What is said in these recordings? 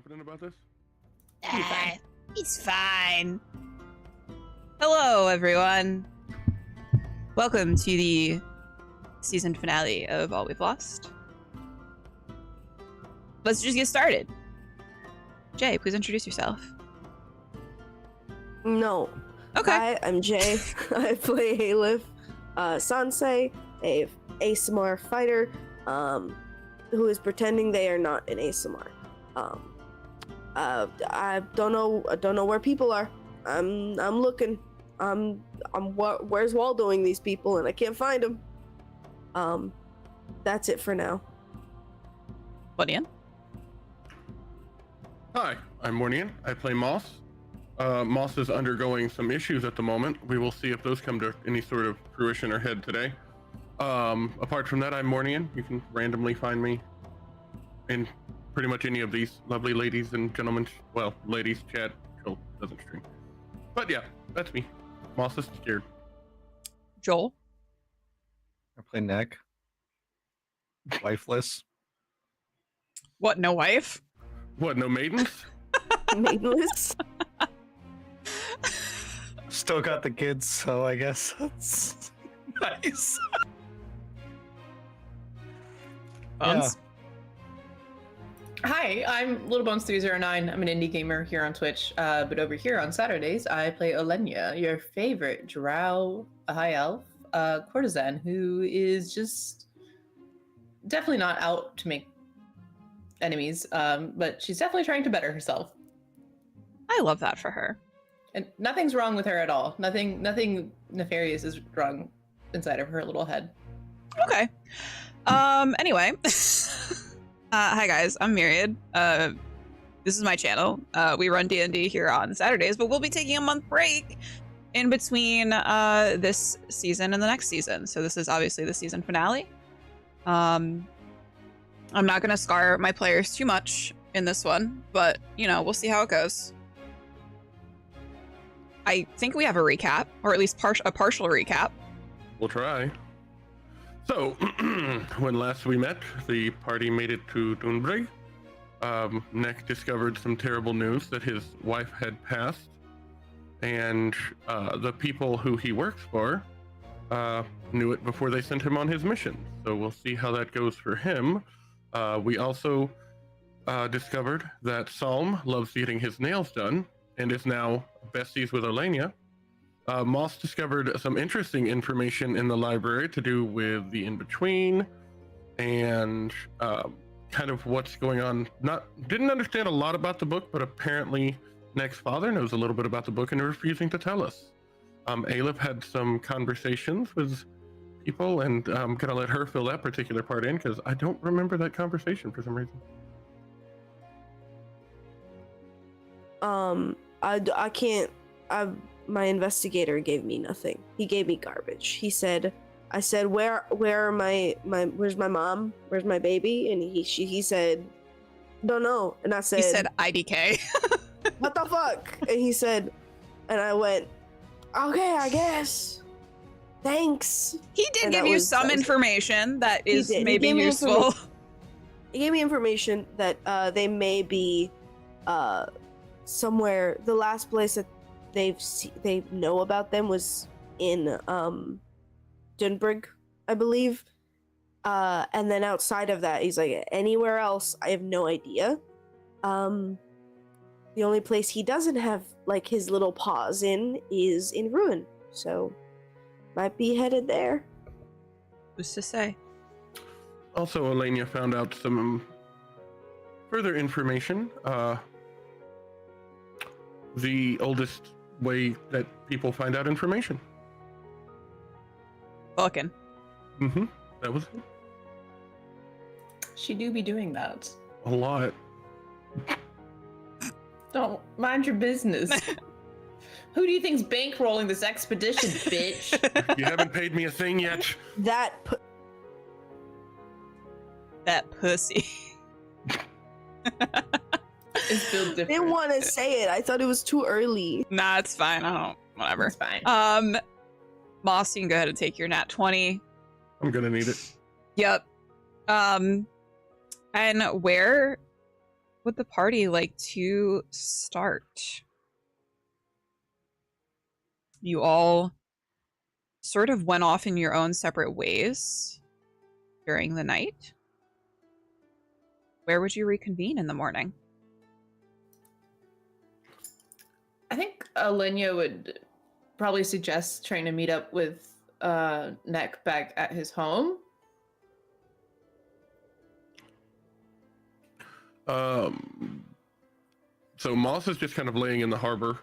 confident about this? He's fine. Hello, everyone. Welcome to the season finale of All We've Lost. Let's just get started. Jay, please introduce yourself. No. Okay. Hi, I'm Jay. I play Halif, Sansei, a ASMR fighter, who is pretending they are not an ASMR. I don't know where people are. I'm looking. Where's Waldoing these people, and I can't find them. That's it for now. Mornian. Hi, I'm Mornian. I play Moss. Moss is undergoing some issues at the moment. We will see if those come to any sort of fruition or head today. Apart from that, I'm Mornian. You can randomly find me in pretty much any of these lovely ladies and gentlemen. Well, ladies chat. Cool, doesn't stream. But yeah, that's me. Moss is scared. Joel. I play Neck. Wifeless. What, no wife? What, no maidens? Nameless. Still got the kids, so I guess that's nice. Bones. Hi, I'm LittleBones309. I'm an indie gamer here on Twitch, but over here on Saturdays, I play Olenya, your favorite drow high elf courtesan who is just definitely not out to make enemies, but she's definitely trying to better herself. I love that for her. And nothing's wrong with her at all. Nothing nefarious is wrong inside of her little head. Okay. Anyway. Hi guys, I'm Myriad. This is my channel. We run D&D here on Saturdays, but we'll be taking a month break in between this season and the next season. So this is obviously the season finale. I'm not gonna scar my players too much in this one, but you know, we'll see how it goes. I think we have a recap, or at least a partial recap. We'll try. So, when last we met, the party made it to Dunbrig. Neck discovered some terrible news that his wife had passed, and the people who he works for knew it before they sent him on his mission. So we'll see how that goes for him. We also discovered that Psalm loves getting his nails done and is now besties with Olenya. Moss discovered some interesting information in the library to do with the in-between and kind of what's going on. Didn't understand a lot about the book, but apparently Neck's father knows a little bit about the book and is refusing to tell us. Aleph had some conversations with people, and I'm gonna let her fill that particular part in because I don't remember that conversation for some reason. I can't. My investigator gave me nothing. He gave me garbage. He said, I said, where's my mom? Where's my baby? And he said, don't know. And I said, He said IDK. what the fuck? And he said, and I went, okay, I guess. Thanks. He did And give that you was- some that was- information that is did. He maybe gave me useful. He gave me information that they may be somewhere. The last place that they know about them was in Dunbrig, I believe. And then outside of that, he's like, anywhere else, I have no idea. The only place he doesn't have like his little paws in is in Ruin, so might be headed there. Who's to say? Also, Olenya found out some further information. The oldest way that people find out information. Fucking. That was She do be doing that. a lot. Don't mind your business. Who do you think's bankrolling this expedition, bitch? You haven't paid me a thing yet. That That pussy. It's built different. didn't want to say it. I thought it was too early. Nah, it's fine. I don't. Whatever. It's fine. Moss, you can go ahead and take your nat 20. I'm gonna need it. Yep. And where would the party like to start? You all sort of went off in your own separate ways during the night. Where would you reconvene in the morning? I think Alenia would probably suggest trying to meet up with Neck back at his home. So Moss is just kind of laying in the harbor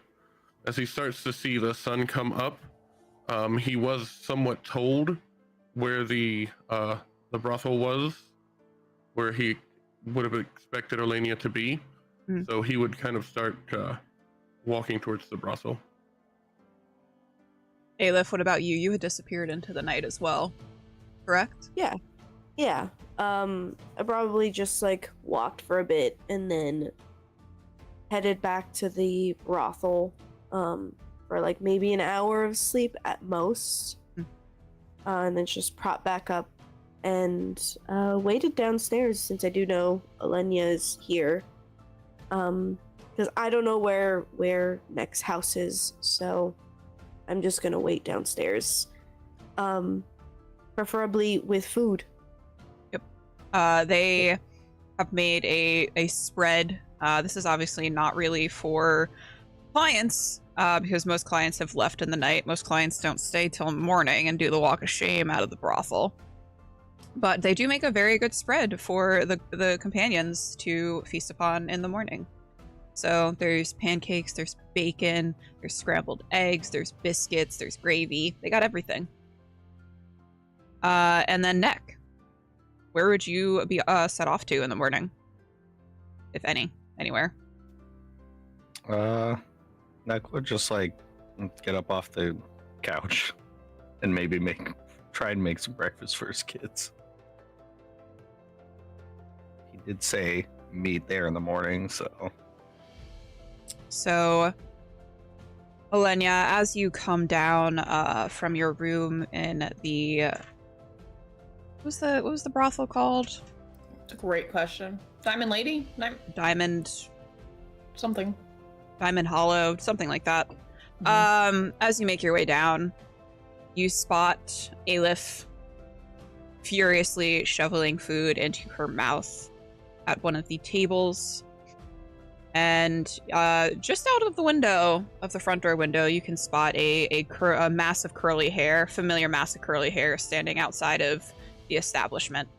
as he starts to see the sun come up. He was somewhat told where the brothel was, where he would have expected Orlania to be. So he would kind of start walking towards the brothel. Aleph, what about you? You had disappeared into the night as well, correct? Yeah. I probably just like walked for a bit and then headed back to the brothel for like maybe an hour of sleep at most. And then just propped back up and waited downstairs, since I do know Alenia is here. Because I don't know where Neck's house is, so I'm just gonna wait downstairs. Preferably with food. They have made a spread. This is obviously not really for clients, because most clients have left in the night. Most clients don't stay till morning and do the walk of shame out of the brothel. But they do make a very good spread for the companions to feast upon in the morning. So there's pancakes, there's bacon, there's scrambled eggs, there's biscuits, there's gravy. They got everything. And then Neck. Where would you be set off to in the morning? If anywhere? Neck would just like get up off the couch and maybe try and make some breakfast for his kids. He did say meet there in the morning, so. So, Alenia, as you come down from your room in the what was the brothel called? It's a great question. Diamond Lady? Diamond Something. Diamond Hollow, something like that. As you make your way down, you spot Aleph furiously shoveling food into her mouth at one of the tables. And just out of the window, of the front door window, you can spot a mass of curly hair, familiar mass of curly hair standing outside of the establishment.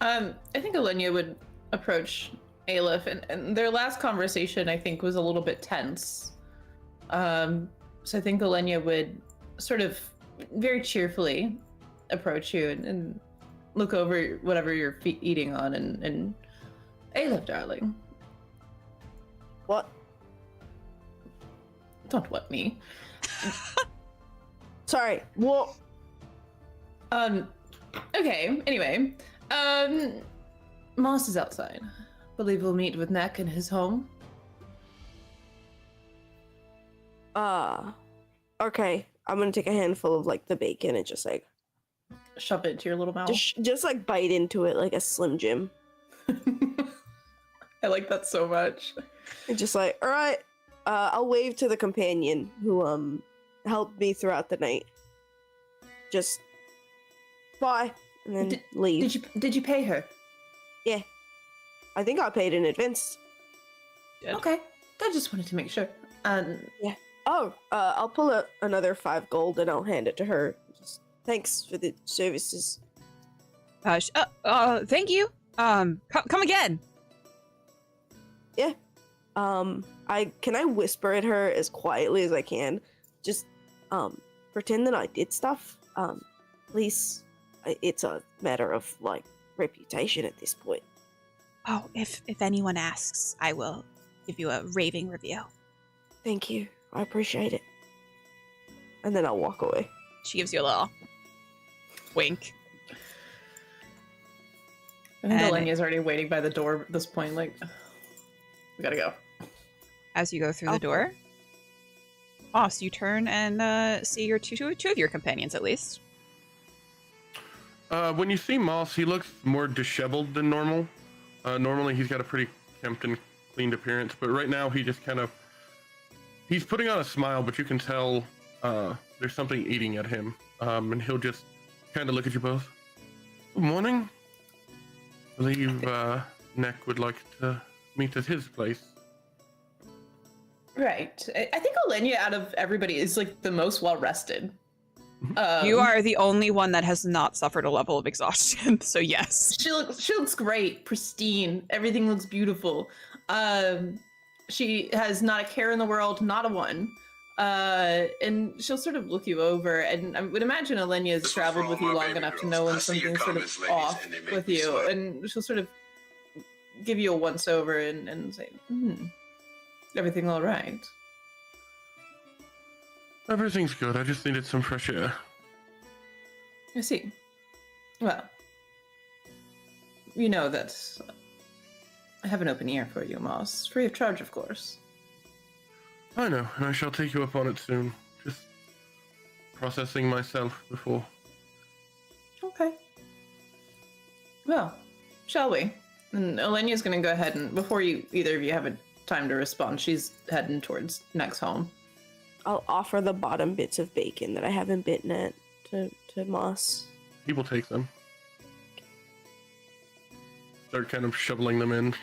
I think Alenia would approach Aleph, and their last conversation, I think, was a little bit tense. So I think Alenia would sort of very cheerfully approach you and look over whatever you're eating on, and Aleph, darling. What? Don't what me. Sorry. What? Okay, anyway. Moss is outside. Believe we'll meet with Neck in his home. Okay. I'm gonna take a handful of like the bacon and just like Shove it into your little mouth. just like bite into it like a Slim Jim. I like that so much. And just like, all right. I'll wave to the companion who helped me throughout the night. Just bye, and then leave. Did you pay her? Yeah, I think I paid in advance. Good. Okay, I just wanted to make sure. Yeah. Oh, I'll pull out another 5 gold and I'll hand it to her. Just thanks for the services. Thank you. Come again. Yeah. Can I whisper at her as quietly as I can? Just pretend that I did stuff. Please. It's a matter of like reputation at this point. Oh, if anyone asks, I will give you a raving review. Thank you. I appreciate it. And then I'll walk away. She gives you a little wink. I think And- Alenia's already waiting by the door at this point, like, we gotta go. As you go through the Okay. door, Moss, you turn and see your two of your companions at least. When you see Moss, he looks more disheveled than normal. Normally he's got a pretty kempt and cleaned appearance, but right now he just he's putting on a smile, but you can tell there's something eating at him. And he'll just kind of look at you both. Good morning. I believe Neck would like to meet at his place. Right. I think Olenia, out of everybody, is like the most well rested. You are the only one that has not suffered a level of exhaustion, so yes. She looks great, pristine. Everything looks beautiful. She has not a care in the world, not a one. And she'll sort of look you over, and I would imagine Olenia has traveled with you long enough to know when something's sort of off with you, and she'll sort of give you a once over and say, everything all right? Everything's good. I just needed some fresh air. I see. Well, you know that I have an open ear for you, Moss. Free of charge, of course. I know, and I shall take you up on it soon. Just processing myself before. Okay. Well, shall we? And Olenia's going to go ahead and, before either of you have a time to respond, she's heading towards next home. I'll offer the bottom bits of bacon that I haven't bitten at to Moss. He will take them. Start kind of shoveling them in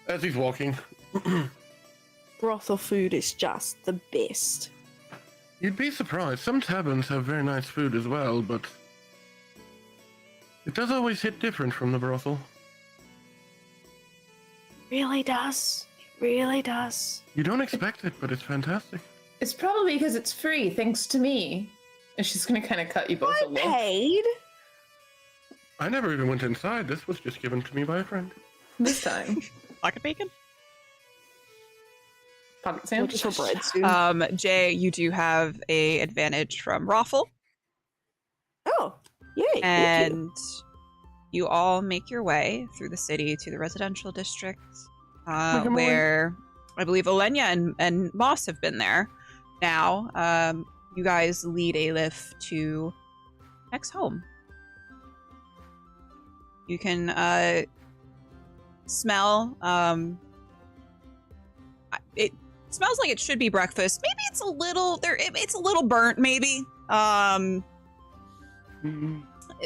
as he's walking. Brothel food is just the best. You'd be surprised. Some taverns have very nice food as well, but it does always hit different from the brothel. Really does. It really does. You don't expect it, but it's fantastic. It's probably because it's free, thanks to me. And she's going to kind of cut you both a I little. paid. I never even went inside. This was just given to me by a friend. This time. Pocket bacon? Pocket sandwich. Just for bread soon. Jay, you do have a advantage from Raffle, Oh, yay. Thank you. and you all make your way through the city to the residential district, where I believe Olenia and Moss have been there. Now, you guys lead Aleph to next home. You can smell. It smells like it should be breakfast. Maybe it's a little there. It's a little burnt. Maybe.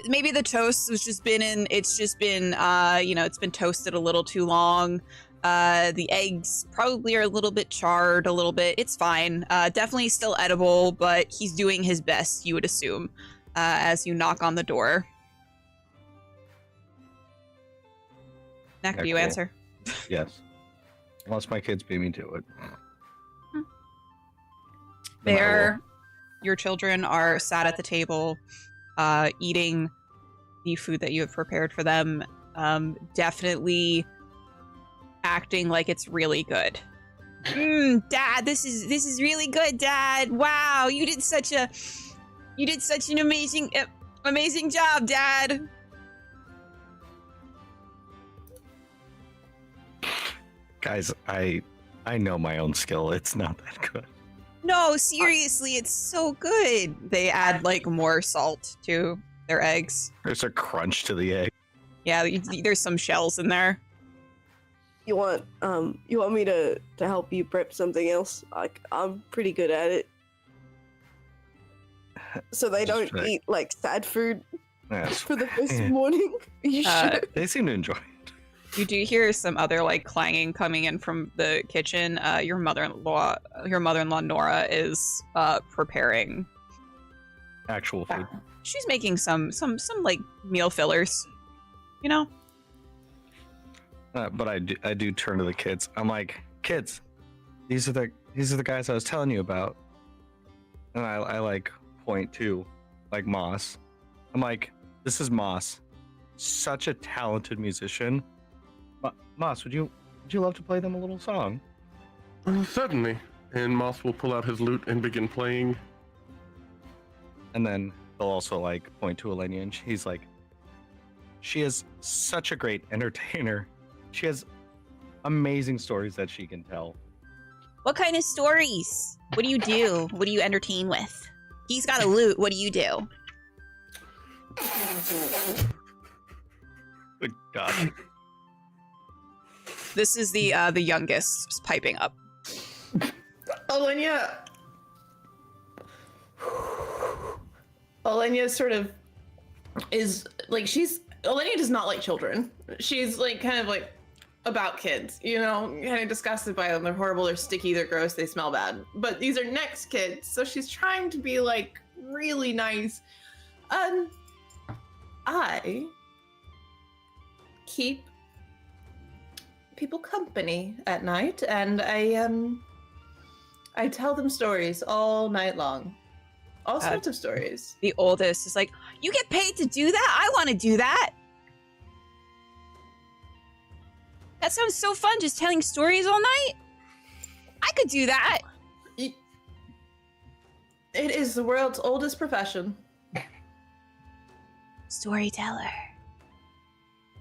Maybe the toast was just been in. It's just been. It's been toasted a little too long. The eggs probably are a little bit charred. A little bit. It's fine. Definitely still edible, but he's doing his best. You would assume, as you knock on the door. Neck, Yeah, do you cool. answer? Yes. Unless my kids beat me to it. Then I There, your children are sat at the table, eating the food that you have prepared for them. Definitely acting like it's really good. Dad, this is really good, Dad. Wow, you did such an amazing job, Dad. Guys, I know my own skill. It's not that good. No, seriously, it's so good. They add like more salt to their eggs. There's a crunch to the egg. Yeah, there's some shells in there. You want me to help you prep something else? Like, I'm pretty good at it. So they Just don't right. eat like sad food Yes. for the first morning. You should. They seem to enjoy it. You do hear some other like clanging coming in from the kitchen. Your mother-in-law Nora is preparing. Actual food. She's making some like meal fillers. You know? But I do turn to the kids. I'm like, kids, these are the guys I was telling you about. And I like point to like Moss. I'm like, this is Moss, such a talented musician. Moss, would you love to play them a little song? Certainly. And Moss will pull out his lute and begin playing. And then they'll also like point to Elenia, and he's like, she is such a great entertainer. She has amazing stories that she can tell. What kind of stories? What do you do? What do you entertain with? He's got a lute. What do you do? Good God. This is the youngest piping up. Olenia sort of is like Olenia does not like children. She's like kind of like about kids, you know, kind of disgusted by them. They're horrible, they're sticky, they're gross, they smell bad. But these are Next kids, so she's trying to be like really nice. I keep people company at night, and I tell them stories all night long. All sorts of stories. The oldest is like, you get paid to do that? I want to do that. That sounds so fun, just telling stories all night. I could do that. It is the world's oldest profession. Storyteller.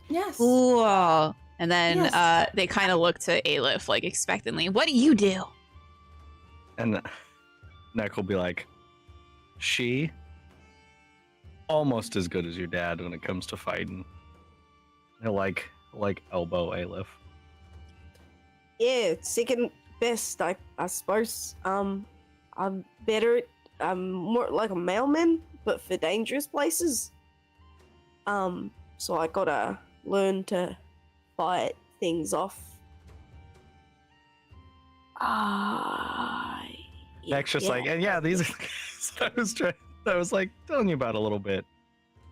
Yes. Cool. And then Yes. they kind of look to Aleph, like, expectantly. What do you do? And Neck will be like, she almost as good as your dad when it comes to fighting. He'll like elbow Aleph. Yeah, second best, I suppose. I'm better. I'm more like a mailman, but for dangerous places. So I gotta learn to fight things off. Neck's just like, and yeah, these are the guys I was like telling you about a little bit.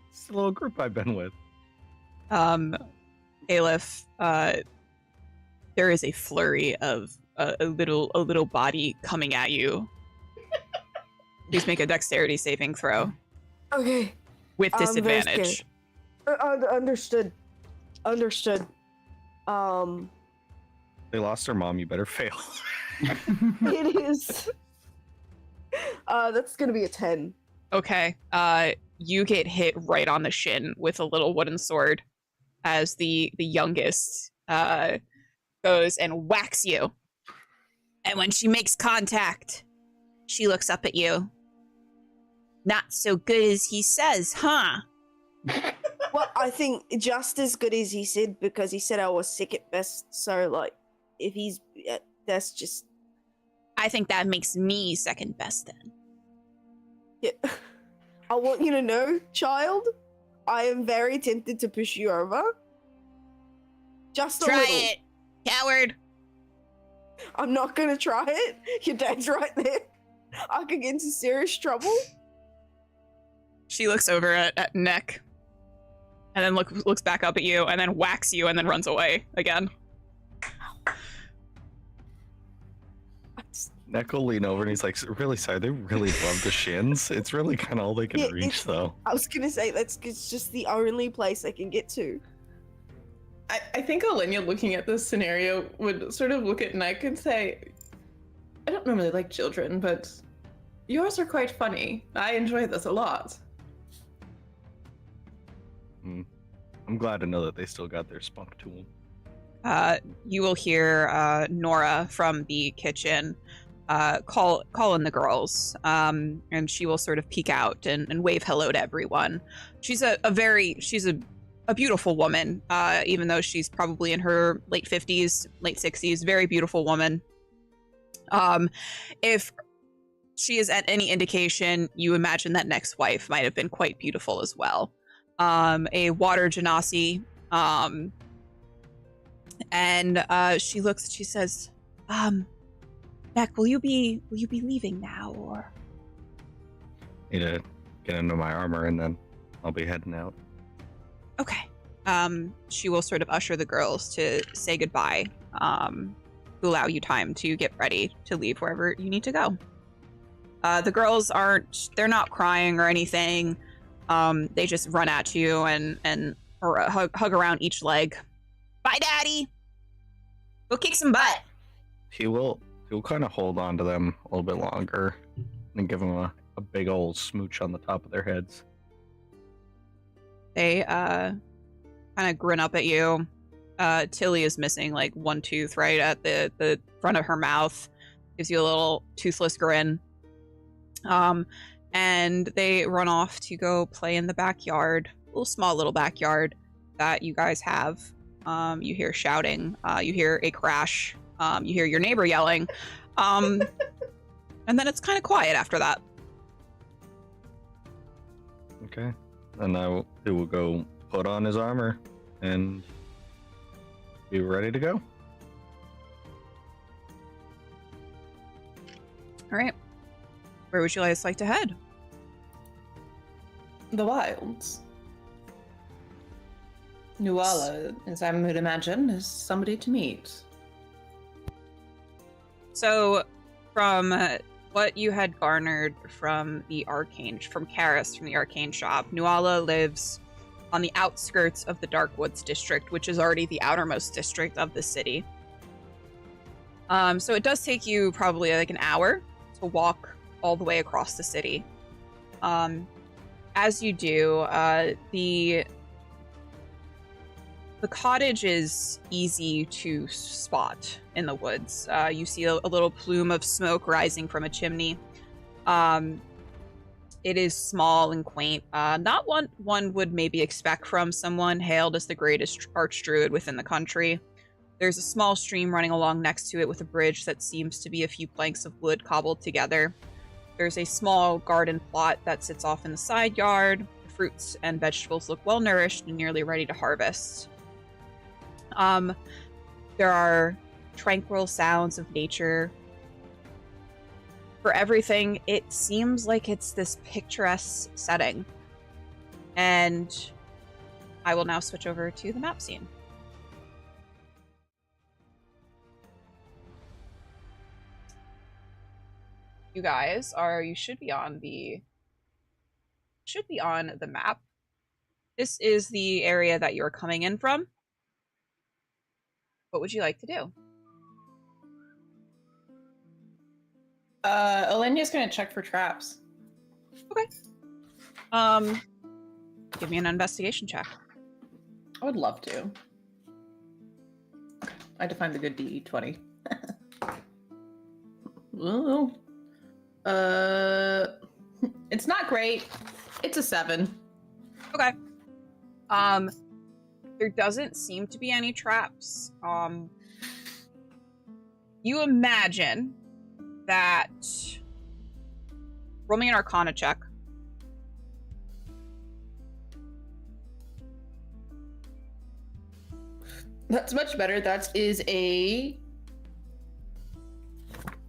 It's a little group I've been with. Aleph, there is a flurry of a little body coming at you. Please make a dexterity saving throw Okay. with I'm very disadvantage. Understood. They lost their mom, you better fail. It is. That's gonna be a 10. Okay. You get hit right on the shin with a little wooden sword as the youngest goes and whacks you. And when she makes contact, she looks up at you. Not so good as he says, huh? Well, I think just as good as he said, because he said I was second best. So, like, if he's, that's just. I think that makes me second best then. Yeah. I want you to know, child, I am very tempted to push you over. Just a Try little. it, coward. I'm not gonna try it. Your dad's right there. I could get into serious trouble. She looks over at Neck and then looks back up at you and then whacks you and then runs away again. Neck will lean over and he's like, really sorry, they really love the shins. It's really kind of all they can Yeah, reach, though. I was gonna say it's just the only place I can get to. I think Olenia, looking at this scenario, would sort of look at Neck and say, I don't normally like children, but yours are quite funny. I enjoy this a lot. I'm glad to know that they still got their spunk to them. You will hear Nora from the kitchen call in the girls, and she will sort of peek out and wave hello to everyone. She's a beautiful woman, even though she's probably in her late 50s, late 60s. Very beautiful woman. If she is at any indication, you imagine that Neck's wife might have been quite beautiful as well. A water genasi, and she looks. She says, "Neck, will you be leaving now, or?" Need to get into my armor and then I'll be heading out. Okay. She will sort of usher the girls to say goodbye, to allow you time to get ready to leave wherever you need to go. The girls they're not crying or anything. They just run at you and hug around each leg. Bye, Daddy. Go kick some butt. He'll kind of hold on to them a little bit longer and give them a big old smooch on the top of their heads. They kind of grin up at you. Tilly is missing like one tooth right at the front of her mouth. Gives you a little toothless grin. And they run off to go play in the backyard, small little backyard that you guys have. You hear shouting. You hear a crash. You hear your neighbor yelling. And then it's kind of quiet after that. Okay. And he will go put on his armor and be ready to go. All right. Where would you guys like to head? The wilds. Nuala, as I would imagine, is somebody to meet. So, from what you had garnered from Karis, from the Arcane shop, Nuala lives on the outskirts of the Darkwoods district, which is already the outermost district of the city. So it does take you probably like an hour to walk all the way across the city. As you do, the cottage is easy to spot in the woods. You see a little plume of smoke rising from a chimney. It is small and quaint. Not one would maybe expect from someone hailed as the greatest archdruid within the country. There's a small stream running along next to it with a bridge that seems to be a few planks of wood cobbled together. There's a small garden plot that sits off in the side yard. The fruits and vegetables look well nourished and nearly ready to harvest. There are tranquil sounds of nature. For everything, it seems like it's this picturesque setting. And I will now switch over to the map scene. You guys should be on the map. This is the area that you're coming in from. What would you like to do? Olenya's gonna check for traps. Okay. Give me an investigation check. I would love to. I defined the good DE20. Well, it's not great. It's a 7. Okay. There doesn't seem to be any traps. You imagine that. Roll me an Arcana check. That's much better. That is a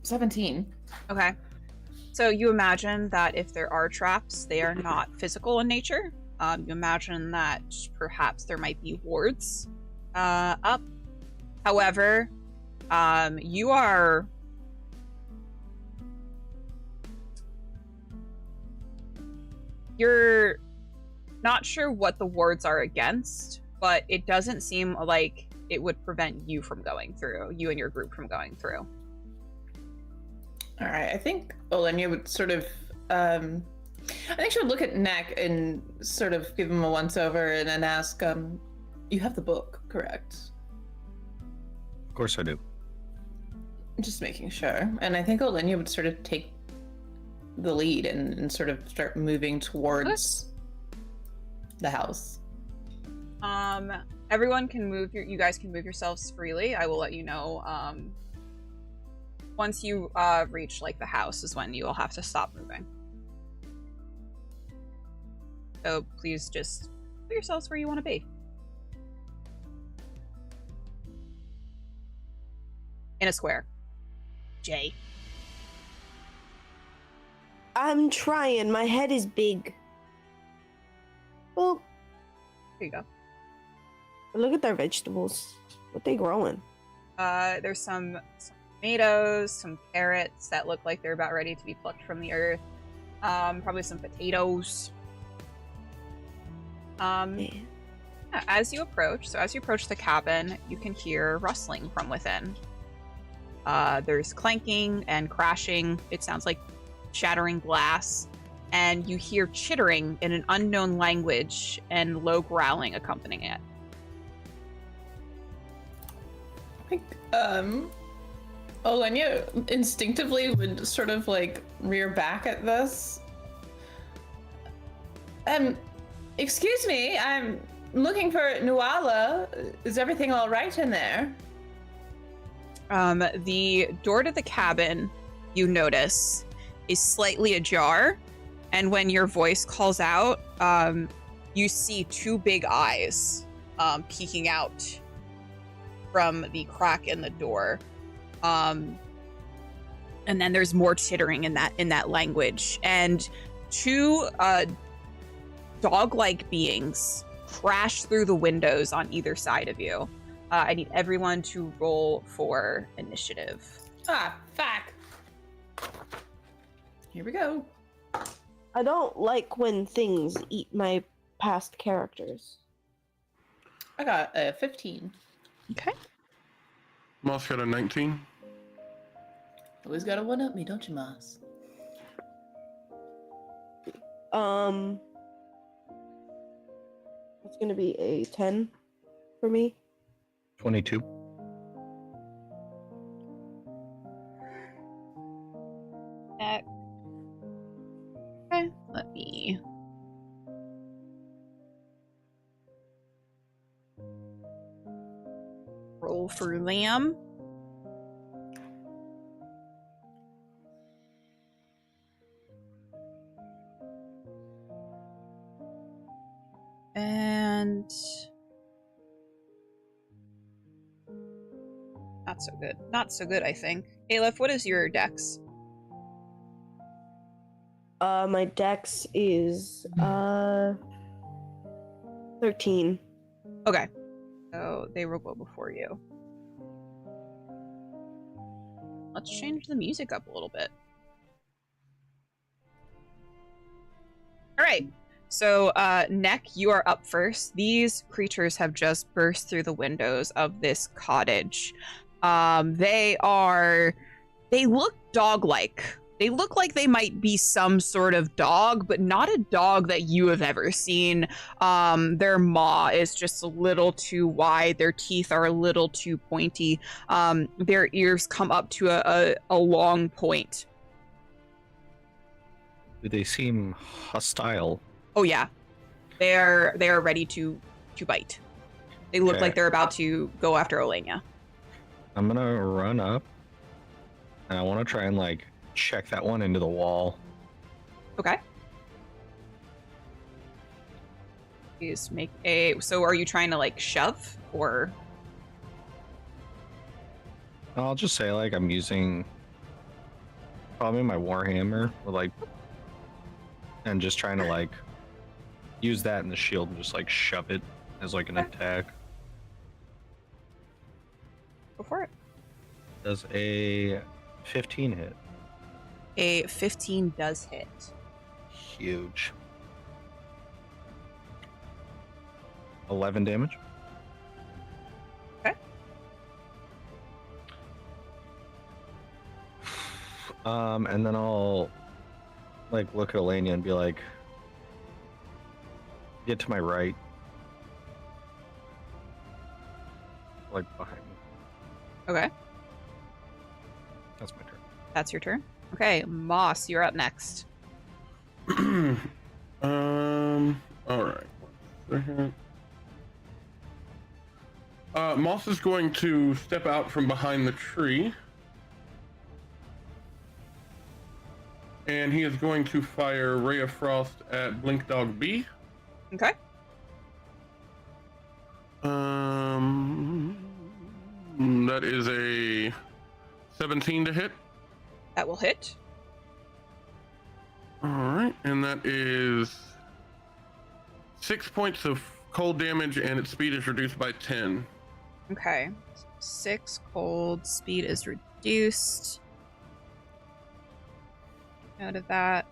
17. Okay. So you imagine that if there are traps, they are not physical in nature. You imagine that perhaps there might be wards up. However, you're not sure what the wards are against, but it doesn't seem like it would prevent you from going through, you and your group from going through. All right, I think Olenya would sort of, I think she would look at Neck and sort of give him a once-over and then ask, you have the book, correct? Of course I do. Just making sure. And I think Olenya would sort of take the lead and sort of start moving towards the house. Everyone can move, you guys can move yourselves freely. I will let you know, once you reach like the house is when you will have to stop moving. So please just put yourselves where you want to be. In a square. Jay. I'm trying. My head is big. Well, Here you go. look at their vegetables. What they growing? There's some tomatoes, some carrots that look like they're about ready to be plucked from the earth. Probably some potatoes. Man. Yeah, as you approach the cabin, you can hear rustling from within. There's clanking and crashing. It sounds like shattering glass. And you hear chittering in an unknown language and low growling accompanying it. I think, Olenya instinctively would sort of like rear back at this. Excuse me, looking for Nuala. Is everything all right in there? The door to the cabin, you notice, is slightly ajar, and when your voice calls out, you see two big eyes peeking out from the crack in the door. And then there's more chittering in that language, and two dog-like beings crash through the windows on either side of you. I need everyone to roll for initiative. Ah, fuck. Here we go. I don't like when things eat my past characters. I got a 15. Okay. Moss got a 19. Always gotta one up me, don't you, Moss? It's gonna be a 10 for me. 22. Okay, let me roll for Lamb. And not so good. Not so good, I think. Aleph, what is your dex? My dex is 13. Okay. So they will go before you. Let's change the music up a little bit. All right. So, Neck, you are up first. These creatures have just burst through the windows of this cottage. They look dog-like. They look like they might be some sort of dog, but not a dog that you have ever seen. Their maw is just a little too wide. Their teeth are a little too pointy. Their ears come up to a long point. Do they seem hostile? Oh yeah, they are ready to bite. They look Okay. like they're about to go after Olenia. I'm gonna run up, and I want to try and like check that one into the wall. Okay. Please make a. So are you trying to like shove or? I'll just say like I'm using probably my warhammer, or like, and just trying to like use that in the shield and just like shove it as like an attack. Go for it. Does a 15 hit? A 15 does hit. Huge. 11 damage. Okay. And then I'll like look at Elenia and be like, get to my right. Like behind me. Okay. That's my turn. That's your turn. Okay, Moss, you're up next. All right. Moss is going to step out from behind the tree. And he is going to fire Ray of Frost at Blink Dog B. Okay. That is a 17 to hit. That will hit. All right, and that is 6 points of cold damage, and its speed is reduced by 10. Okay. 6 cold, speed is reduced. Out of that.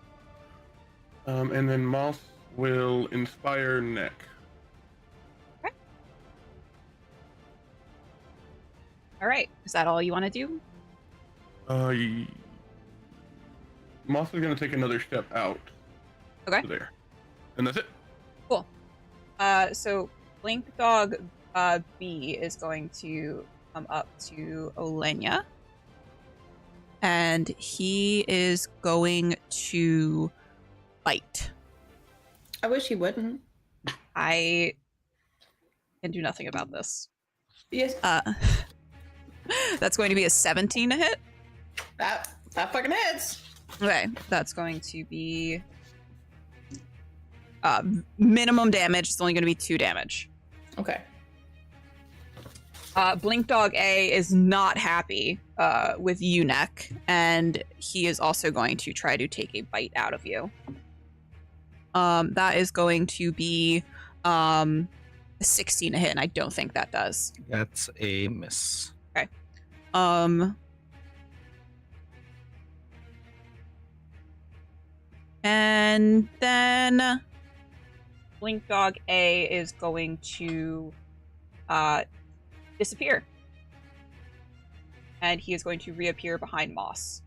And then Moss will inspire Neck. Okay. All right. Is that all you want to do? Moss is going to take another step out. Okay. To there. And that's it. Cool. So Blink Dog B is going to come up to Olenia. And he is going to bite. I wish he wouldn't. I can do nothing about this. Yes. That's going to be a 17 to hit. That fucking hits. Okay, that's going to be minimum damage. It's only going to be 2 damage. Okay. Blink Dog A is not happy with you, Neck, and he is also going to try to take a bite out of you. That is going to be 16 to hit, and I don't think that does. That's a miss. Okay. And then Blink Dog A is going to disappear. And he is going to reappear behind Moss.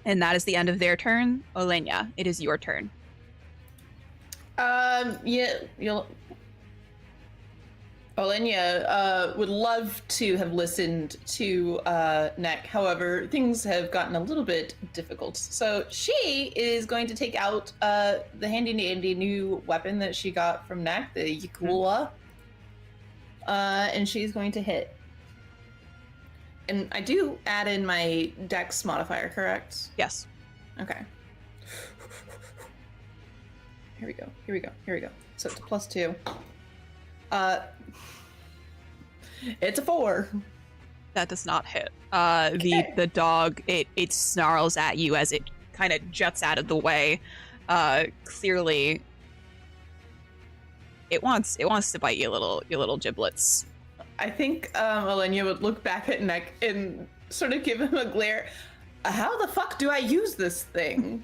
And that is the end of their turn. Olenya, it is your turn. Olenya would love to have listened to Neck. However, things have gotten a little bit difficult. So she is going to take out the handy dandy new weapon that she got from Neck, the Yakula. And she's going to hit. And I do add in my dex modifier, correct? Yes. Okay. Here we go. So it's a +2. It's a 4. That does not hit. Okay. The dog, it snarls at you as it kind of juts out of the way. Clearly it wants to bite your little giblets. I think Olenya would look back at Neck and sort of give him a glare. How the fuck do I use this thing?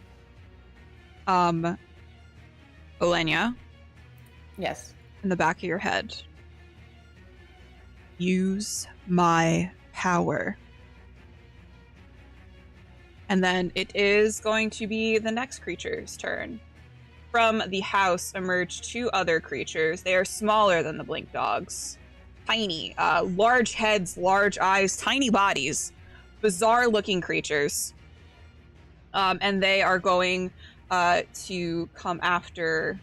Olenya, Yes. in the back of your head. Use my power. And then it is going to be the next creature's turn. From the house emerge 2 other creatures. They are smaller than the Blink Dogs. Tiny, large heads, large eyes, tiny bodies. Bizarre looking creatures. And they are going to come after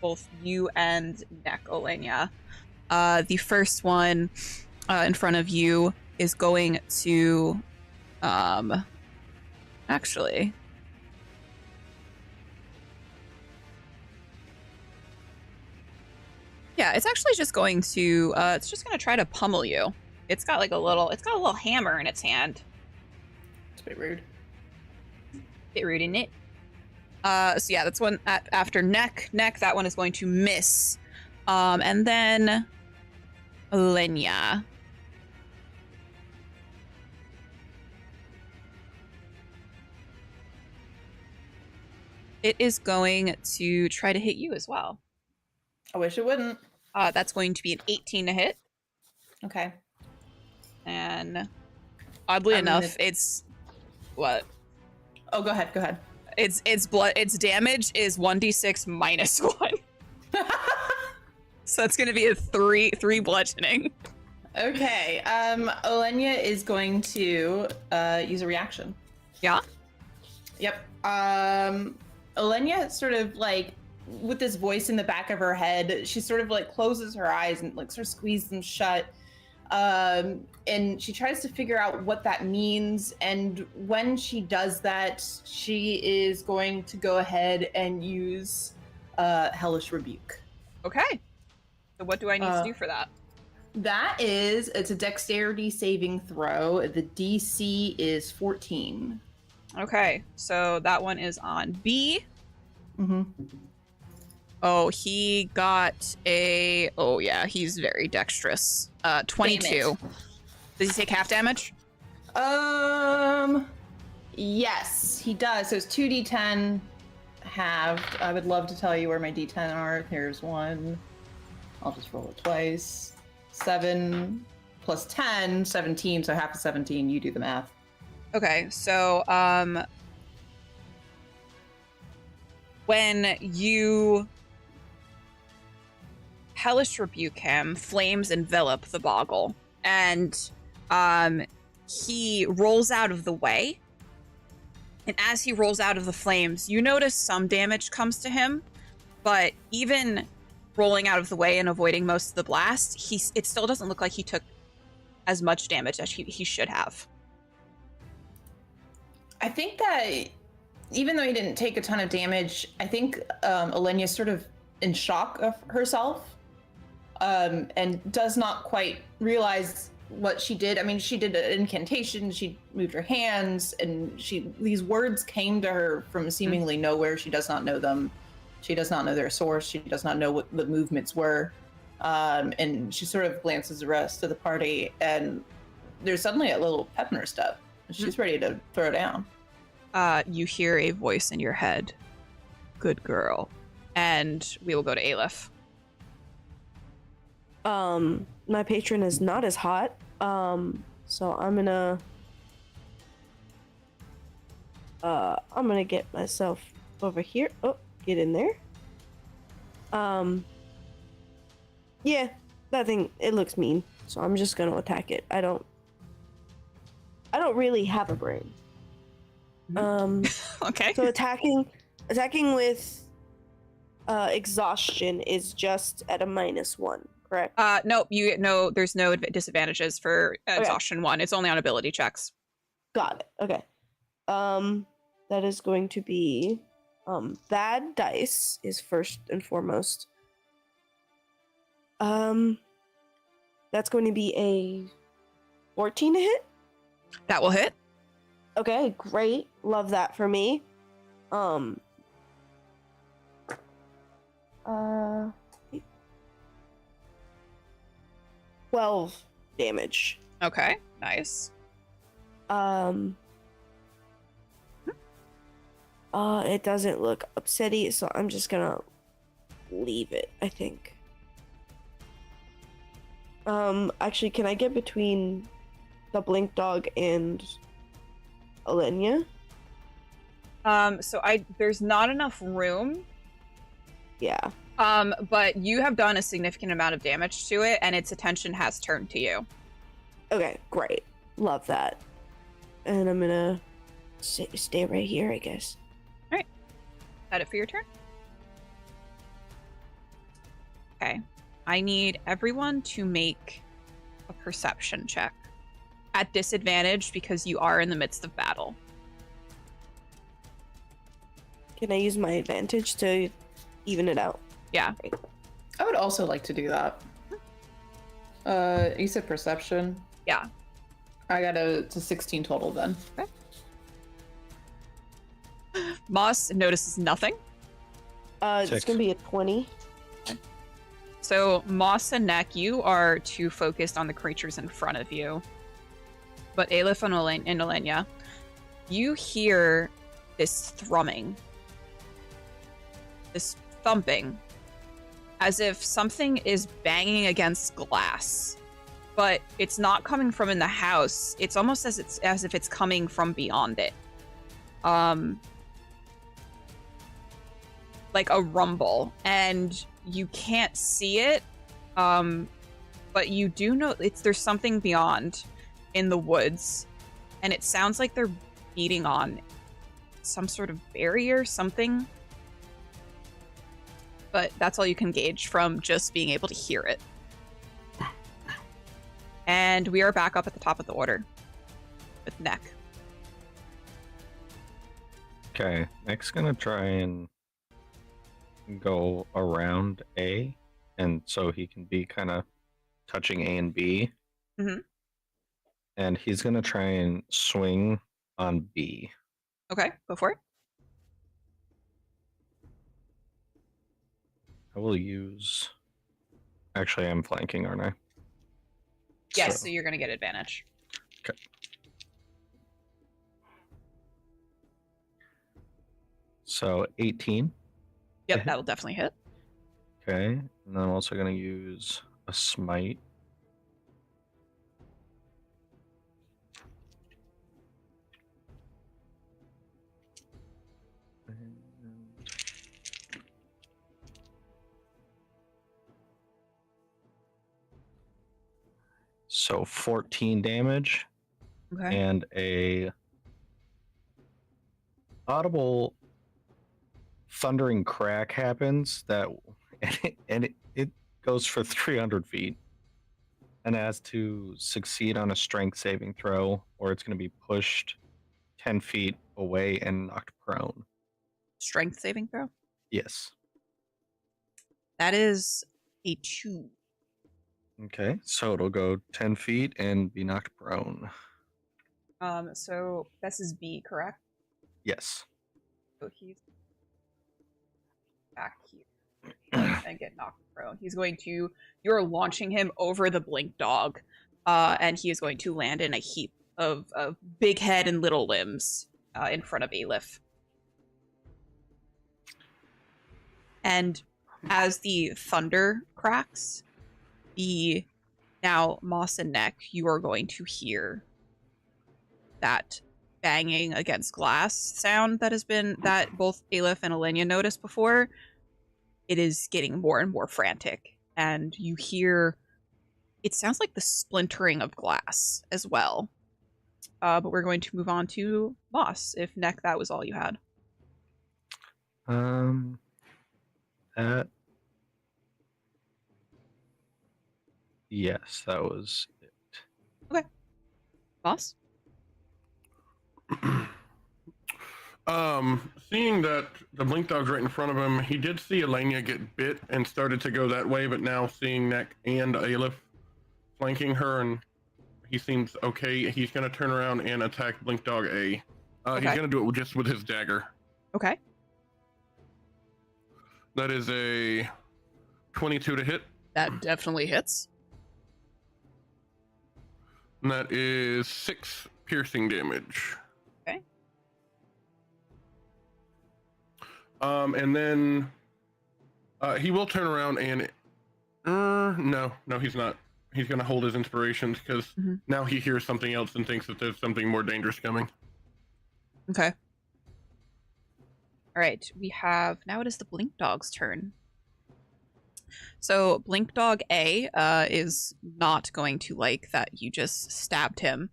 both you and Neck, Olenya. The first one in front of you is going to actually yeah, it's actually just going to it's just going to try to pummel you. It's got a little hammer in its hand. It's a bit rude. Bit rude, isn't it? So yeah, that's one after Neck. That one is going to miss. And then Olenya. It is going to try to hit you as well. I wish it wouldn't. That's going to be an 18 to hit. Okay. And oddly enough, it's what? Oh, go ahead. Its damage is 1d6 minus 1. So it's going to be a 3 bludgeoning. Okay. Olenya is going to use a reaction. Yeah. Yep. Olenya sort of like with this voice in the back of her head, she sort of like closes her eyes and like sort of squeezes them shut. And she tries to figure out what that means. And when she does that, she is going to go ahead and use Hellish Rebuke. Okay. So what do I need to do for that? It's a dexterity saving throw. The DC is 14. Okay. So that one is on B. Mm-hmm. Oh, he got oh yeah, he's very dexterous. 22. Does he take half damage? Yes, he does. So it's 2d10 halved. I would love to tell you where my d10 are. Here's one. I'll just roll it twice. 7 plus 10, 17. So half of 17. You do the math. Okay, so when you Hellish Rebuke him, flames envelop the boggle, and he rolls out of the way. And as he rolls out of the flames, you notice some damage comes to him, but even rolling out of the way and avoiding most of the blast, it still doesn't look like he took as much damage as he should have. I think that even though he didn't take a ton of damage, I think Alenia's sort of in shock of herself, and does not quite realize what she did. I mean, she did an incantation, she moved her hands, and these words came to her from seemingly nowhere. She does not know them. She does not know their source. She does not know what the movements were. And she sort of glances the rest of the party, and there's suddenly a little pep in her step. She's ready to throw down. You hear a voice in your head. Good girl. And we will go to Aleph. My patron is not as hot. So I'm gonna get myself over here. Oh, get in there. Yeah, that thing, it looks mean. So I'm just gonna attack it. I don't really have a brain. Okay. So attacking with exhaustion is just at a -1, correct? Nope. There's no disadvantages for exhaustion 1. It's only on ability checks. Got it. Okay. That is going to be bad dice is first and foremost. That's going to be a 14 to hit. That will hit. Okay, great. Love that for me. 12 damage. Okay, nice. It doesn't look upsetty, so I'm just gonna leave it, I think. Actually, can I get between the Blink Dog and Alenia? So there's not enough room. Yeah. But you have done a significant amount of damage to it, and its attention has turned to you. Okay, great. Love that. And I'm gonna stay right here, I guess. All right. Is that it for your turn? Okay. I need everyone to make a perception check. At disadvantage because you are in the midst of battle. Can I use my advantage to even it out? Yeah. I would also like to do that. You said perception. Yeah. I got to 16 total then. Okay. Moss notices nothing. It's 6. gonna be a 20. So Moss and Neck, you are too focused on the creatures in front of you. But Aleph and Olenya, you hear this thrumming, this thumping, as if something is banging against glass. But it's not coming from in the house. It's almost as if it's coming from beyond it. Like a rumble, and you can't see it, but you do know there's something beyond in the woods, and it sounds like they're beating on some sort of barrier, something. But that's all you can gauge from just being able to hear it. And we are back up at the top of the order with Neck. Okay, Nick's gonna try and go around A, and so he can be kind of touching A and B. Mhm. And he's gonna try and swing on B. Okay, go for it. I will use. Actually, I'm flanking, aren't I? Yes, so you're going to get advantage. Okay. So 18. Yep, that'll definitely hit. Okay, and then I'm also going to use a smite. So 14 damage Okay. and a audible thundering crack happens that, and it goes for 300 feet, and it has to succeed on a strength saving throw, or it's going to be pushed 10 feet away and knocked prone. Strength saving throw. Yes. That is a 2. Okay, so it'll go 10 feet and be knocked prone. So this is B, correct? Yes. So he's back here and get knocked prone. He's going to. You're launching him over the blink dog, and he is going to land in a heap of big head and little limbs in front of Aleph. And as the thunder cracks, now Moss and Neck, you are going to hear that banging against glass sound that both Aleph and Elenia noticed before. It is getting more and more frantic, and you hear it sounds like the splintering of glass as well. But we're going to move on to Moss. If Neck, that was all you had. That. Yes, that was it. Moss? Seeing that the blink dog's right in front of him, he did see Elenia get bit and started to go that way, but now seeing Neck and Aleph flanking her and he seems okay, he's going to turn around and attack blink dog A. Okay. He's going to do it just with his dagger. Okay. That is a 22 to hit. That definitely hits. And that is 6 piercing damage. Okay. And then he will turn around and no, he's not. He's gonna hold his inspirations because now he hears something else and thinks that there's something more dangerous coming. Okay. All right, we have now. It is the blink dog's turn. So blink dog A is not going to like that you just stabbed him.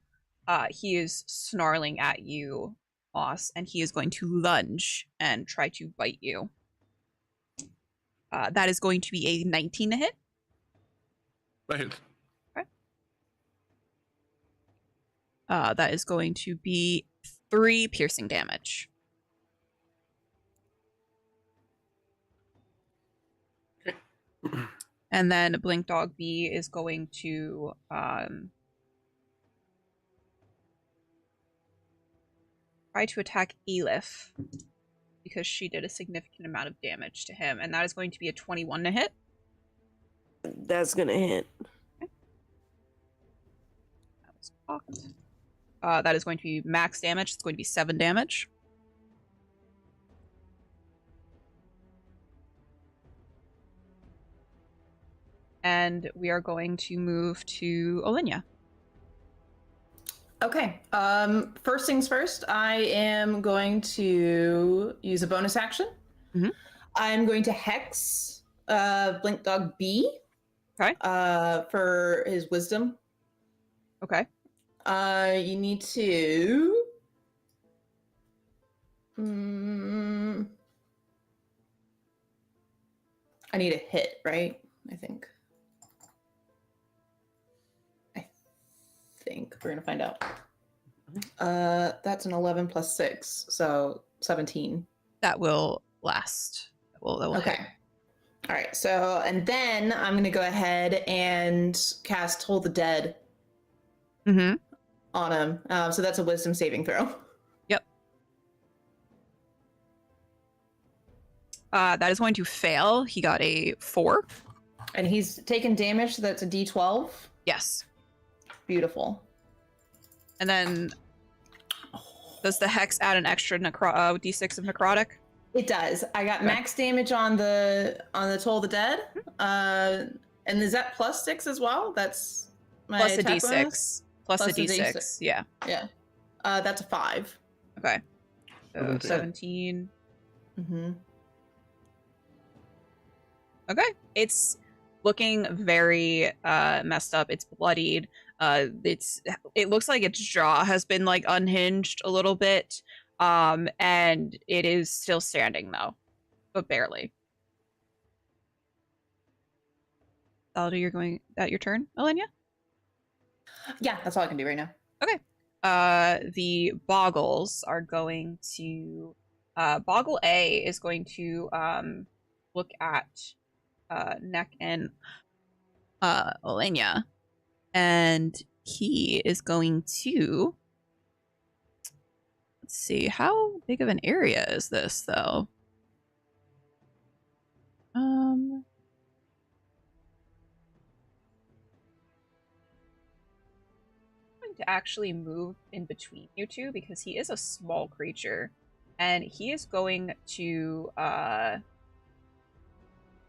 He is snarling at you, Moss, and he is going to lunge and try to bite you. That is going to be a 19 to hit. That hits. Okay. That is going to be 3 piercing damage. Okay. And then Blink Dog B is going to try to attack Aleph because she did a significant amount of damage to him, and that is going to be a 21 to hit. That's gonna hit. Okay. That was cocked. That is going to be max damage. It's going to be 7 damage. And we are going to move to Olenia. Okay. First things first, I am going to use a bonus action. Mhm. I'm going to hex Blink Dog B. Okay. For his wisdom. Okay. You need to. I need a hit, right? I think we're gonna find out. That's an 11 plus 6, so 17. That will last. That will Okay. hit. All right. So, and then I'm gonna go ahead and cast Toll the Dead Mm-hmm. on him. So that's a Wisdom saving throw. Yep. That is going to fail. He got a 4. And he's taken damage, so that's a D12. Yes. Beautiful. And then does the hex add an extra D6 of necrotic? It does. I got Okay. max damage on the Toll the Dead. And is that plus 6 as well? That's my Plus a attack D6. bonus? Plus a Plus a D6. D6. Yeah. Yeah. That's a 5. Okay. So 17. 17. Mm-hmm. Okay. It's looking very messed up. It's bloodied. It looks like its jaw has been like unhinged a little bit. And it is still standing though. but barely. Aldo, you're going at your turn, Elenia? Yeah, that's all I can do right now. Okay. The Boggles are going to Boggle A is going to look at Neck and Elenia, and he is going to, let's see, how big of an area is this though? To actually move in between you two because he is a small creature, and he is going to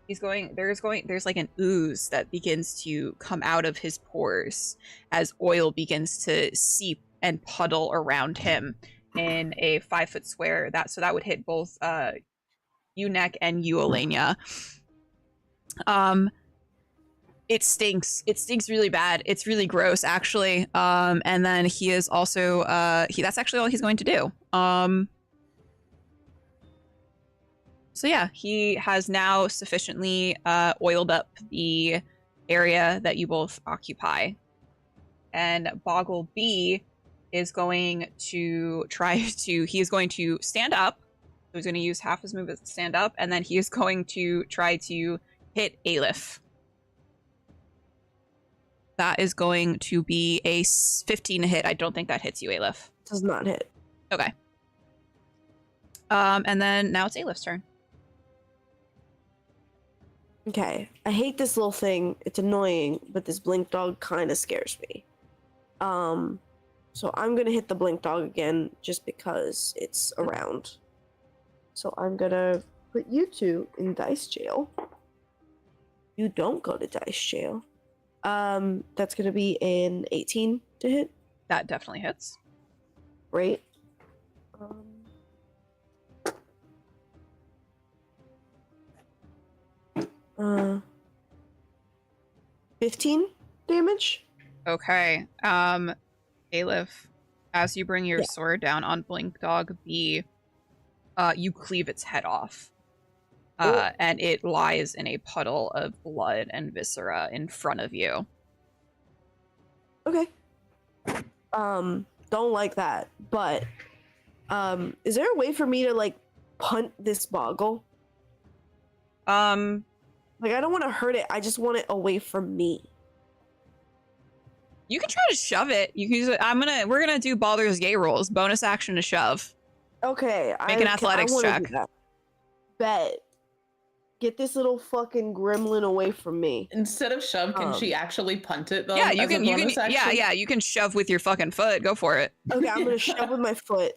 there's like an ooze that begins to come out of his pores as oil begins to seep and puddle around him in a 5-foot square. That would hit both you, Neck, and you, Elenia. It stinks. It stinks really bad. It's really gross, actually. And then he is also that's actually all he's going to do. So yeah, he has now sufficiently oiled up the area that you both occupy. And Boggle B is going to he is going to stand up. So he's going to use half his movement to stand up, and then he is going to try to hit Aleph. That is going to be a 15 hit. I don't think that hits you, Aleph. Does not hit. Okay. And then now it's Aleph's turn. Okay. I hate this little thing. It's annoying, but this blink dog kind of scares me. So I'm gonna hit the blink dog again just because it's around. So I'm gonna put you two in dice jail. You don't go to dice jail. That's gonna be an 18 to hit. That definitely hits. Great. 15 damage. Okay. Aleph, as you bring your sword down on Blink Dog B, you cleave its head off. And it lies in a puddle of blood and viscera in front of you. Okay. Don't like that, but is there a way for me to like punt this Boggle? Like, I don't want to hurt it. I just want it away from me. You can try to shove it. You can use it. We're gonna do Baldur's Gate rules. Bonus action to shove. Okay. Make an athletics check. Bet. Get this little fucking gremlin away from me. Instead of shove, can she actually punt it though? Yeah, you as a can. bonus action? Yeah, you can shove with your fucking foot. Go for it. Okay, I'm gonna shove with my foot.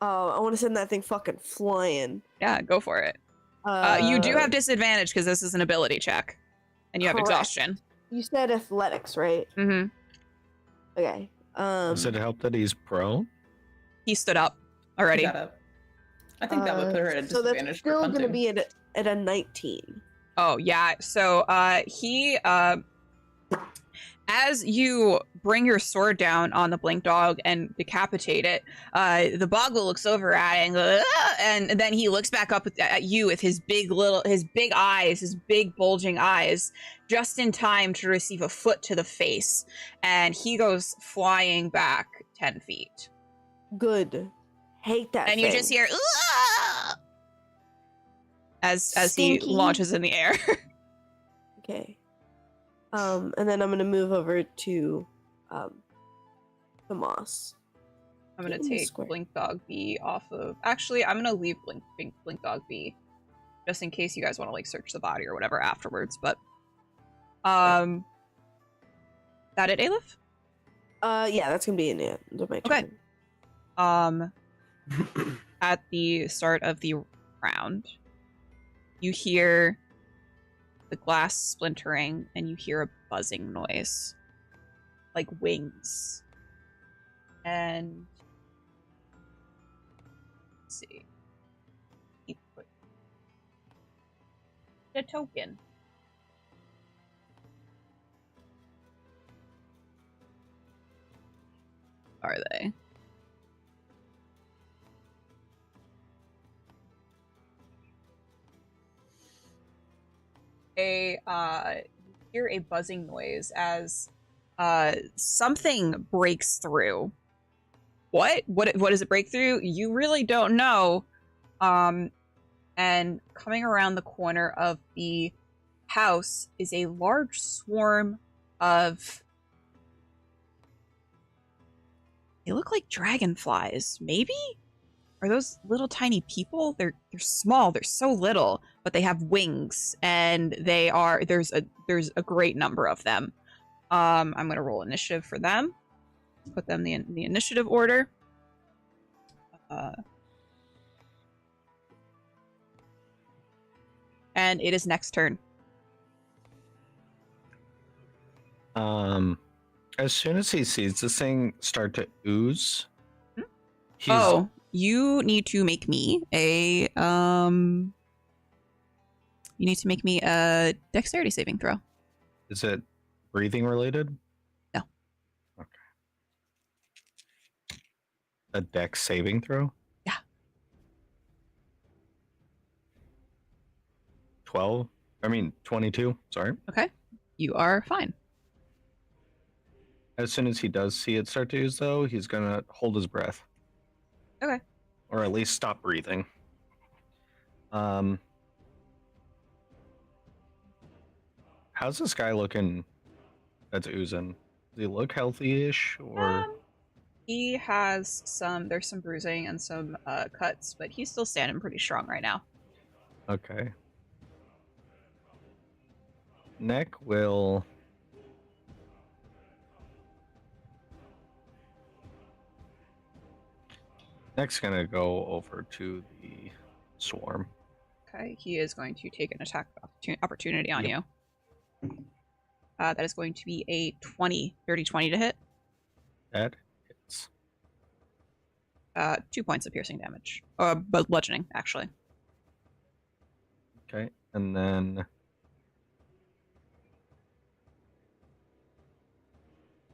I want to send that thing fucking flying. Yeah, go for it. You do have disadvantage because this is an ability check, and you have exhaustion. You said athletics, right? Mm-hmm. Okay. Does it help that he's prone? He stood up already. He got up. I think that would put her at a so disadvantage. that's still for going to punting. be at a 19. Oh yeah. So he as you bring your sword down on the Blink Dog and decapitate it, the Boggle looks over at it and goes, "Ah!" And then he looks back up at you with his big eyes, his big bulging eyes, just in time to receive a foot to the face, and he goes flying back 10 feet. Good. Hate that And thing. you just hear "Ah!" as he Stinky. launches in the air. Okay. And then I'm gonna move over to the moss. I'm gonna Get in the take square. Blink Dog B off of. Actually, I'm gonna leave Blink Dog B, just in case you guys want to like search the body or whatever afterwards. But, that it, Aleph? Yeah, that's gonna be in it. My Okay. turn. At the start of the round, you hear the glass splintering, and you hear a buzzing noise, like wings. And let's see, he put a token. Are they? hear a buzzing noise as something breaks through. What does it break through? You really don't know. And coming around the corner of the house is a large swarm of, they look like dragonflies, maybe? Are those little tiny people? They're small, they're so little, but they have wings, and there's a great number of them. I'm gonna roll initiative for them. Put them in the initiative order. And it is next turn. As soon as he sees this thing start to ooze, you need to make me a dexterity saving throw. Is it breathing related? No. Okay. A dex saving throw? Yeah. 22. Sorry. Okay. You are fine. As soon as he does see it start to ooze, though, he's gonna hold his breath. Okay. Or at least stop breathing. How's this guy looking that's oozing? Does he look healthy-ish, or? He has there's some bruising and some cuts, but he's still standing pretty strong right now. Okay. Neck will... Neck's gonna go over to the swarm. Okay, he is going to take an attack opportunity on you. That is going to be a 30 20 to hit. That hits. 2 points of piercing damage. But bludgeoning, actually. Okay, and then...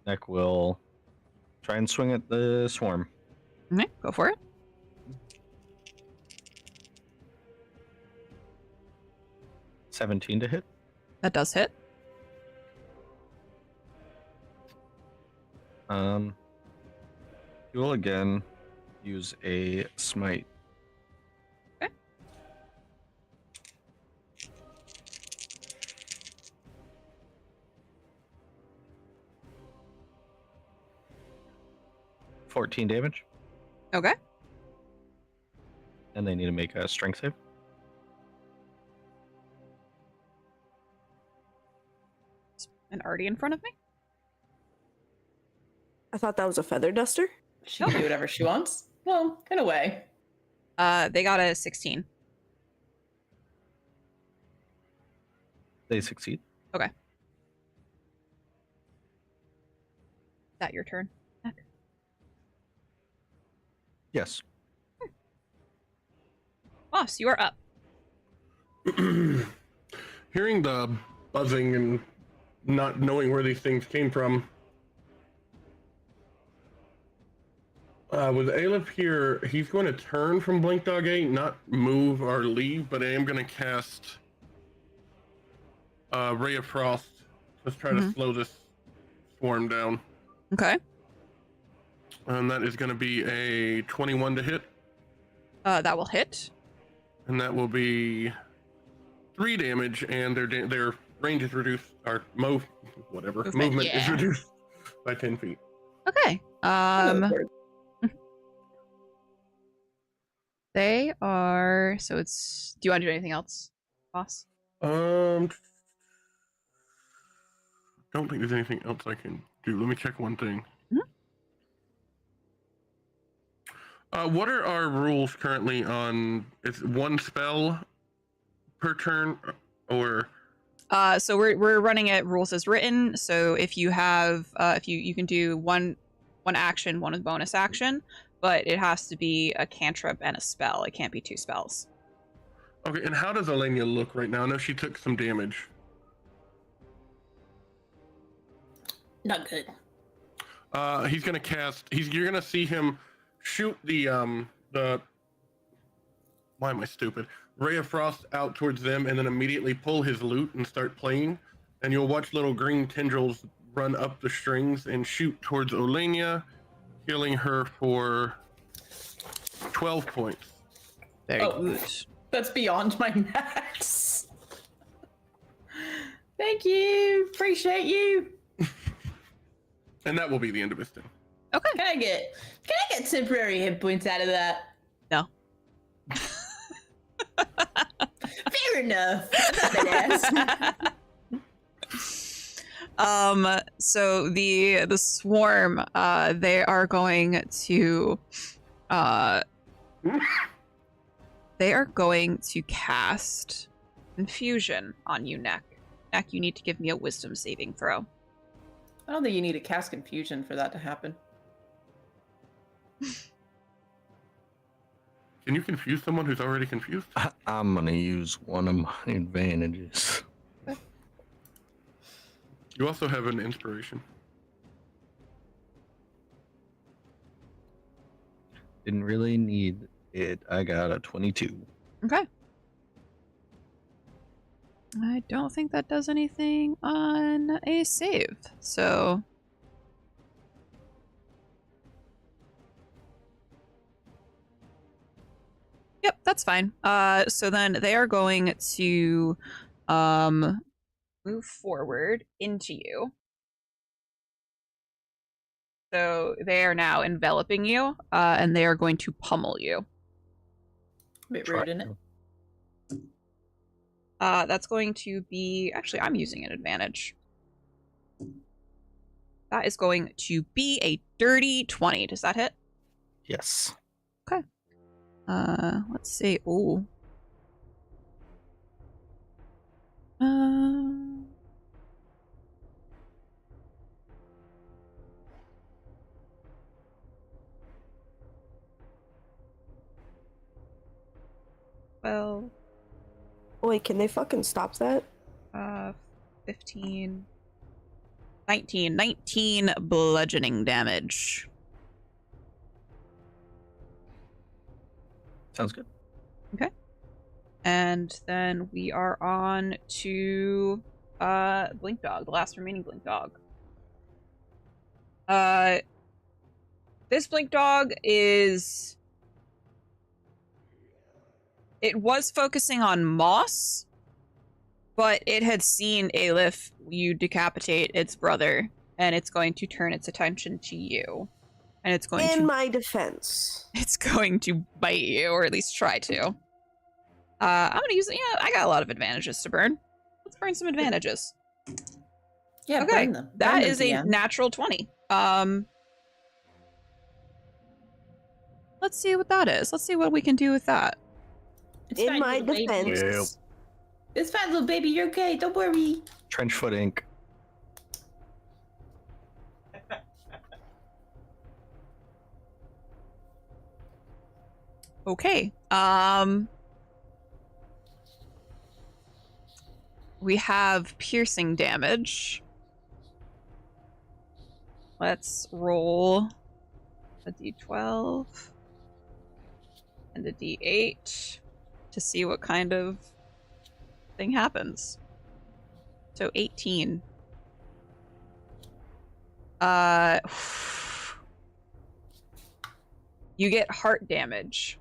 Neck will try and swing at the swarm. Okay, go for it. $17 to hit. That does hit. He will again use a smite. Okay. $14 damage. Okay. And they need to make a strength save. And already in front of me? I thought that was a feather duster. She can do whatever she wants. Well, in a way. They got a 16. They succeed. Okay. Is that your turn? Yes. Boss, you are up. Hearing the buzzing and not knowing where these things came from, with Aleph here, he's going to turn from Blink Dog 8, not move or leave, but I am going to cast Ray of Frost. Let's try to slow this swarm down. Okay. And that is going to be a 21 to hit. That will hit. And that will be 3 damage, and their range is reduced, or movement is yeah. reduced by 10 feet. Okay. They are, so it's, do you want to do anything else, boss? Don't think there's anything else I can do. Let me check one thing. What are our rules currently on? Is one spell per turn, or? So we're running it rules as written. So if you have, if you can do one action, one bonus action, but it has to be a cantrip and a spell. It can't be 2 spells. Okay, and how does Elenia look right now? I know she took some damage. Not good. He's gonna cast. You're gonna see him shoot the. Why am I stupid? Ray of Frost out towards them and then immediately pull his lute and start playing. And you'll watch little green tendrils run up the strings and shoot towards Olenia, healing her for 12 points. Very good. That's beyond my max. Thank you. Appreciate you. And that will be the end of his turn. Okay. Can I get temporary hit points out of that? No. Fair enough. I'm not an ass. So the swarm, they are going to cast confusion on you, Neck. Neck, you need to give me a wisdom saving throw. I don't think you need to cast confusion for that to happen. Can you confuse someone who's already confused? I'm gonna use one of my advantages. You also have an inspiration. Didn't really need it. I got a 22. Okay. I don't think that does anything on a save, so... Yep, that's fine. So then they are going to move forward into you. So they are now enveloping you, and they are going to pummel you. A bit rude, isn't it? That's going to be... Actually, I'm using an advantage. That is going to be a dirty 20. Does that hit? Yes. Okay. Let's see. Ooh. Well, Wait, can they fucking stop that? 15, 19 bludgeoning damage. Sounds good. Okay. And then we are on to Blink Dog, the last remaining Blink Dog. This Blink Dog is... It was focusing on Moss, but it had seen Aleph, you decapitate its brother, and it's going to turn its attention to you. And it's going In to... my defense. It's going to bite you, or at least try to. I'm gonna use it. Yeah, I got a lot of advantages to burn. Let's burn some advantages. Yeah, Okay, burn them. that Burn them, is a DM. natural 20. Let's see what that is. Let's see what we can do with that. It's In fine, my little baby. defense. It's fine, little baby. You're okay. Don't worry. Trenchfoot ink. Okay. We have piercing damage. Let's roll a d12 and a d8 to see what kind of thing happens. So 18. You get heart damage.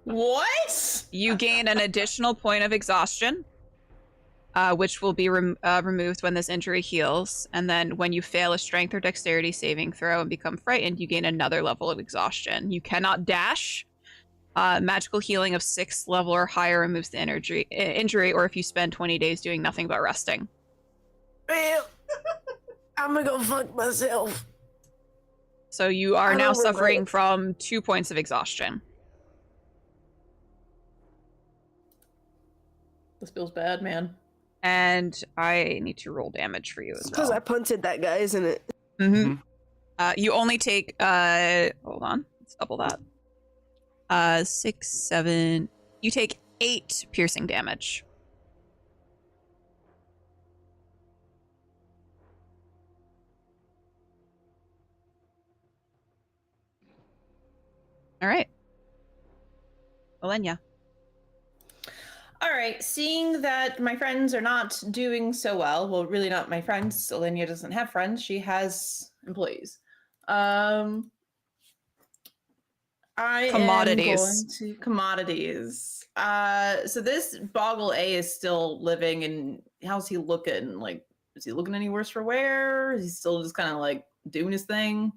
What? You gain an additional point of exhaustion, which will be removed when this injury heals. And then when you fail a strength or dexterity saving throw and become frightened, you gain another level of exhaustion. You cannot dash. Magical healing of 6th level or higher removes the injury, or if you spend 20 days doing nothing but resting. Well, I'm gonna go fuck myself. So you are I now don't regret suffering it. from 2 points of exhaustion. This feels bad, man. And I need to roll damage for you as Because well. I punted that guy, isn't it? Mm-hmm. You only take hold on, let's double that. 6, 7. You take 8 piercing damage. All right. Olenya. All right, seeing that my friends are not doing so well, really not my friends. Olenia doesn't have friends; she has employees. I Commodities. am going to commodities. So this Boggle A is still living, and how's he looking? Like, is he looking any worse for wear? Is he still just kind of like doing his thing?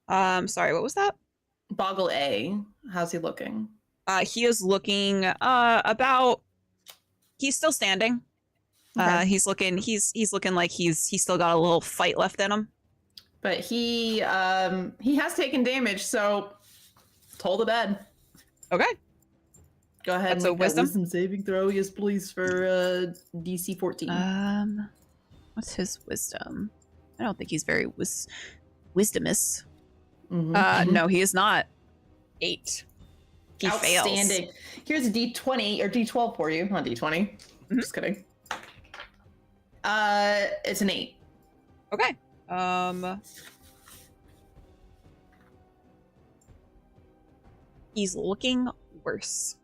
Sorry, what was that? Boggle A, how's he looking? He is looking he's still standing. Okay. He's looking like he's still got a little fight left in him. But he has taken damage, so toll the bed. Okay. Go ahead That's and a make that wisdom? wisdom saving throw, yes, please, for DC 14. What's his wisdom? I don't think he's very wisdomous. Mhm. No, he is not. 8. He fails. Outstanding. Here's a D20 or D12 for you, not D20. Mhm. Just kidding. It's an 8. Okay. He's looking worse.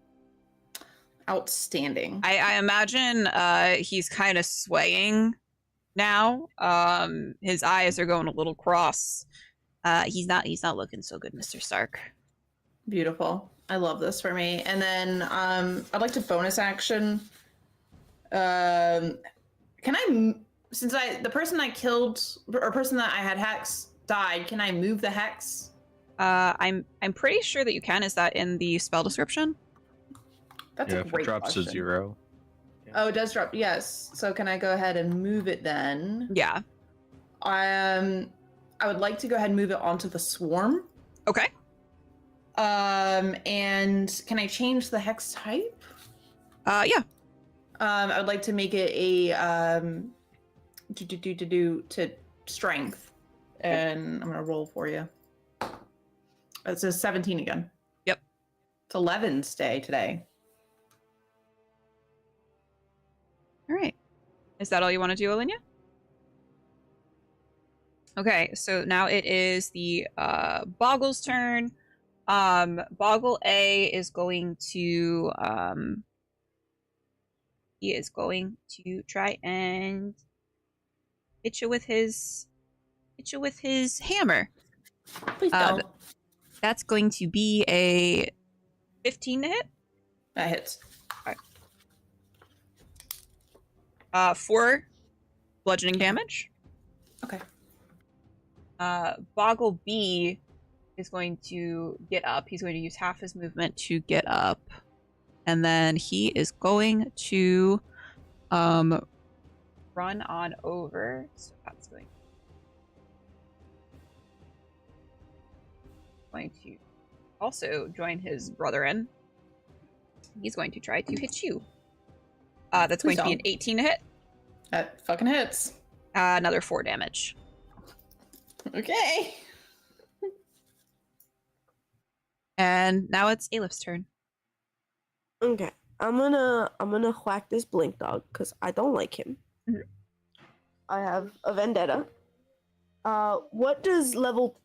Outstanding. I imagine he's kind of swaying now. His eyes are going a little cross. He's not looking so good, Mr. Stark. Beautiful. I love this for me. And then I'd like to bonus action. Can I, since the person I killed or person that I had hex died, can I move the hex? I'm pretty sure that you can. Is that in the spell description? That's Yeah, a if it great drops question. to 0. Oh, it does drop. Yes. So can I go ahead and move it then? Yeah. I would like to go ahead and move it onto the swarm. Okay. And can I change the hex type? Yeah. I would like to make it a to strength, and I'm gonna roll for you. It's a 17 again. Yep. It's 11's day today. All right. Is that all you want to do, Olenia? Okay, so now it is the Boggle's turn. Boggle A is going to he is going to try and hit you with his hammer. Please don't. That's going to be a 15 to hit. That hits. 4 bludgeoning damage. Okay. Boggle B is going to get up. He's going to use half his movement to get up. And then he is going to run on over. So that's going to also join his brother in. He's going to try to hit you. That's Please going to be an don't. 18 to hit. That fucking hits. Another 4 damage. Okay. And now it's Alep's turn. Okay, I'm gonna whack this blink dog because I don't like him. Mhm. I have a vendetta. What does level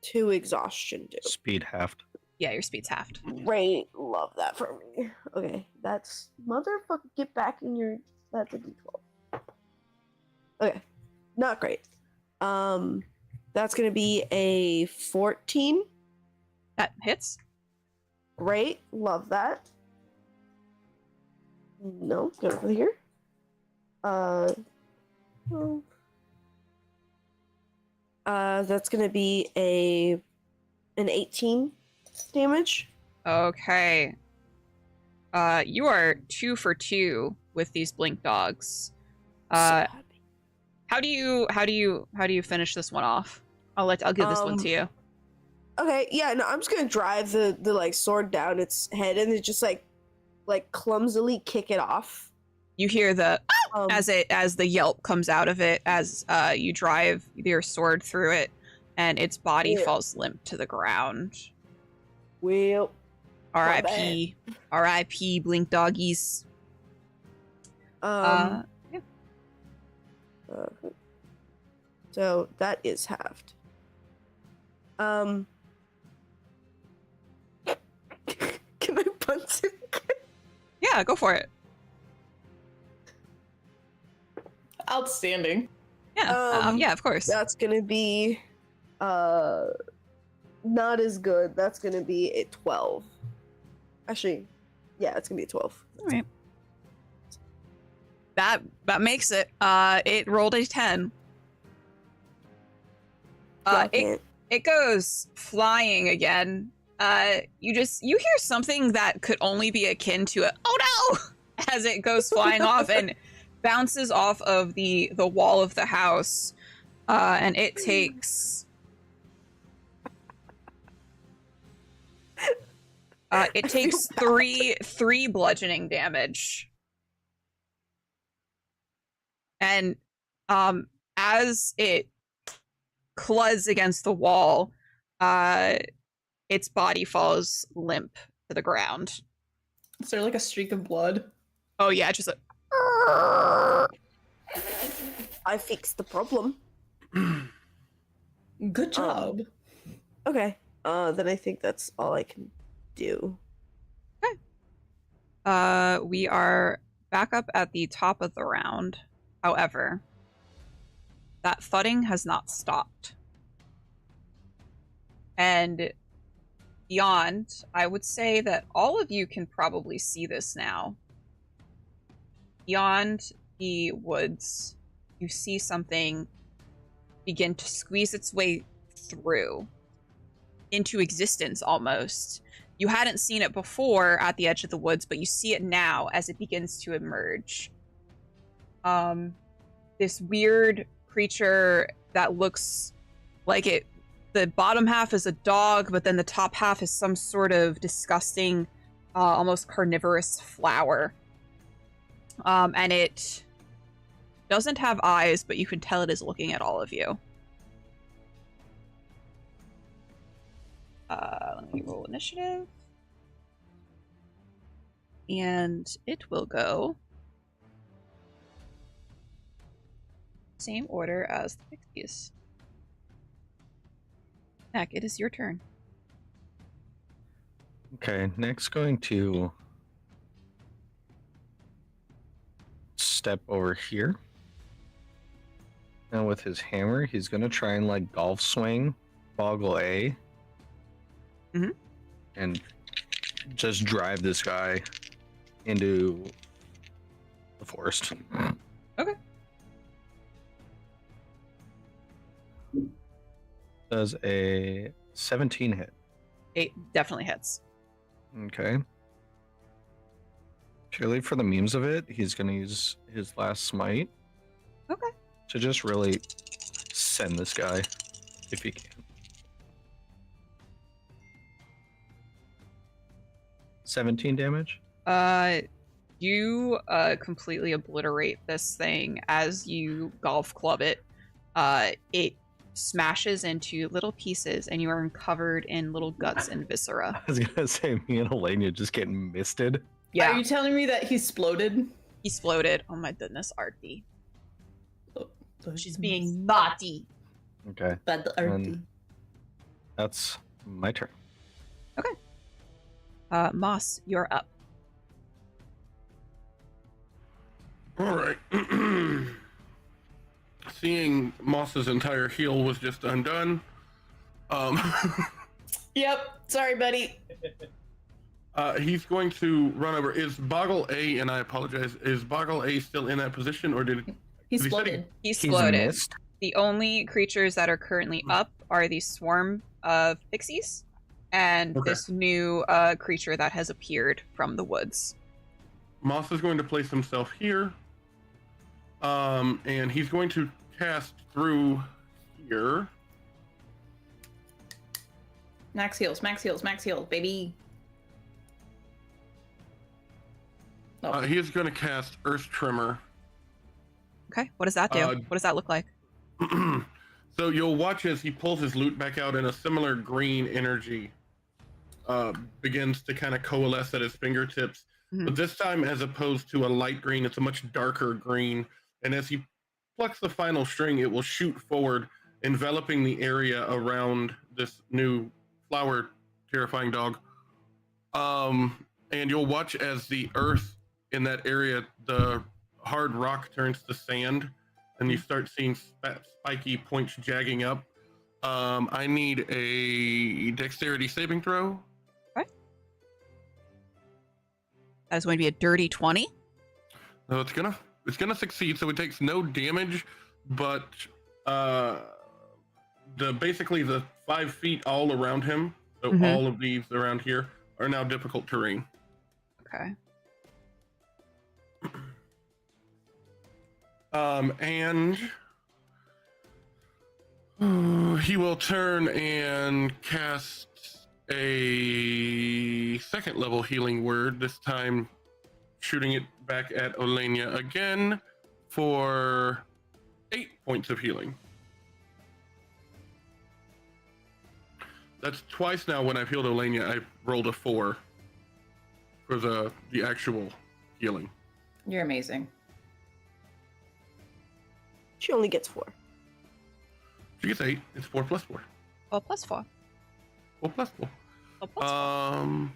2 exhaustion do? Speed halved. Yeah, your speed's halved. Great, love that for me. Okay, that's motherfucker. Get back in your. That's a D12. Okay, not great. That's gonna be a 14. That hits. Great, love that. No, go over here. Well, that's gonna be an 18 damage. Okay. You are 2 for 2 with these blink dogs. So happy. How do you finish this one off? I'll give this one to you. Okay, yeah, no, I'm just gonna drive the like sword down its head and just like clumsily kick it off. You hear the Um, as the yelp comes out of it as you drive your sword through it, and its body Yeah. falls limp to the ground. well, R.I.P. R.I.P. Blink doggies. yeah. Yeah. So that is halved. Can Bunsen. Yeah, go for it. Outstanding. Yeah, yeah, of course. That's gonna be not as good. That's gonna be a 12. Actually, yeah, it's gonna be a 12. All right. That makes it. It rolled a 10. It goes flying again. You hear something that could only be akin to a "oh no" as it goes flying off and bounces off of the wall of the house, and it takes. It takes three bludgeoning damage, and as it cluds against the wall, its body falls limp to the ground. Is there like a streak of blood? Oh yeah, just a. I fixed the problem. Good job. Okay. Then I think that's all I can do. We are back up at the top of the round. However, that thudding has not stopped. And beyond, I would say that all of you can probably see this now. Beyond the woods, you see something begin to squeeze its way through into existence almost. You hadn't seen it before at the edge of the woods, but you see it now as it begins to emerge. This weird creature that looks like it. The bottom half is a dog, but then the top half is some sort of disgusting, almost carnivorous flower. And it doesn't have eyes, but you can tell it is looking at all of you. Let me roll initiative. And it will go same order as the pixies. Mac, it is your turn. Okay, next going to step over here. And with his hammer, he's gonna try and like golf swing Boggle A. Mhm. And just drive this guy into the forest. Okay. Does a 17 hit? It definitely hits. Okay. Purely for the memes of it, he's gonna use his last smite. Okay. To just really send this guy, if he can. 17 damage? You completely obliterate this thing as you golf club it. It smashes into little pieces and you are covered in little guts and viscera. I was gonna say, me and Elena just getting misted. Yeah. Are you telling me that he exploded? He exploded. Oh my goodness, Artie. Oh, She's being naughty. Okay. bad Artie. And that's my turn. Moss, you're up. All right. Seeing Moss's entire heal was just undone. Yep. Sorry, buddy. He's going to run over. Is Boggle A, and I apologize, is Boggle A still in that position, or did He He said exploded. He He's exploded. missed. The only creatures that are currently up are the swarm of pixies and Okay. this new creature that has appeared from the woods. Moss is going to place himself here, and he's going to cast through here. Max heals, max heals, max heals, baby. Oh. He is going to cast Earth Tremor. Okay, what does that do? What does that look like? So you'll watch as he pulls his loot back out, and a similar green energy begins to kind of coalesce at his fingertips. Mhm. But this time, as opposed to a light green, it's a much darker green. And as he plucks the final string, it will shoot forward, enveloping the area around this new flower terrifying dog. and you'll watch as the earth in that area, the hard rock turns to sand, and you start seeing spiky points jagging up. I need a dexterity saving throw. Okay. That is going to be a dirty 20. So it's gonna succeed. So it takes no damage, but basically the 5 feet all around him, so all of these around here are now difficult terrain. Okay. And he will turn and cast a second level healing word, this time shooting it back at Olenia again for 8 points of healing. That's twice now when I've healed Olenia, I've rolled a 4 for the actual healing. You're amazing. She only gets 4. She gets 8. It's 4 plus 4. Oh, plus 4. 4 plus 4. Oh, plus 4.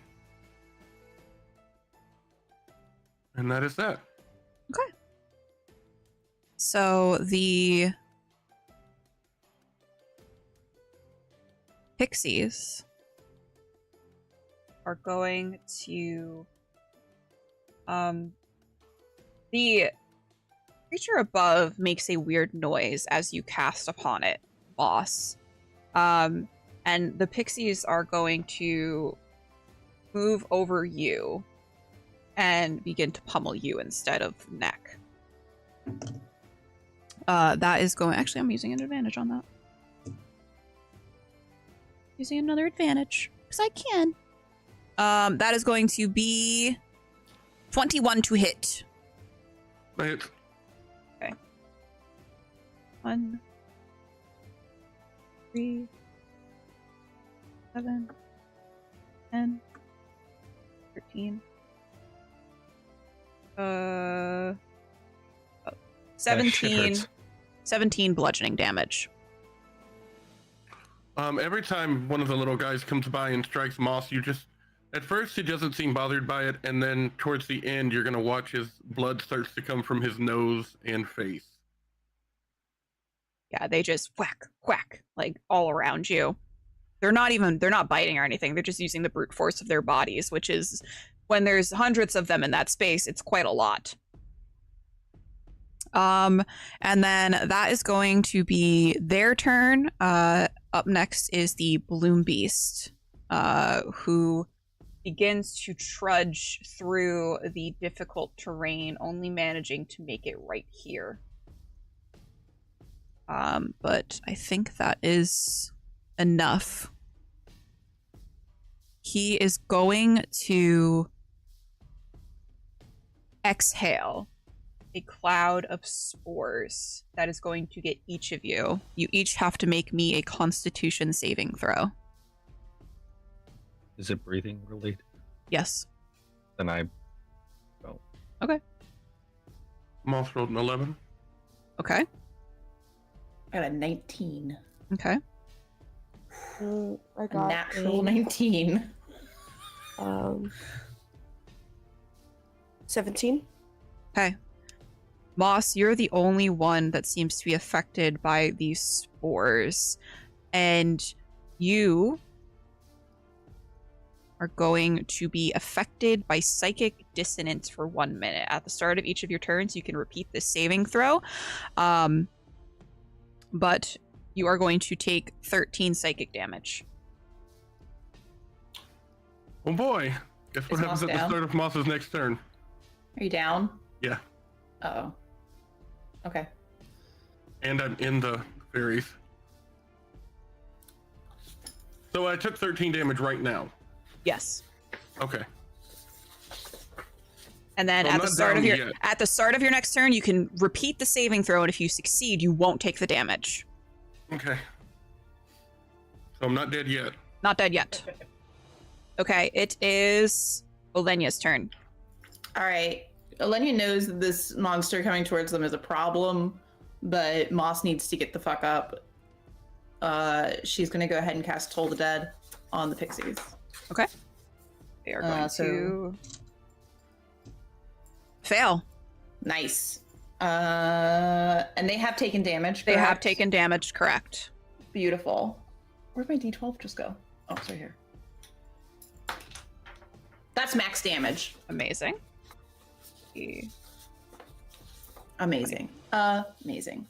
And that is that. Okay. So the pixies are going to the creature above makes a weird noise as you cast upon it, boss. And the pixies are going to move over you and begin to pummel you instead of neck. That is going... Actually, I'm using an advantage on that. Using another advantage, because I can. That is going to be 21 to hit. Right. Okay. 1, 3, 7, 10, 13. 17 bludgeoning damage. Every time one of the little guys comes by and strikes Moss, at first he doesn't seem bothered by it, and then towards the end you're gonna watch his blood starts to come from his nose and face. Yeah, they just whack, whack, like all around you. They're not biting or anything. They're just using the brute force of their bodies, which is, when there's hundreds of them in that space, it's quite a lot. And then that is going to be their turn. Up next is the Bloom Beast, who begins to trudge through the difficult terrain, only managing to make it right here. But I think that is enough. He is going to exhale a cloud of spores that is going to get each of you. You each have to make me a Constitution saving throw. Is it breathing related? Yes. Then I don't. Okay. Moss rolled an 11. Okay. I got a 19. Okay. I A got natural 19. 17. Okay. Moss, you're the only one that seems to be affected by these spores. And you are going to be affected by psychic dissonance for 1 minute. At the start of each of your turns, you can repeat this saving throw. But you are going to take 13 psychic damage. Oh boy. Guess what Is happens Moss at the down? start of Moss's next turn? Are you down? Yeah. Uh-oh. Okay. And I'm in the fairies. So I took 13 damage right now. Yes. Okay. And then So I'm at the not start of down your yet. at the start of your next turn, you can repeat the saving throw, and if you succeed, you won't take the damage. Okay. So I'm not dead yet. Not dead yet. Okay, it is Olenia's turn. All right. Elenia knows that this monster coming towards them is a problem, but Moss needs to get the fuck up. She's going to go ahead and cast Toll the Dead on the pixies. Okay. They are going So- to fail. Nice. And they have taken damage. They have correct? taken damage, correct? Beautiful. Where'd my D12 just go? Oh, it's right here. That's max damage. Amazing. Amazing. Amazing.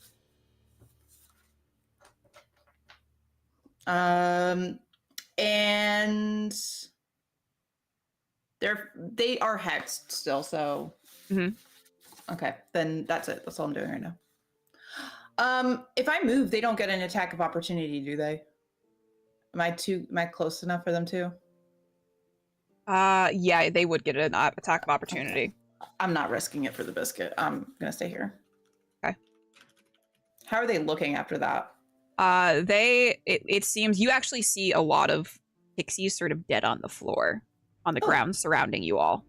And they are hexed still, so Mhm. okay, then that's it. That's all I'm doing right now. If I move, they don't get an attack of opportunity, do they? Am I close enough for them to? Yeah, they would get an attack of opportunity. I'm not risking it for the biscuit. I'm gonna stay here. Okay. How are they looking after that? It seems you actually see a lot of pixies sort of dead on the floor, on the Oh. ground surrounding you all.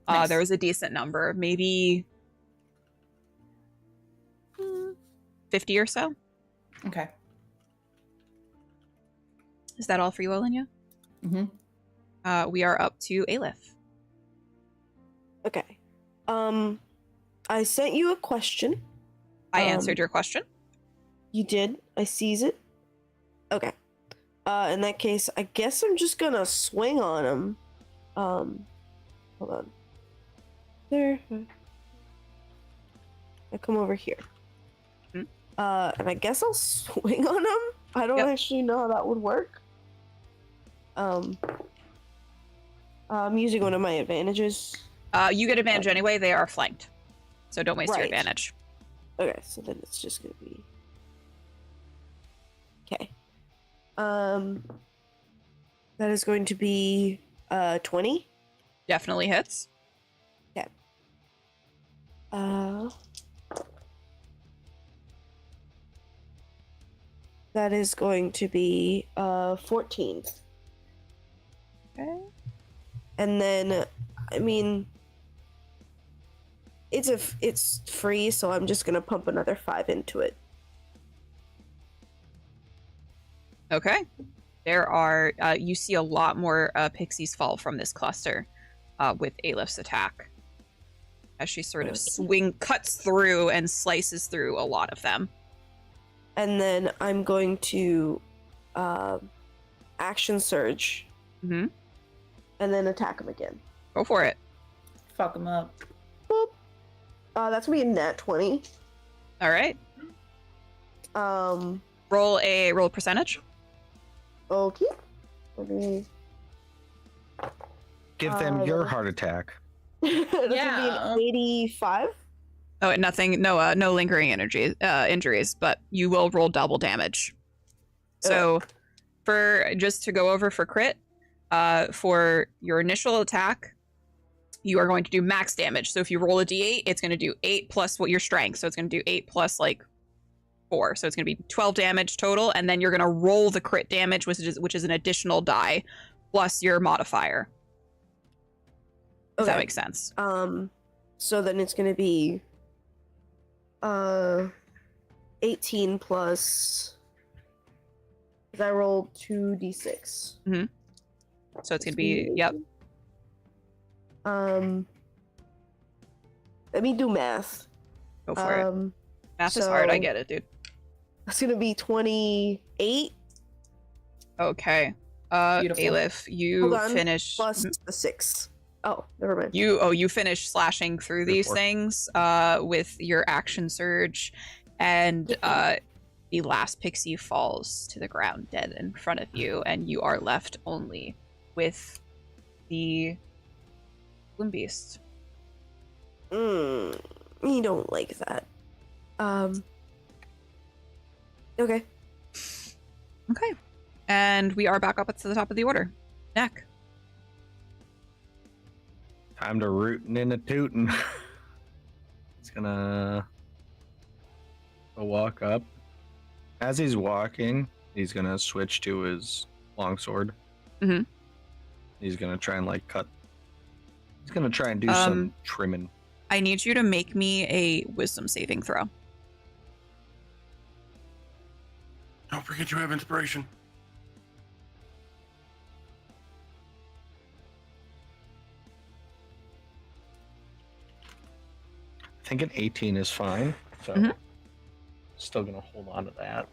Nice. There was a decent number, maybe 50 or so. Okay. Is that all for you, Olenya? Mm-hmm. We are up to Aleph. Okay. I sent you a question. I Um, answered your question. You did. I sees it. Okay. In that case, I guess I'm just gonna swing on him. Hold on. There. I come over here. Hmm. And I guess I'll swing on him. I don't Yep. actually know how that would work. I'm using one of my advantages. You get advantage anyway. They are flanked, so don't waste your Right. advantage. Okay, so then it's just gonna be. Okay. That is going to be 20. Definitely hits. That is going to be 14. Okay. And then, I mean, it's free, so I'm just gonna pump another 5 into it. Okay. There are, you see a lot more pixies fall from this cluster with Aleph's attack. As she sort of cuts through and slices through a lot of them. And then I'm going to action surge Mm-hmm. and then attack him again. Go for it. Fuck them up. Boop. That's gonna be a nat 20. All right. Roll a percentage. Okay. Let me. Give them your heart attack. That's Yeah. gonna be an 85. Oh, nothing. No, no lingering injuries, but you will roll double damage. So, for just to go over for crit, for your initial attack, you are going to do max damage. So if you roll a d8, it's going to do 8 plus what your strength. So it's going to do 8 plus like 4. So it's going to be 12 damage total, and then you're going to roll the crit damage, which is an additional die plus your modifier. If that makes sense. So then it's gonna be 18 plus. 'Cause I rolled 2d6. So it's going to be yep. Let me do math. Go for it. Math is hard. I get it, dude. That's gonna be 28 Okay. Beautiful. Aleph, you Hold on, finish plus a 6. Oh, never mind. you finish slashing through these Four. things with your action surge, and the last pixie falls to the ground dead in front of you, and you are left only with the Bloom Beast. You don't like that. Okay. Okay. And we are back up to the top of the order. Neck. Time to rootin' and a tootin'. He's gonna walk up. As he's walking, he's gonna switch to his longsword. Mhm. He's gonna try and cut. He's gonna try and do some trimming. I need you to make me a wisdom saving throw. Don't forget you have inspiration. think an 18 is fine. So Mhm. still gonna hold on to that.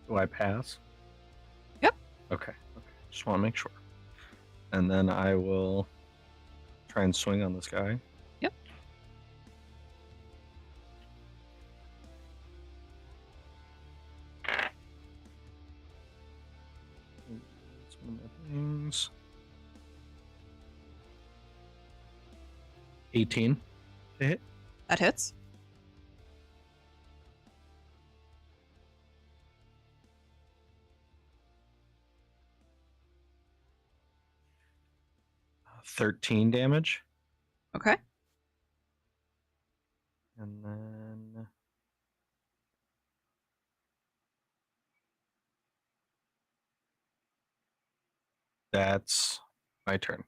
Do I pass? Yep. Okay. Just want to make sure. And then I will try and swing on this guy. Yep. That's one of my things. 18 to hit. That hits. Uh, 13 damage. Okay. And then that's my turn.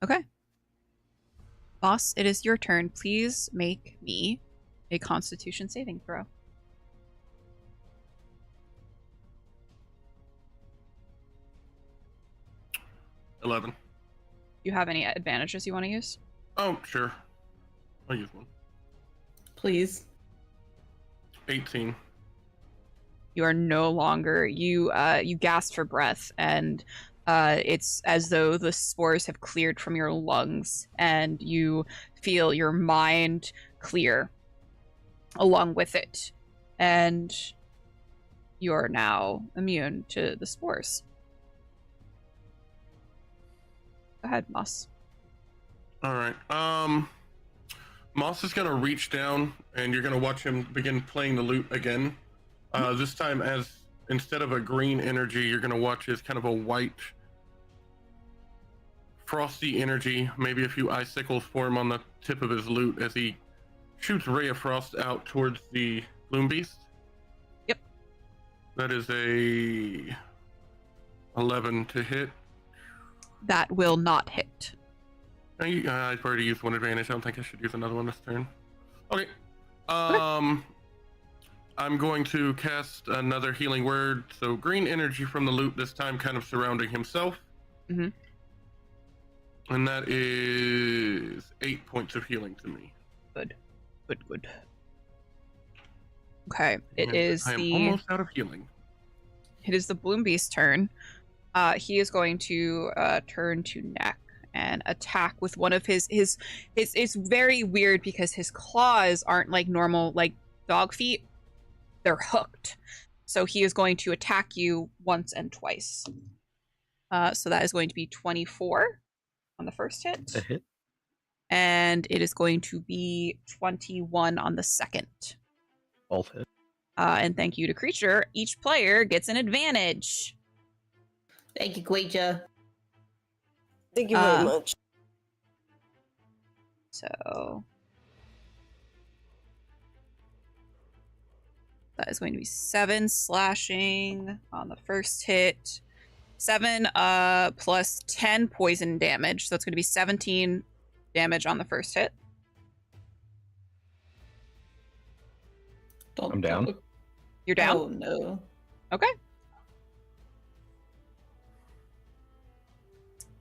Okay. Boss, it is your turn. Please make me a Constitution saving throw. – 11. Do you have any advantages you want to use? Oh, sure. I'll use one. Please. 18. You are no longer you gasp for breath, and it's as though the spores have cleared from your lungs, and you feel your mind clear along with it, and you're now immune to the spores. Go ahead, Moss. All right. Moss is gonna reach down, and you're gonna watch him begin playing the lute again. This time, as instead of a green energy, you're gonna watch as kind of a white, frosty energy. Maybe a few icicles form on the tip of his lute as he shoots a ray of frost out towards the gloom beast. Yep. That is a 11 to hit. That will not hit. I've already used one advantage. I don't think I should use another one this turn. Okay. I'm going to cast another healing word. So green energy from the lute, this time kind of surrounding himself. Mm-hmm. And that is 8 points of healing to me. Good. Okay, I am almost out of healing. It is the Bloom Beast's turn. He is going to turn to Neck and attack with one of his. It's very weird because his claws aren't like normal like dog feet. They're hooked. So he is going to attack you once and twice. So that is going to be 24 on the first hit. A hit. And it is going to be 21 on the second. Both hit. And thank you to Creature. Each player gets an advantage. Thank you, Quaja. Thank you very much. So that is going to be 7 slashing on the first hit. 7 plus 10 poison damage. So it's going to be 17 damage on the first hit. Don't, I'm down. don't- You're down? Oh, no. Okay.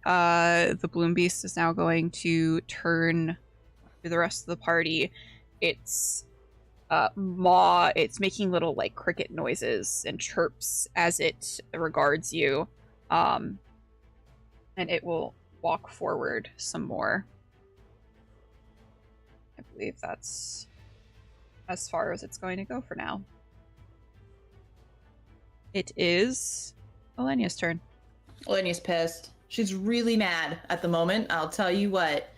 The Bloom Beast is now going to turn to the rest of the party. It's it's making little like cricket noises and chirps as it regards you. And it will walk forward some more. I believe that's as far as it's going to go for now. It is Elenia's turn. Elenia's pissed. She's really mad at the moment. I'll tell you what.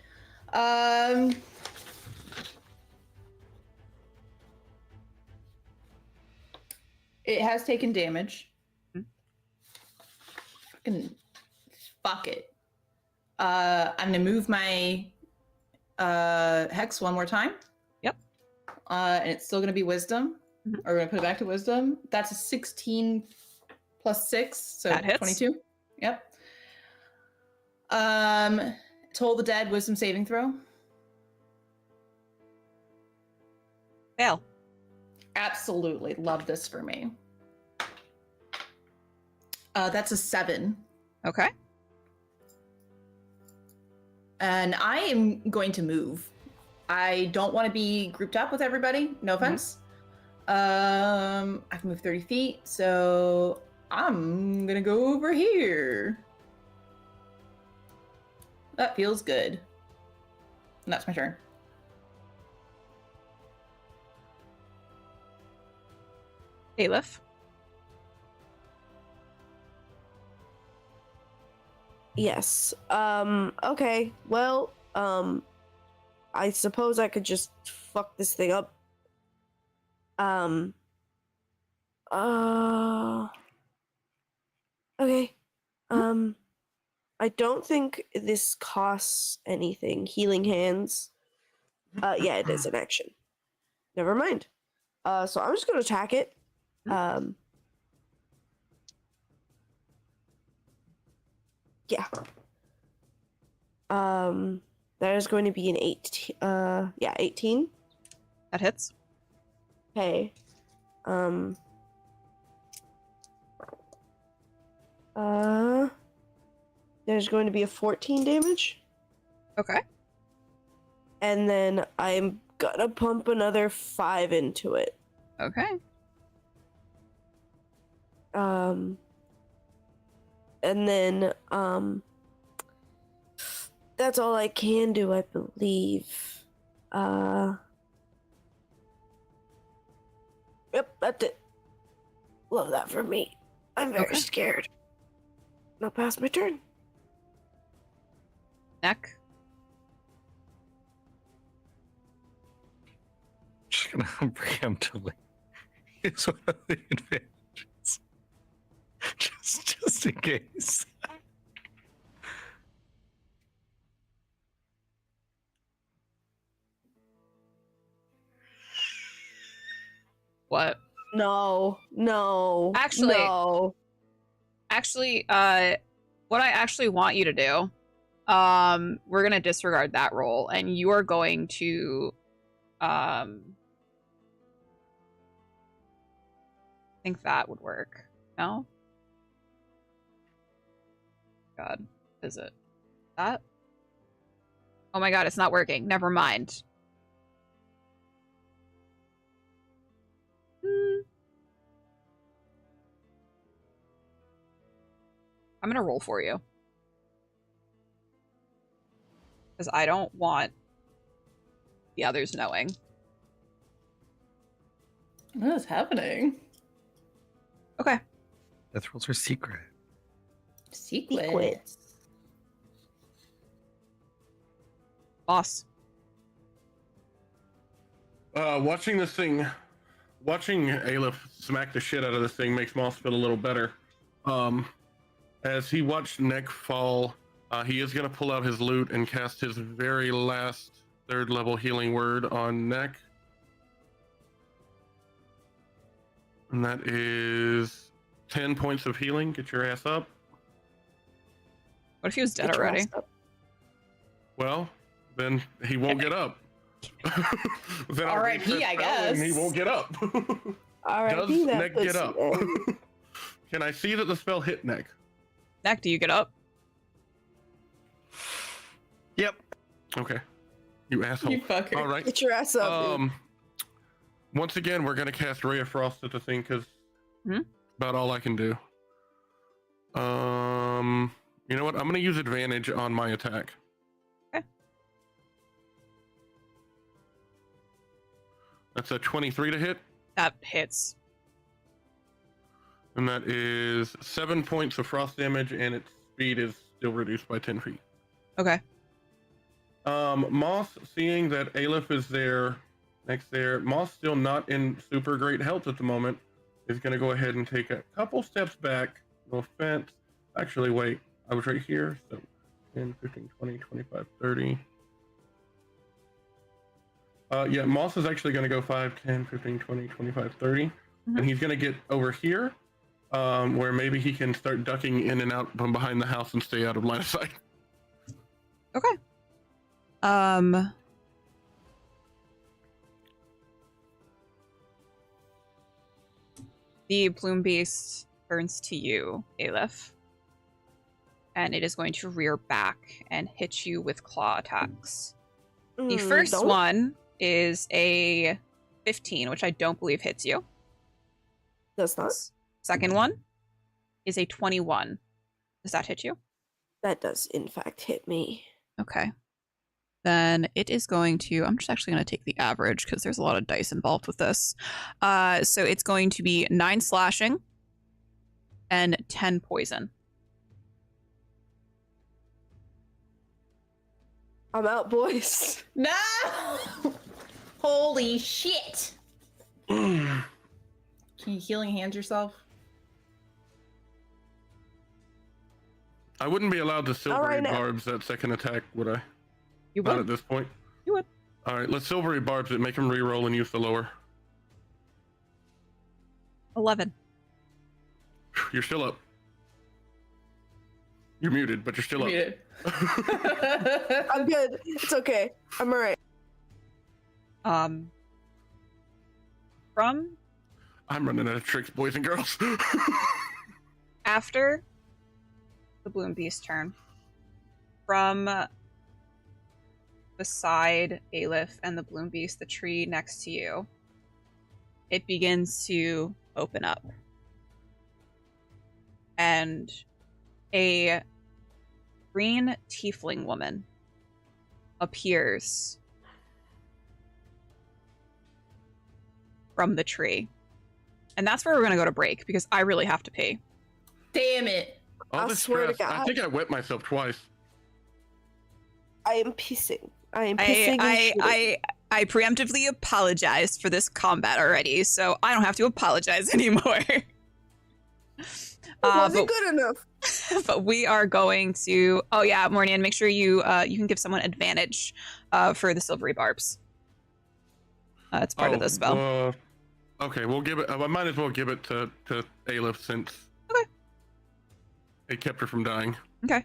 It has taken damage. Fucking fuck it. I'm gonna move my hex one more time. Yep. And it's still gonna be wisdom. Mhm. Or we're gonna put it back to wisdom. That's a 16 plus 6, so That hits. 22. Yep. Toll the Dead wisdom saving throw. Fail. Absolutely love this for me. That's a 7. Okay. and I am going to move. I don't want to be grouped up with everybody. No offense. I can move 30 feet, so I'm gonna go over here. That feels good. And that's my turn. Aleph. Yes. Okay. Well, I suppose I could just fuck this thing up. Okay. I don't think this costs anything. Healing hands. Yeah, it is an action. Never mind. So I'm just gonna attack it. Yeah. That is going to be an 18. Yeah, 18. That hits. Okay. There's going to be a 14 damage. Okay. And then I'm gonna pump another 5 into it. Okay. And then, that's all I can do, I believe. Yep, that's it. Love that for me. I'm very scared. I'll pass my turn. Neck. Just gonna preemptively use one of the advantages. Just in case. What? No. Actually- no. Actually, what I actually want you to do, we're gonna disregard that roll, and you are going to, I think that would work. No? God, is it that? Oh my god, it's not working. Never mind. I'm gonna roll for you. Because I don't want the others knowing. What is happening? Okay. Death rolls are secret. Secrets. Boss. Watching Aleph smack the shit out of this thing makes Moss feel a little better. As he watched Neck fall, he is going to pull out his lute and cast his very last 3rd level healing word on Neck. And that is 10 points of healing. Get your ass up. What if he was dead Get your already? ass up. Well, then he won't get up. Then I'll R.I.P., reset I spell guess. and he won't get up. Alright, Does that Neck get pussy up? then. Can I see that the spell hit Neck? Neck, do you get up? Yep. Okay. You asshole. You fucker. All right. Get your ass up. dude. Once again, we're gonna cast Ray of Frost at the thing because about all I can do. You know what? I'm gonna use advantage on my attack. Okay. That's a 23 to hit, That hits. and that is 7 points of frost damage, and its speed is still reduced by 10 feet. Okay. Moss, seeing that Aleph is there, next there, Moss still not in super great health at the moment, is going to go ahead and take a couple steps back. No offense. Actually, wait. I was right here. So 10, 15, 20, 25, 30. Yeah, Moss is actually going to go 5, 10, 15, 20, 25, 30. And he's going to get over here, where maybe he can start ducking in and out from behind the house and stay out of line of sight. Okay. The plume beast turns to you, Aleph. and it is going to rear back and hit you with claw attacks. The Mm, first don't. one is a 15, which I don't believe hits you. Does not. Second one is a 21. Does that hit you? That does, in fact, hit me. Okay. Then it is going to, I'm just actually going to take the average because there's a lot of dice involved with this. So it's going to be 9 slashing and 10 poison. I'm out, boys. No! Holy shit! Can you healing hand yourself? I wouldn't be allowed to silvery right, now. barbs that second attack, would I? You Not would. at this point. You would. All right, let's silvery barbs it. Make him re-roll and use the lower. 11. You're still up. You're muted, but you're still Muted. up. I'm good. It's okay. I'm alright. From I'm running out of tricks, boys and girls. after the Bloom Beast turn, from beside Aleph and the Bloom Beast, the tree next to you, it begins to open up. And a green tiefling woman appears from the tree. And that's where we're going to go to break because I really have to pee. Damn it. All I this swear to stress. I God. think I wet myself twice. I am pissing. I am pissing and shitting. I preemptively apologized for this combat already, so I don't have to apologize anymore. It wasn't but, good enough. but we are going to. Oh yeah, Mornian, make sure you can give someone advantage for the silvery barbs. It's part of the spell. Okay, we'll give it. I might as well give it to Aleph since it kept her from dying. Okay.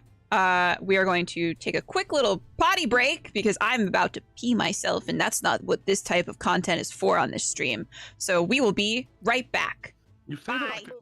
We are going to take a quick little potty break because I'm about to pee myself, and that's not what this type of content is for on this stream. So we will be right back. You say that Bye. like a-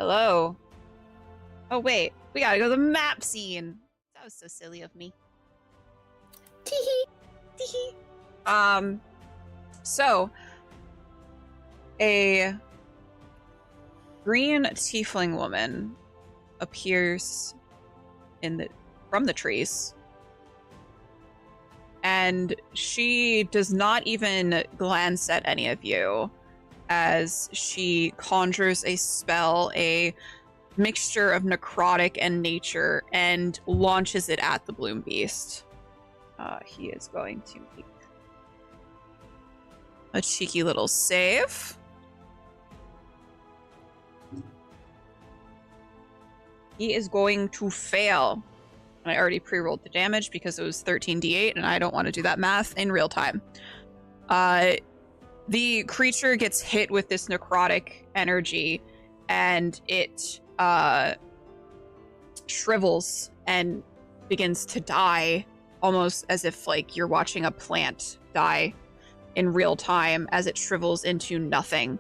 Hello. Oh, wait. We gotta go to the map scene. That was so silly of me. Teehee. Teehee. So, a green tiefling woman appears from the trees. And she does not even glance at any of you as she conjures a spell, a mixture of necrotic and nature, and launches it at the Bloom Beast. He is going to make a cheeky little save. He is going to fail. I already pre-rolled the damage because it was 13d8, and I don't want to do that math in real time. The creature gets hit with this necrotic energy, and it shrivels and begins to die, almost as if like you're watching a plant die in real time as it shrivels into nothing.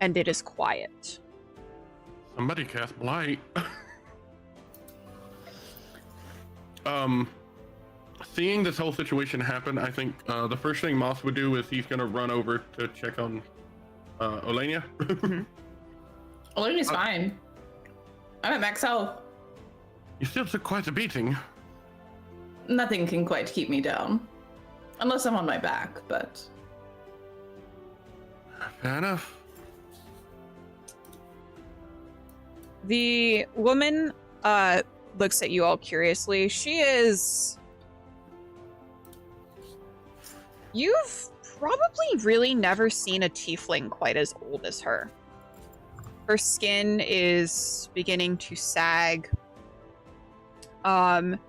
And it is quiet. Somebody cast Blight. Seeing this whole situation happen, I think the first thing Moss would do is he's gonna run over to check on Olenia. Olenia's fine. I'm at max health. You still took quite a beating. Nothing can quite keep me down. Unless I'm on my back, but... Fair enough. The woman looks at you all curiously. She is... You've probably really never seen a tiefling quite as old as her. Her skin is beginning to sag. But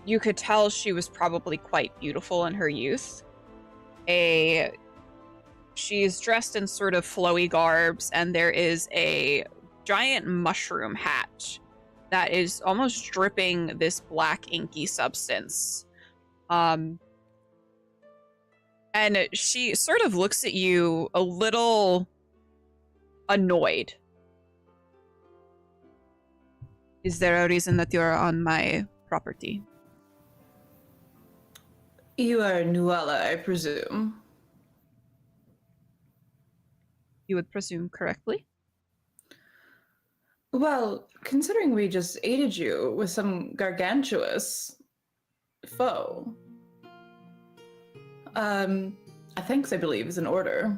you could tell she was probably quite beautiful in her youth. She's dressed in sort of flowy garbs, and there is a giant mushroom hat that is almost dripping this black inky substance. And she sort of looks at you a little annoyed. Is there a reason that you're on my property? You are Nuala, I presume. You would presume correctly? Well, considering we just aided you with some gargantuous foe, a thanks, I believe, is in order.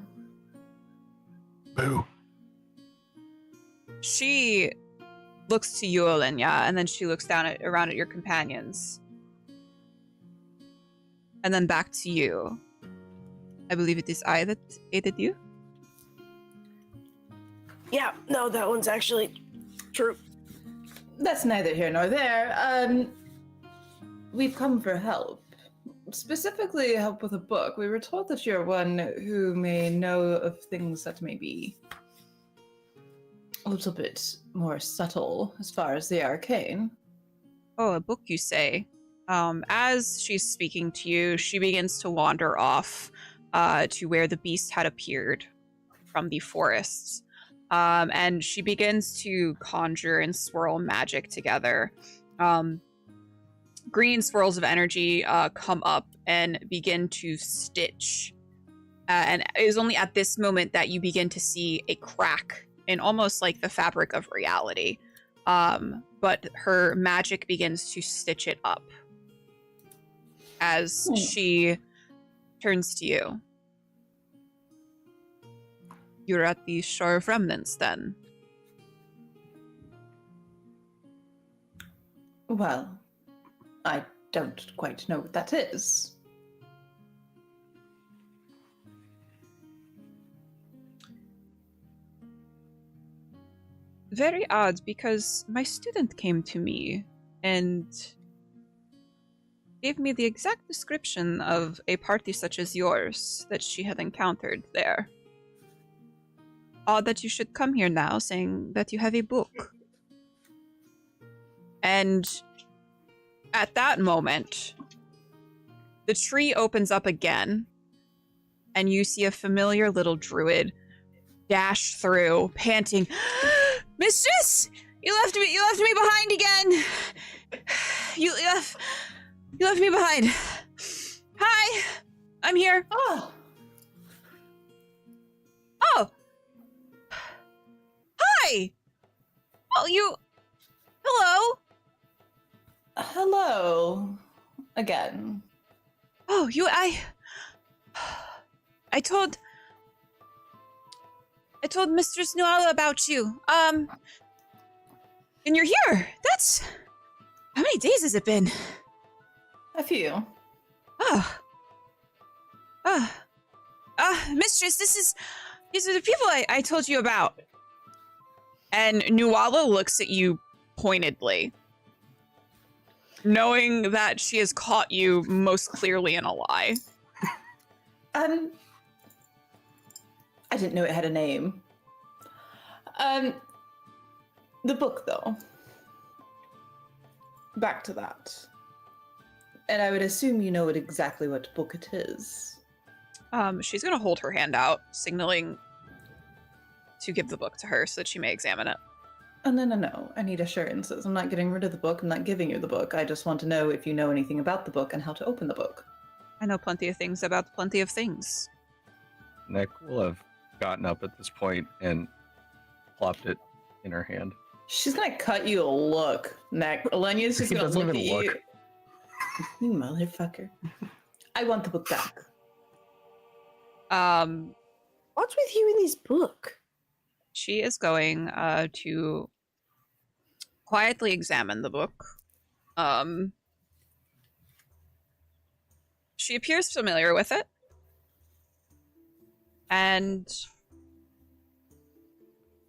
Boo. She looks to you, Olenya, and then she looks around at your companions. And then back to you. I believe it is I that aided you? Yeah, no, that one's actually true. That's neither here nor there. We've come for help. Specifically, help with a book. We were told that you're one who may know of things that may be a little bit more subtle as far as the arcane. Oh, a book, you say? As she's speaking to you, she begins to wander off to where the beast had appeared from the forests. And she begins to conjure and swirl magic together. Green swirls of energy come up and begin to stitch. And it is only at this moment that you begin to see a crack in almost like the fabric of reality. But her magic begins to stitch it up as she turns to you. You're at the Shore of Remnants, then? Well, I don't quite know what that is. Very odd, because my student came to me and gave me the exact description of a party such as yours that she had encountered there. Odd that you should come here now, saying that you have a book. And at that moment, the tree opens up again, and you see a familiar little druid dash through, panting. Mistress, you left me behind again. You left me behind. Hi, I'm here. Oh, Oh, hi. Oh, you. Hello. hello again. Oh, you. I told Mistress Nuala about you. And you're here. That's. How many days has it been? A few. Mistress, these are the people I told you about. And Nuala looks at you pointedly, knowing that she has caught you most clearly in a lie. I didn't know it had a name. The book, though. Back to that. And I would assume you know exactly what book it is. She's gonna hold her hand out, signaling to give the book to her so that she may examine it. Oh, no. I need assurances. I'm not getting rid of the book. I'm not giving you the book. I just want to know if you know anything about the book and how to open the book. I know plenty of things about plenty of things. Nick will have gotten up at this point and plopped it in her hand. She's gonna cut you a look, Nick. Alenia's just He gonna doesn't look at even you. look. You motherfucker. I want the book back. What's with you in this book? She is going to quietly examine the book. She appears familiar with it. And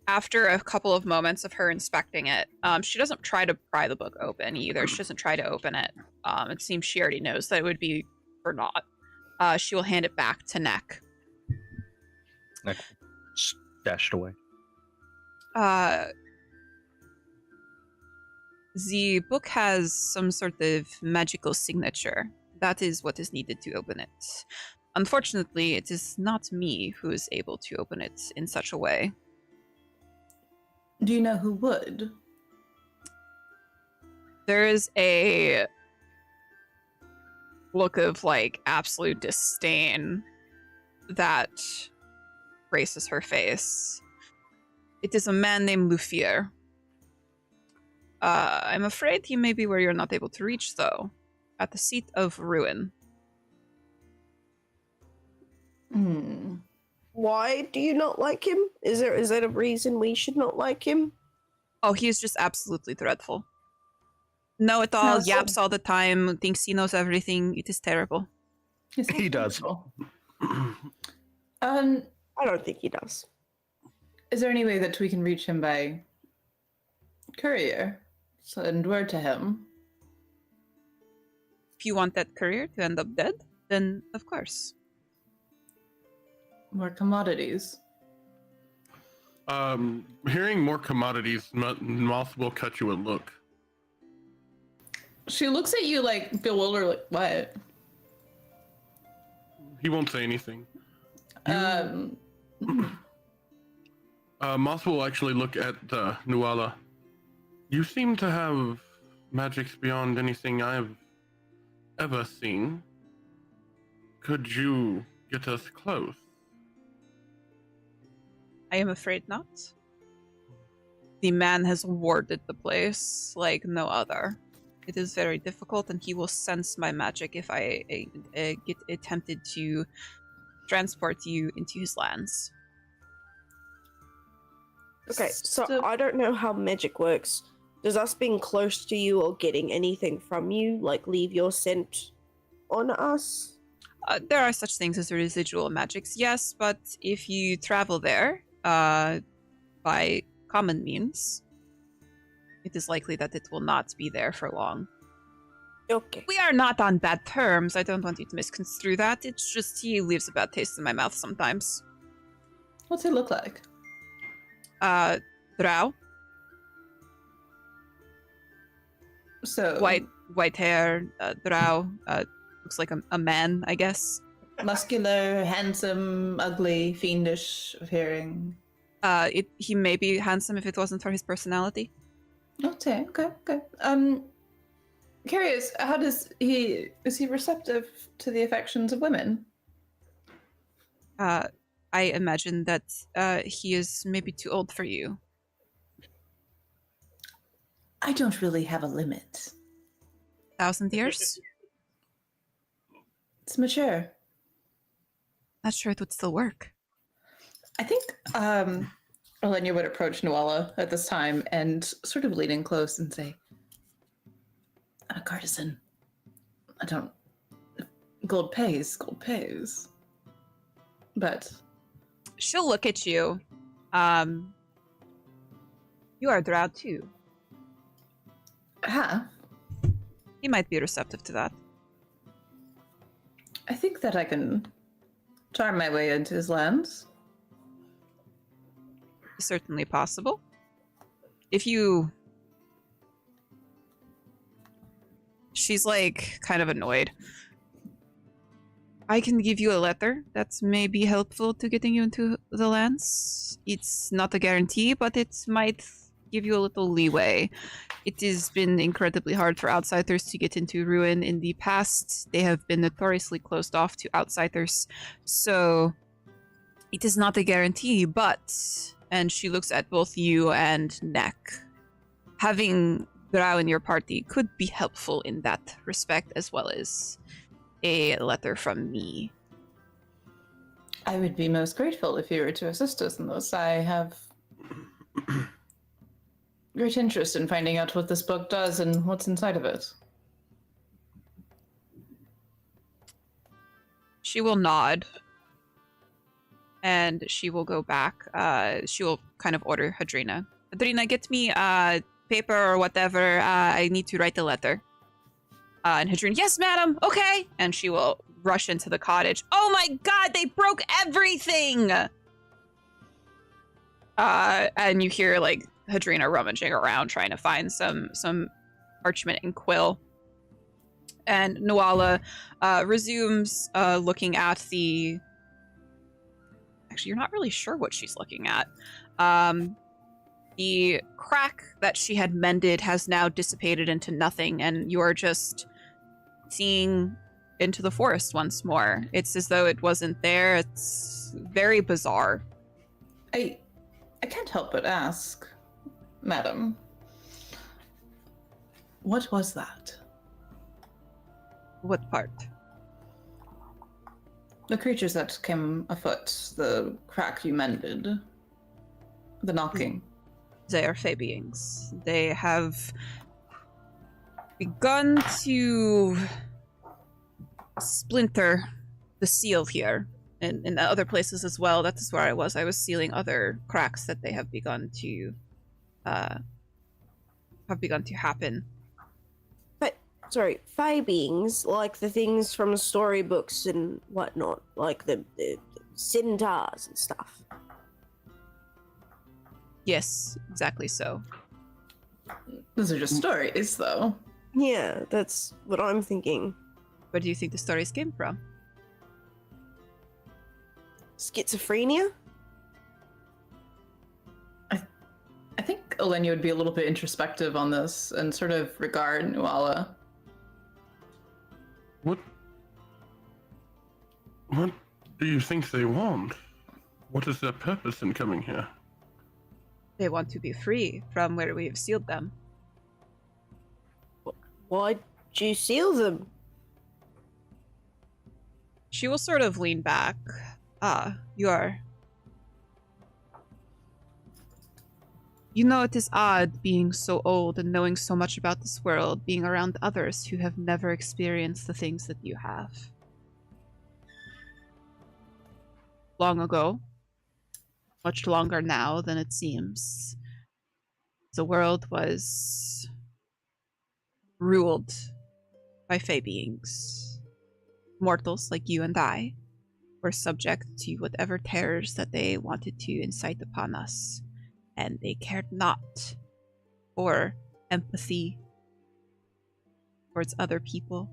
after a couple of moments of her inspecting it, she doesn't try to pry the book open either. She doesn't try to open it. It seems she already knows that it would be for naught. She will hand it back to Neck. Nick dashed away. The book has some sort of magical signature. That is what is needed to open it. Unfortunately, it is not me who is able to open it in such a way. Do you know who would? There is a look of absolute disdain that graces her face. It is a man named Lufier. I'm afraid he may be where you're not able to reach, though. At the seat of ruin. Why do you not like him? Is that a reason we should not like him? Oh, he is just absolutely dreadful. Know it all, yaps all the time, thinks he knows everything. It is terrible. He does. I don't think he does. Is there any way that we can reach him by courier? Send word to him. If you want that courier to end up dead, then of course. More commodities. Hearing more commodities, Moth will cut you a look. She looks at you bewildered, like, what? He won't say anything. Moth will actually look at Nuala. You seem to have magics beyond anything I've ever seen. Could you get us close? I am afraid not. The man has warded the place like no other. It is very difficult, and he will sense my magic if I get attempted to transport you into his lands. Okay, so I don't know how magic works. Does us being close to you or getting anything from you, leave your scent on us? There are such things as residual magics, yes, but if you travel there by common means, it is likely that it will not be there for long. Okay. We are not on bad terms. I don't want you to misconstrue that. It's just he leaves a bad taste in my mouth sometimes. What's he look like? Drow. So White hair, drow. Looks like a man, I guess. Muscular, handsome, ugly, fiendish of hearing. He may be handsome if it wasn't for his personality. Okay. Curious, is he receptive to the affections of women? I imagine that he is maybe too old for you. I don't really have a limit. 1,000 years? It's mature. Not sure it would still work. I think Elenia would approach Nuala at this time and sort of lean in close and say, I'm a courtesan. I don't... Gold pays. But... She'll look at you. You are Drow too. He might be receptive to that. I think that I can charm my way into his lands. Certainly possible. If you... She's like kind of annoyed. I can give you a letter that's maybe helpful to getting you into the lands. It's not a guarantee, but it might give you a little leeway. It has been incredibly hard for outsiders to get into Ruin in the past. They have been notoriously closed off to outsiders. So it is not a guarantee, but... And she looks at both you and Neck. Having Drow in your party could be helpful in that respect, as well as a letter from me. I would be most grateful if you were to assist us in this. I have great interest in finding out what this book does and what's inside of it. She will nod. And she will go back. She will kind of order Hadrina. Hadrina, get me paper or whatever. I need to write the letter. And Hadrina, yes, madam. Okay. And she will rush into the cottage. Oh my god, they broke everything! And you hear like Hadrina rummaging around trying to find some parchment and quill. And Nuala resumes looking at the... Actually, you're not really sure what she's looking at. The crack that she had mended has now dissipated into nothing, and you're just seeing into the forest once more. It's as though it wasn't there. It's very bizarre. I can't help but ask, madam, what was that? What part? The creatures that came afoot, the crack you mended, the knocking. They are Fae beings. They have begun to splinter the seal here, and in other places as well. That is where I was. I was sealing other cracks that they have begun to happen. But sorry, Fae beings, like the things from storybooks and whatnot, like the centaurs and stuff. Yes, exactly so. Those are just stories, though. Yeah, that's what I'm thinking. Where do you think the stories came from? Schizophrenia? I think Elenia would be a little bit introspective on this and sort of regard Nuala. What do you think they want? What is their purpose in coming here? They want to be free from where we have sealed them. Why'd you seal them? She will sort of lean back. You are... You know, it is odd being so old and knowing so much about this world, being around others who have never experienced the things that you have. Long ago, much longer now than it seems, the world was ruled by Fae beings. Mortals like you and I were subject to whatever terrors that they wanted to incite upon us, and they cared not for empathy towards other people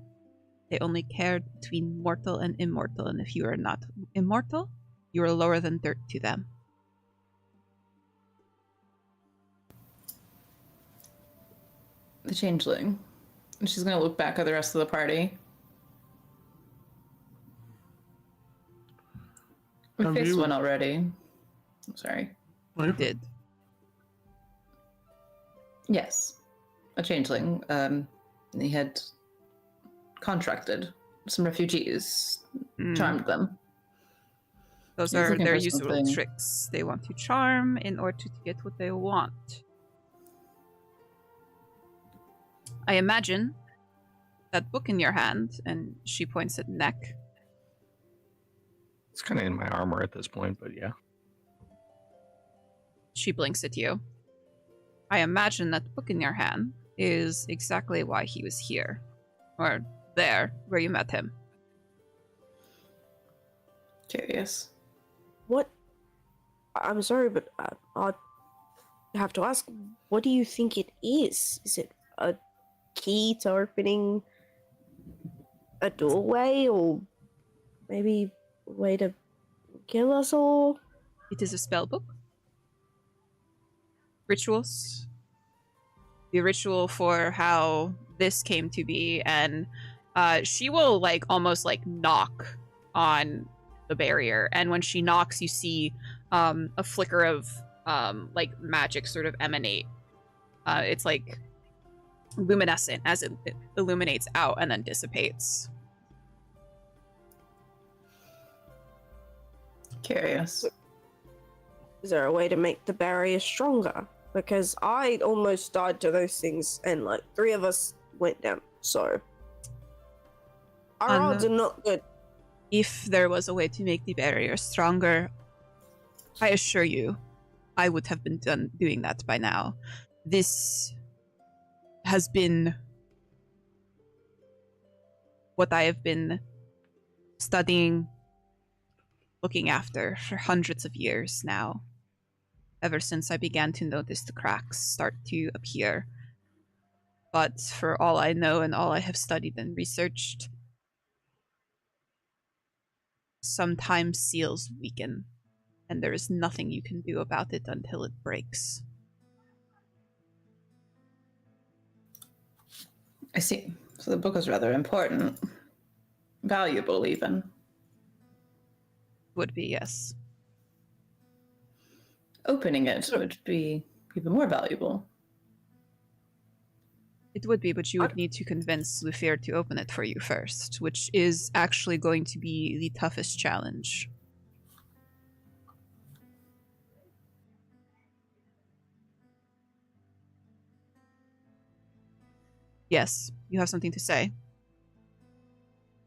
They only cared between mortal and immortal, and if you are not immortal, you are lower than dirt to them. The changeling. And she's gonna look back at the rest of the party. We Have faced you- one already. I'm sorry. You did. Yes. A changeling. He had contracted some refugees, charmed them. Those She's are looking their for usual something. tricks. They want to charm in order to get what they want. I imagine that book in your hand, and she points at Neck. It's kind of in my armor at this point, but yeah. She blinks at you. I imagine that book in your hand is exactly why he was here. Or there, where you met him. Curious. What? I'm sorry, but I have to ask, what do you think it is? Is it a key to opening a doorway, or maybe a way to kill us all? It is a spell book. Rituals. The ritual for how this came to be, and she will almost knock on the barrier, and when she knocks, you see a flicker of magic sort of emanate. It's luminescent as it illuminates out and then dissipates. Curious. Is there a way to make the barrier stronger? Because I almost died to those things, and 3 of us went down. So our odds are not good. If there was a way to make the barrier stronger, I assure you, I would have been done doing that by now. This has been what I have been studying, looking after for hundreds of years now. Ever since I began to notice the cracks start to appear. But for all I know and all I have studied and researched, sometimes seals weaken, and there is nothing you can do about it until it breaks. I see. So the book is rather important. Valuable, even. Would be, yes. Opening it would be even more valuable. It would be, but you would need to convince Luthier to open it for you first, which is actually going to be the toughest challenge. Yes, you have something to say.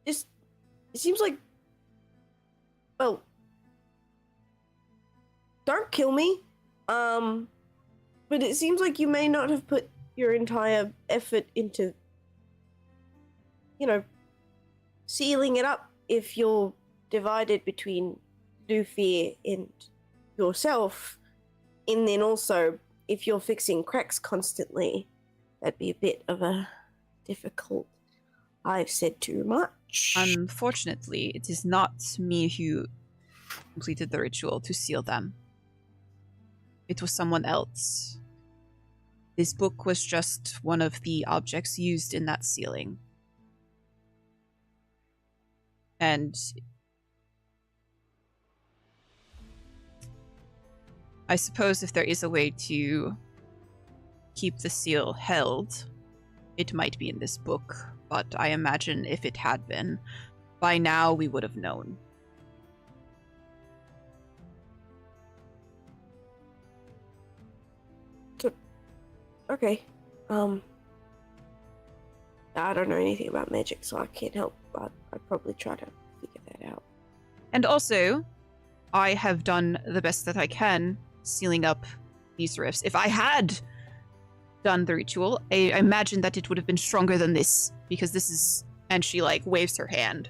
It seems like, well, don't kill me. But it seems like you may not have put your entire effort into, sealing it up if you're divided between Luthier and yourself. And then also, if you're fixing cracks constantly, that'd be a bit of a difficult. I've said too much. Unfortunately, it is not me who completed the ritual to seal them. It was someone else. This book was just one of the objects used in that sealing. And I suppose if there is a way to keep the seal held, it might be in this book, but I imagine if it had been, by now we would have known. Okay. I don't know anything about magic, so I can't help. I'd probably try to figure that out. And also, I have done the best that I can sealing up these rifts. If I had done the ritual, I imagine that it would have been stronger than this, because this is... And she, waves her hand.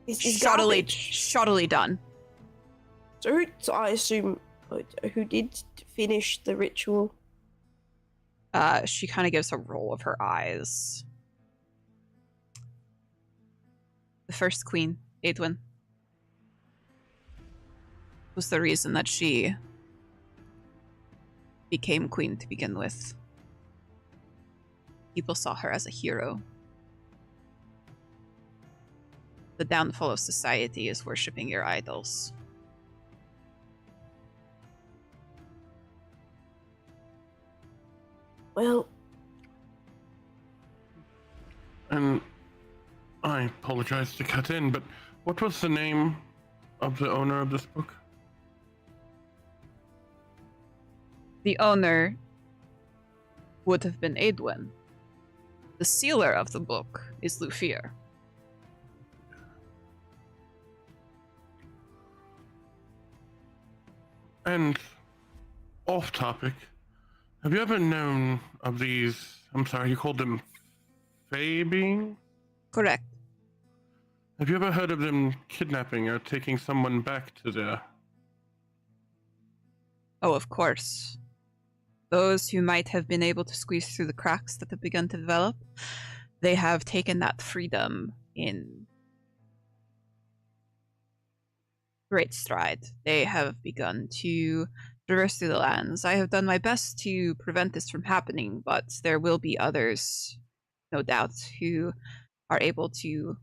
It's Shoddily done. So I assume who did finish the ritual? She kind of gives a roll of her eyes. The first queen, Edwin, was the reason that she became queen to begin with. People saw her as a hero. The downfall of society is worshipping your idols. Well, And I apologize to cut in, but what was the name of the owner of this book? The owner would have been Edwin. The sealer of the book is Lufier. And off topic, have you ever known of these, I'm sorry, you called them fae beings? Correct. Have you ever heard of them kidnapping or taking someone back to there? Oh, of course. Those who might have been able to squeeze through the cracks that have begun to develop, they have taken that freedom in great stride. They have begun to traverse through the lands. I have done my best to prevent this from happening, but there will be others, no doubt, who are able to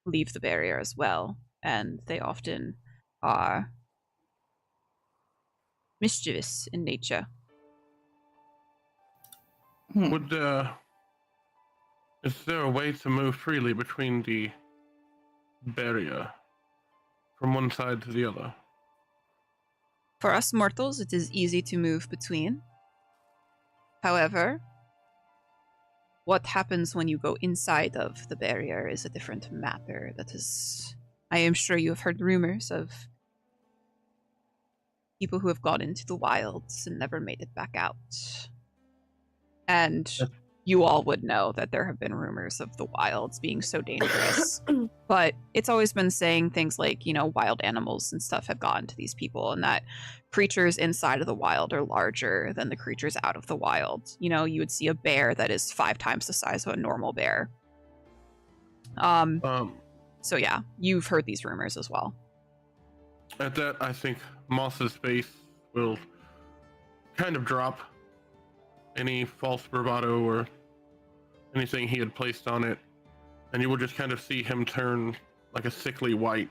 leave the barrier as well, and they often are mischievous in nature. Would is there a way to move freely between the barrier from one side to the other? For us mortals, it is easy to move between. However, what happens when you go inside of the barrier is a different matter. That is, I am sure you have heard rumors of people who have gone into the wilds and never made it back out. And you all would know that there have been rumors of the wilds being so dangerous. But it's always been saying things like, you know, wild animals and stuff have gotten to these people, and that creatures inside of the wild are larger than the creatures out of the wild. You know, you would see a bear that is 5 times the size of a normal bear. So yeah, you've heard these rumors as well. At that, I think Moss's face will kind of drop any false bravado or anything he had placed on it, and you will just kind of see him turn like a sickly white.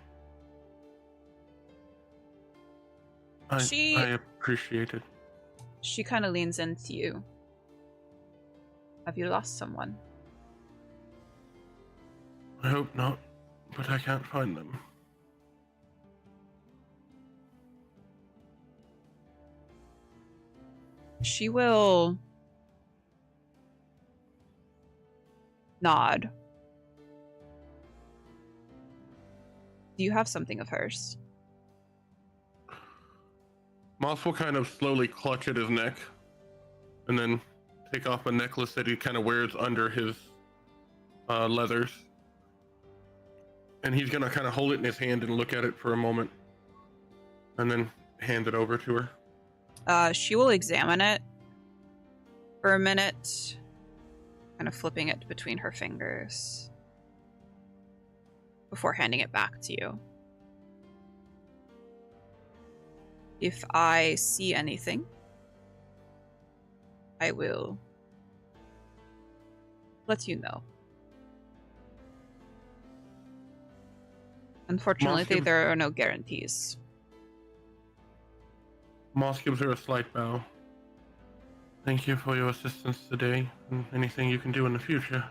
I appreciate it. She kind of leans into you. Have you lost someone? I hope not, but I can't find them. She will nod. Do you have something of hers? Moss will kind of slowly clutch at his neck and then take off a necklace that he kind of wears under his leathers. And he's going to kind of hold it in his hand and look at it for a moment and then hand it over to her. She will examine it for a minute, kind of flipping it between her fingers before handing it back to you. If I see anything, I will let you know. Unfortunately, there are no guarantees. Moss gives her a slight bow. Thank you for your assistance today, and anything you can do in the future.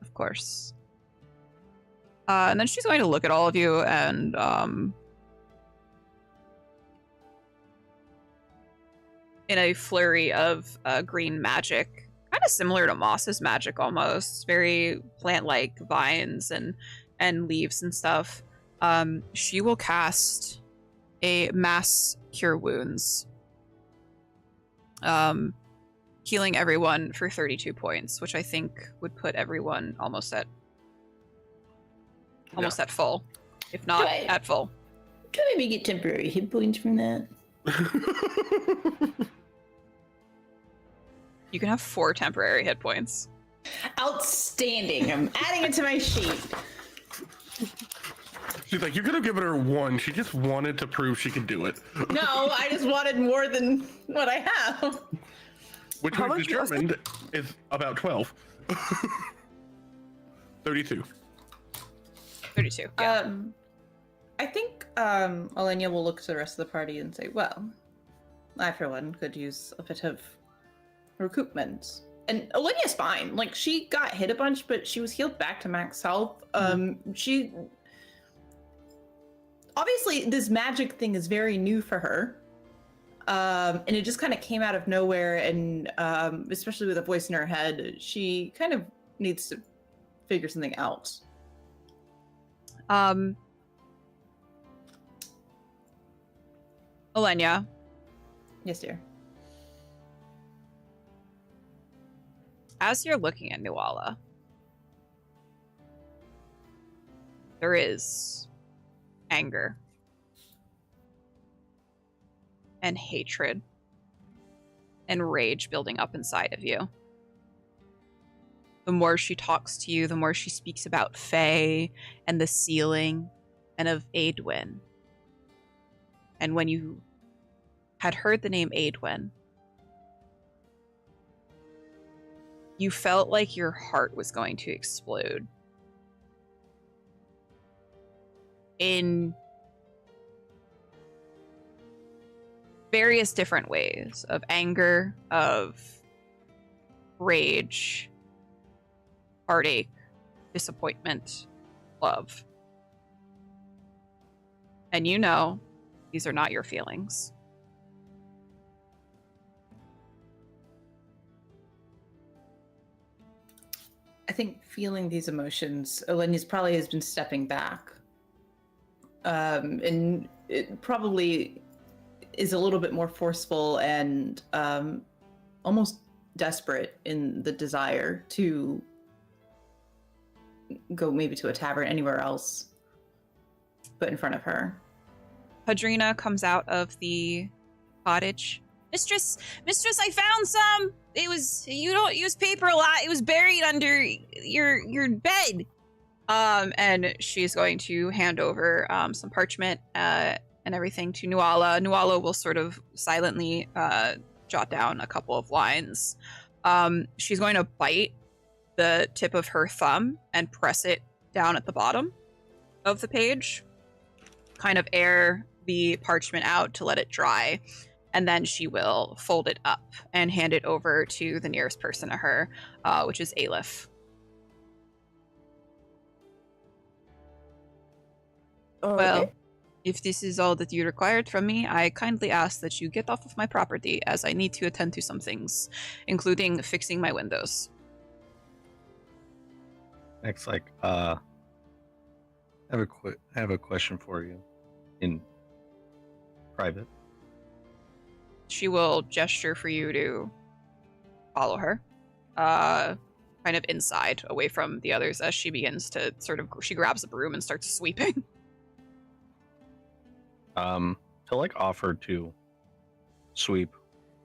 Of course. And then she's going to look at all of you and in a flurry of green magic, kind of similar to Moss's magic almost, very plant-like vines and leaves and stuff. She will cast a mass cure wounds, healing everyone for 32 points, which I think would put everyone almost at full, if not at full. Can I maybe get temporary hit points from that? You can have 4 temporary hit points. Outstanding. I'm adding it to my sheet. She's like, you could have given her one. She just wanted to prove she could do it. No, I just wanted more than what I have. Which How we've much was determined is about 12. 32. 32. Yeah. I think Alenia will look to the rest of the party and say, well, I for one could use a bit of recoupment. And Alenia's fine. Like, she got hit a bunch, but she was healed back to max health. She obviously, this magic thing is very new for her. And it just kind of came out of nowhere, and especially with a voice in her head, she kind of needs to figure something out. Alenia, Yes, dear. as you're looking at Nuala, there is anger and hatred and rage building up inside of you. The more she talks to you, the more she speaks about Faye and the ceiling and of Aedwin. And when you had heard the name Aedwin, you felt like your heart was going to explode. In various different ways of anger, of rage, heartache, disappointment, love. And you know these are not your feelings. I think feeling these emotions, Alenia's probably has been stepping back. And it probably is a little bit more forceful and almost desperate in the desire to go maybe to a tavern anywhere else but in front of her. Padrina comes out of the cottage. Mistress, I found some. You don't use paper a lot. It was buried under your bed. And she's going to hand over some parchment and everything to Nuala. Nuala will sort of silently jot down a couple of lines. She's going to bite the tip of her thumb and press it down at the bottom of the page. Kind of air the parchment out to let it dry. And then she will fold it up and hand it over to the nearest person to her, which is Aleph. Well, if this is all that you required from me, I kindly ask that you get off of my property, as I need to attend to some things, including fixing my windows. Next, like, I have a question for you, in private. She will gesture for you to follow her, kind of inside, away from the others, as she begins to she grabs a broom and starts sweeping. To like offer to sweep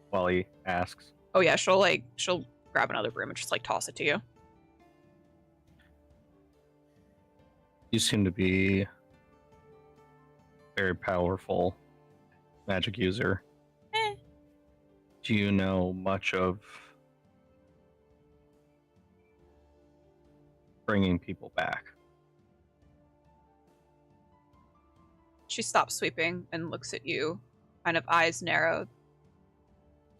while he asks. Oh yeah, she'll grab another broom and just like toss it to you. You seem to be very powerful magic user. Do you know much of bringing people back? She stops sweeping and looks at you, kind of eyes narrowed.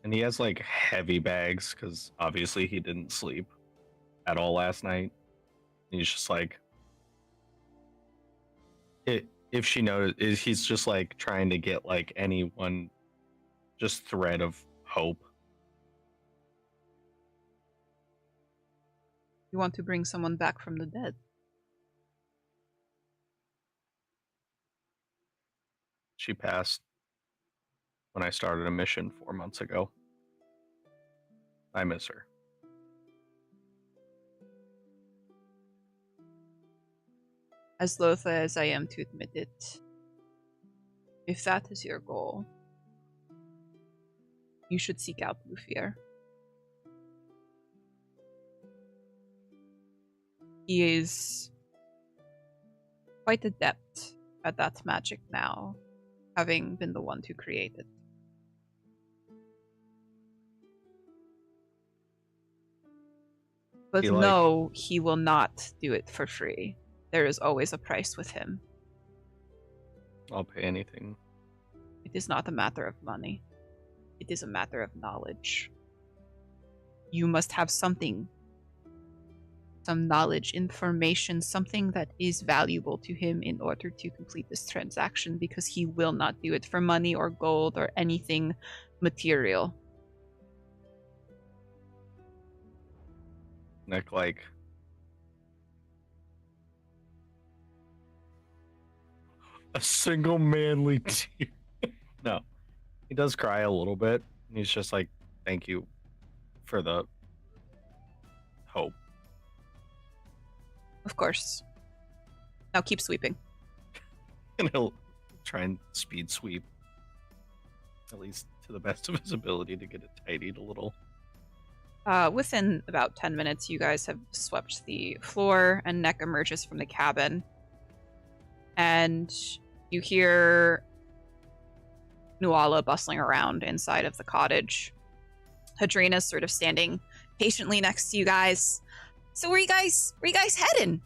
And he has like heavy bags because obviously he didn't sleep at all last night. And he's just like, if she noticed, he's just like trying to get like any one just thread of hope. You want to bring someone back from the dead? She passed when I started a mission 4 months ago. I miss her. As loath as I am to admit it, if that is your goal, you should seek out Lufier. He is quite adept at that magic now, having been the one to create it. But He, like- no, he will not do it for free. There is always a price with him. I'll pay anything. It is not a matter of money. It is a matter of knowledge. You must have something. Some knowledge, information, something that is valuable to him in order to complete this transaction, because he will not do it for money or gold or anything material. Nick, like, a single manly tear. No, he does cry a little bit. And he's just like, thank you for the hope. Of course. Now keep sweeping. And he'll try and speed sweep, at least to the best of his ability, to get it tidied a little. Within about 10 minutes, you guys have swept the floor, and Neck emerges from the cabin. And you hear Nuala bustling around inside of the cottage. Hadrina's sort of standing patiently next to you guys. So where you guys heading?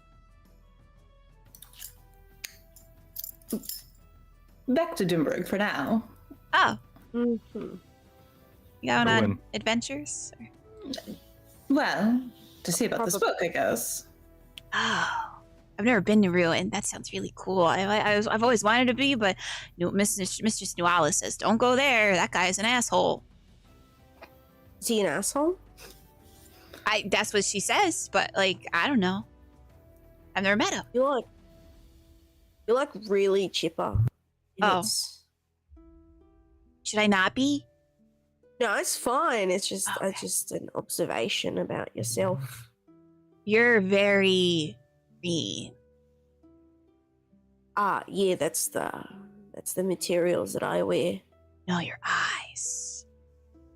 Back to Dunburg for now. Oh, Mhm. you going on Ruin. adventures? Well, to see about this Probably. book, I guess. Oh, I've never been to Ruin. That sounds really cool. I've always wanted to be, but Mistress Nuala says don't go there. That guy's an asshole. Is he an asshole? That's what she says, but like I don't know. I've never met him. You're like really chipper. Oh. It's- Should I not be? No, it's fine. It's just Okay. just an observation about yourself. You're very green. Yeah, that's the materials that I wear. No, your eyes.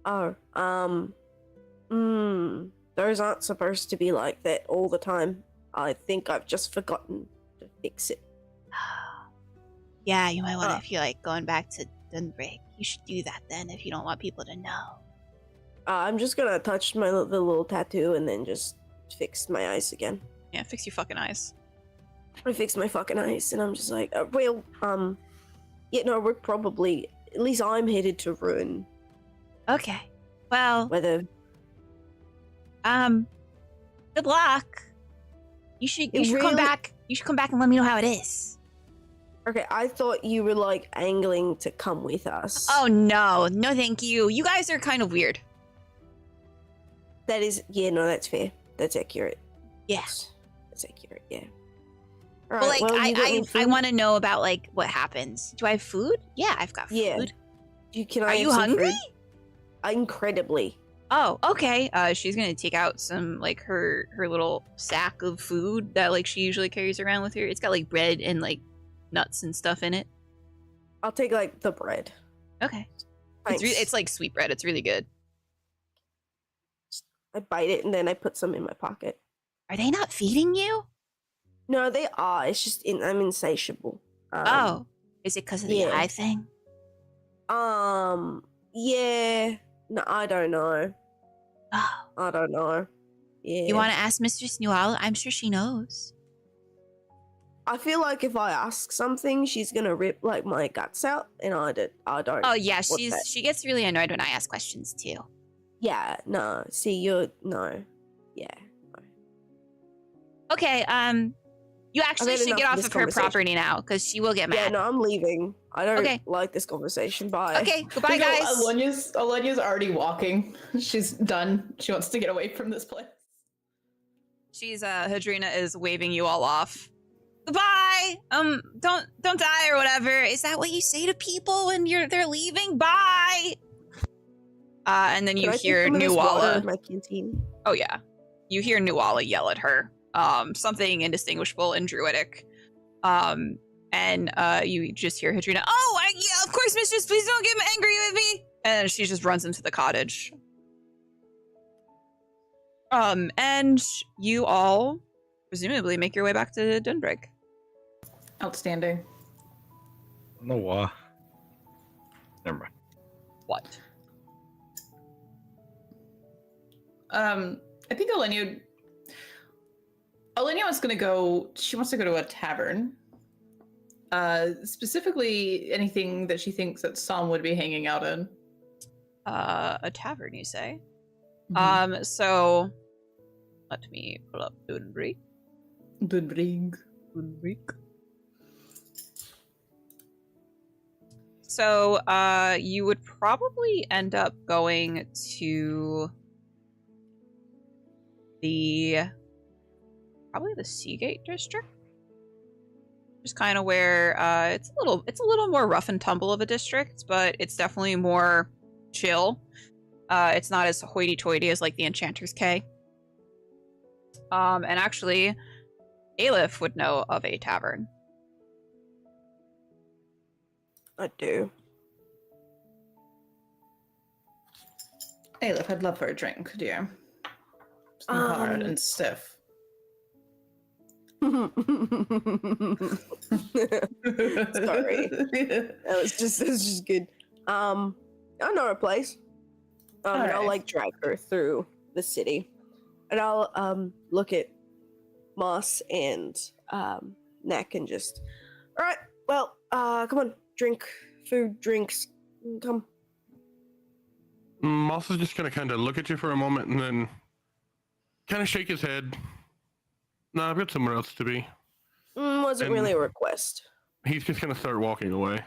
Oh, those aren't supposed to be like that all the time. I think I've just forgotten to fix it. Yeah, you might want to, Ah. if you're like going back to Dunbreak, you should do that then if you don't want people to know. I'm just gonna touch the little tattoo and then just fix my eyes again. Yeah, fix your fucking eyes. I fixed my fucking eyes, and I'm just like, yeah, no, we're probably, at least I'm headed to Ruin. Okay. Well, Whether good luck. You should It come really- back. You should come back and let me know how it is. okay, I thought you were like angling to come with us. Oh no, no thank you. You guys are kind of weird. That is, yeah, no, that's fair. That's accurate. Yeah. That's accurate. Yeah. But like you got any I food? want to know about like what happens. Do I have food? Yeah, I've got food. Yeah. Can I Are have you some hungry? food? Incredibly. Oh, okay. She's gonna take out some like her little sack of food that like she usually carries around with her. It's got like bread and like nuts and stuff in it. I'll take like the bread. Okay. Thanks. It's like sweet bread. It's really good. I bite it and then I put some in my pocket. Are they not feeding you? No, they are. It's just I'm insatiable. Oh, is it because of the yeah. eye thing? Yeah. No, I don't know. Oh, I don't know. Yeah. you want to ask Mistress Nuala? I'm sure she knows. I feel like if I ask something, she's gonna rip like my guts out, and I don't. Oh yeah, want that. she gets really annoyed when I ask questions too. Yeah. No. See, you're no. Yeah. Okay, you actually had should enough get of off this of her conversation. property now because she will get mad. Yeah. No, I'm leaving. I don't Okay. like this conversation. Bye. Okay, goodbye, guys. Alenia's already walking. She's done. She wants to get away from this place. She's Hadrina is waving you all off. Goodbye. Don't die or whatever. Is that what you say to people when they're leaving? Bye. And then Can you I take hear some of this water Nuala. in my canteen. Oh yeah, you hear Nuala yell at her. Something indistinguishable in Druidic. And you just hear Hadrina. Oh, yeah, of course, mistress. Please don't get angry with me. And she just runs into the cottage. And you all presumably make your way back to Dunbreak. Outstanding. No, never mind. What? I think Olenio wants to go to a tavern. Specifically anything that she thinks that Sam would be hanging out in. A tavern, you say? Mhm. So let me pull up Dunbreak. Dunbrig. So, you would probably end up going to probably the Seagate district. Just kind of where it's a little more rough and tumble of a district, but it's definitely more chill. It's not as hoity-toity as like the Enchanter's K. And actually, Aleph would know of a tavern. I do. Aleph, I'd love for a drink, dear. Something hard and stiff. Sorry. That was just good. I know a place. And Alright. I'll like drag her through the city. And I'll look at Moss and Neck and just alright, well, come on, drink, food, drinks. Come. Moss is just gonna kind of look at you for a moment and then kind of shake his head. No, I've got somewhere else to be. Wasn't And- really a request. He's just gonna start walking away.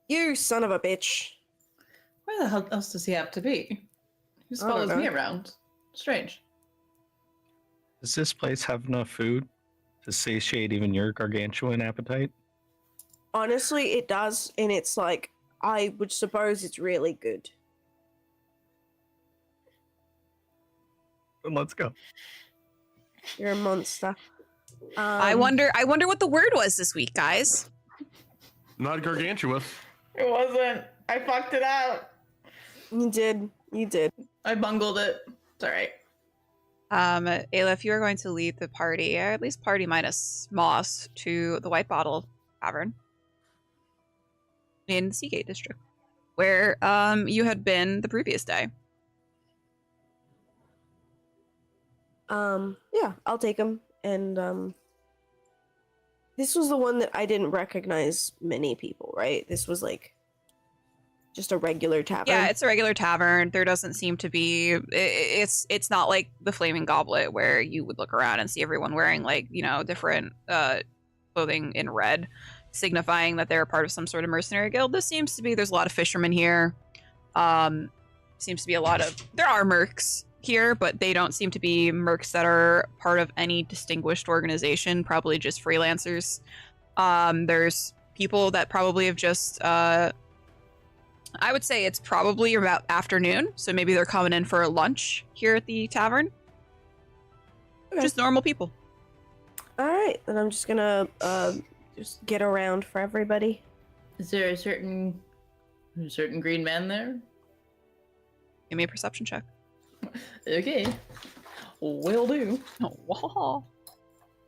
You son of a bitch. Where the hell else does he have to be? He just I don't follows me know. around. Strange. Does this place have enough food to satiate even your gargantuan appetite? Honestly, it does, and it's like, I would suppose it's really good. Then let's go. You're a monster. I wonder what the word was this week, guys. Not gargantuous. It wasn't. I fucked it out. You did. I bungled it. It's alright. Aleph, you are going to lead the party, or at least party minus Moss, to the White Bottle Tavern in the Seagate District, where you had been the previous day. Yeah, I'll take him. And this was the one that I didn't recognize many people, right? This was like just a regular tavern. Yeah, it's a regular tavern. There doesn't seem to be. It's not like the Flaming Goblet where you would look around and see everyone wearing like different clothing in red, signifying that they're a part of some sort of mercenary guild. This seems to be. There's a lot of fishermen here. Seems to be a lot of. There are mercs here, but they don't seem to be mercs that are part of any distinguished organization. Probably just freelancers. There's people that probably have just. I would say it's probably about afternoon, so maybe they're coming in for a lunch here at the tavern. Okay. Just normal people. All right, then I'm just gonna just get around for everybody. Is there a certain green man there? Give me a perception check. Okay. Will do. Oh, wow.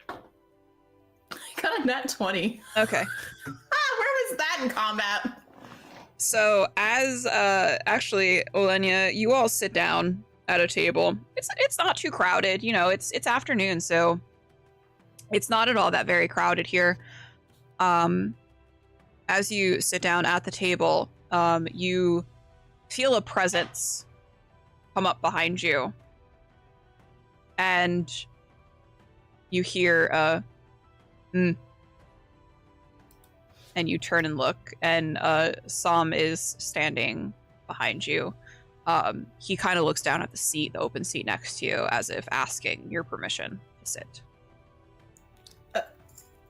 I got a nat 20. Okay. Where was that in combat? So as actually, Olenya, you all sit down at a table. It's not too crowded, it's afternoon, so it's not at all that very crowded here. As you sit down at the table, you feel a presence come up behind you. And you hear and you turn and look, and Sam is standing behind you. He kind of looks down at the open seat next to you, as if asking your permission to sit.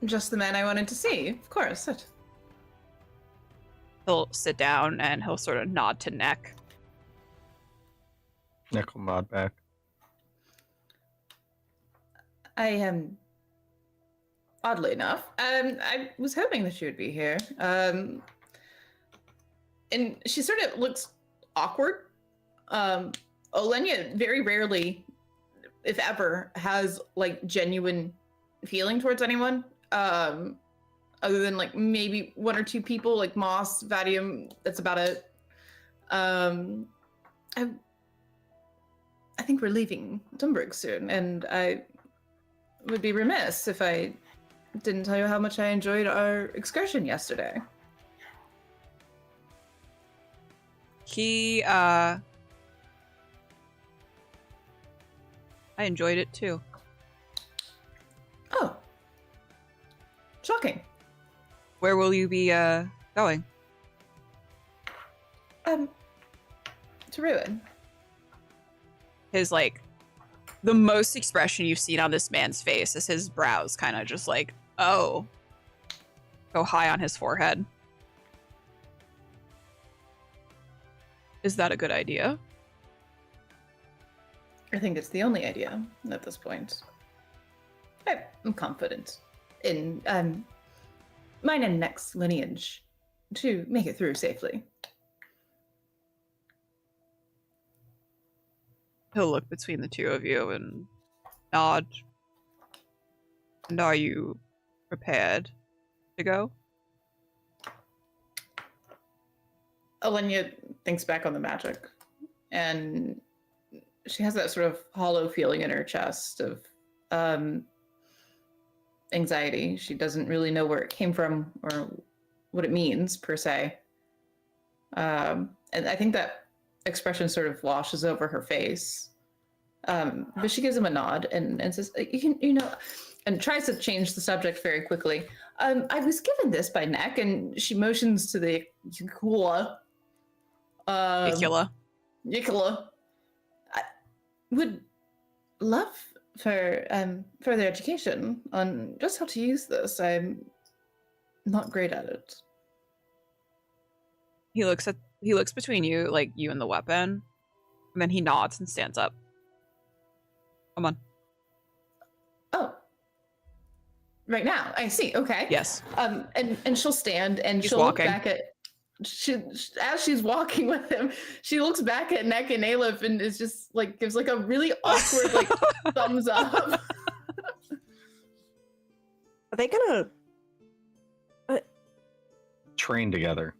Just the man I wanted to see. Of course. Sit. He'll sit down and he'll sort of nod to Neck. Nick will nod back. I am. Oddly enough, I was hoping that she would be here. And she sort of looks awkward. Olenya very rarely, if ever, has like genuine feeling towards anyone. other than like maybe one or two people, like Moss, Vadium. That's about it. I think we're leaving Dunbridge soon, and I would be remiss if I didn't tell you how much I enjoyed our excursion yesterday. I enjoyed it too. Oh. Shocking. Where will you be going? To Ruin. His like the most expression you've seen on this man's face is his brows kind of just like, oh, go high on his forehead. Is that a good idea? I think it's the only idea at this point. I'm confident in mine and next lineage to make it through safely. He'll look between the two of you and nod. And are you prepared to go? Alenia thinks back on the magic, and she has that sort of hollow feeling in her chest of anxiety. She doesn't really know where it came from or what it means per se. And I think that expression sort of washes over her face. But she gives him a nod and says, and tries to change the subject very quickly. I was given this by Neck, and she motions to the Yukula. Yukula. I would love for further education on just how to use this. I'm not great at it. He looks between you, like you and the weapon, and then he nods and stands up. Come on. Oh. Right now. I see. Okay. Yes. And she'll stand and He's she'll walking. look back at as she's walking with him, she looks back at Neck and Aleph and is just like gives like a really awkward like thumbs up. Are they gonna Train together.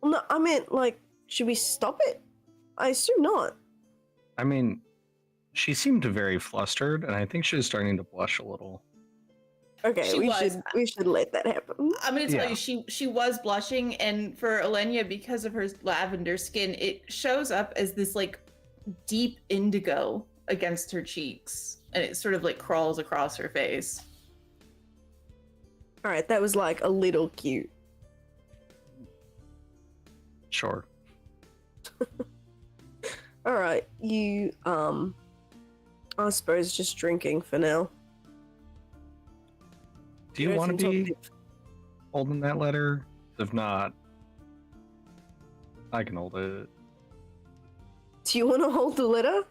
no, I meant like, should we stop it? I assume not. I mean, she seemed very flustered, and I think she was starting to blush a little. Okay, She was. we should let that happen. I'm gonna tell Yeah. you, she was blushing, and for Alenia, because of her lavender skin, it shows up as this like deep indigo against her cheeks, and it sort of like crawls across her face. Alright, that was like a little cute. Sure. Alright, you I suppose just drinking for now. Do you guys want can to talk be to- holding that letter? If not, I can hold it. Do you want to hold the letter?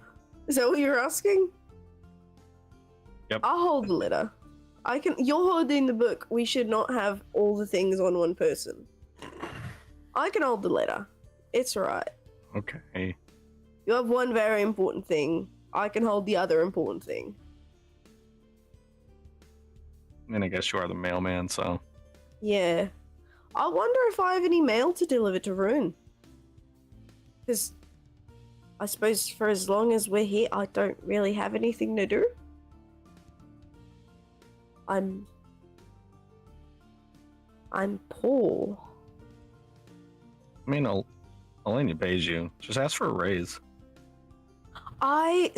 Is that what you're asking? Yep. I'll hold the letter. I can. You're holding the book. We should not have all the things on one person. I can hold the letter. It's alright. Okay. You have one very important thing. I can hold the other important thing. And I guess you are the mailman, so. Yeah. I wonder if I have any mail to deliver to Rune. Because I suppose for as long as we're here, I don't really have anything to do. I'm poor. I mean, Elena pays you. Just ask for a raise. I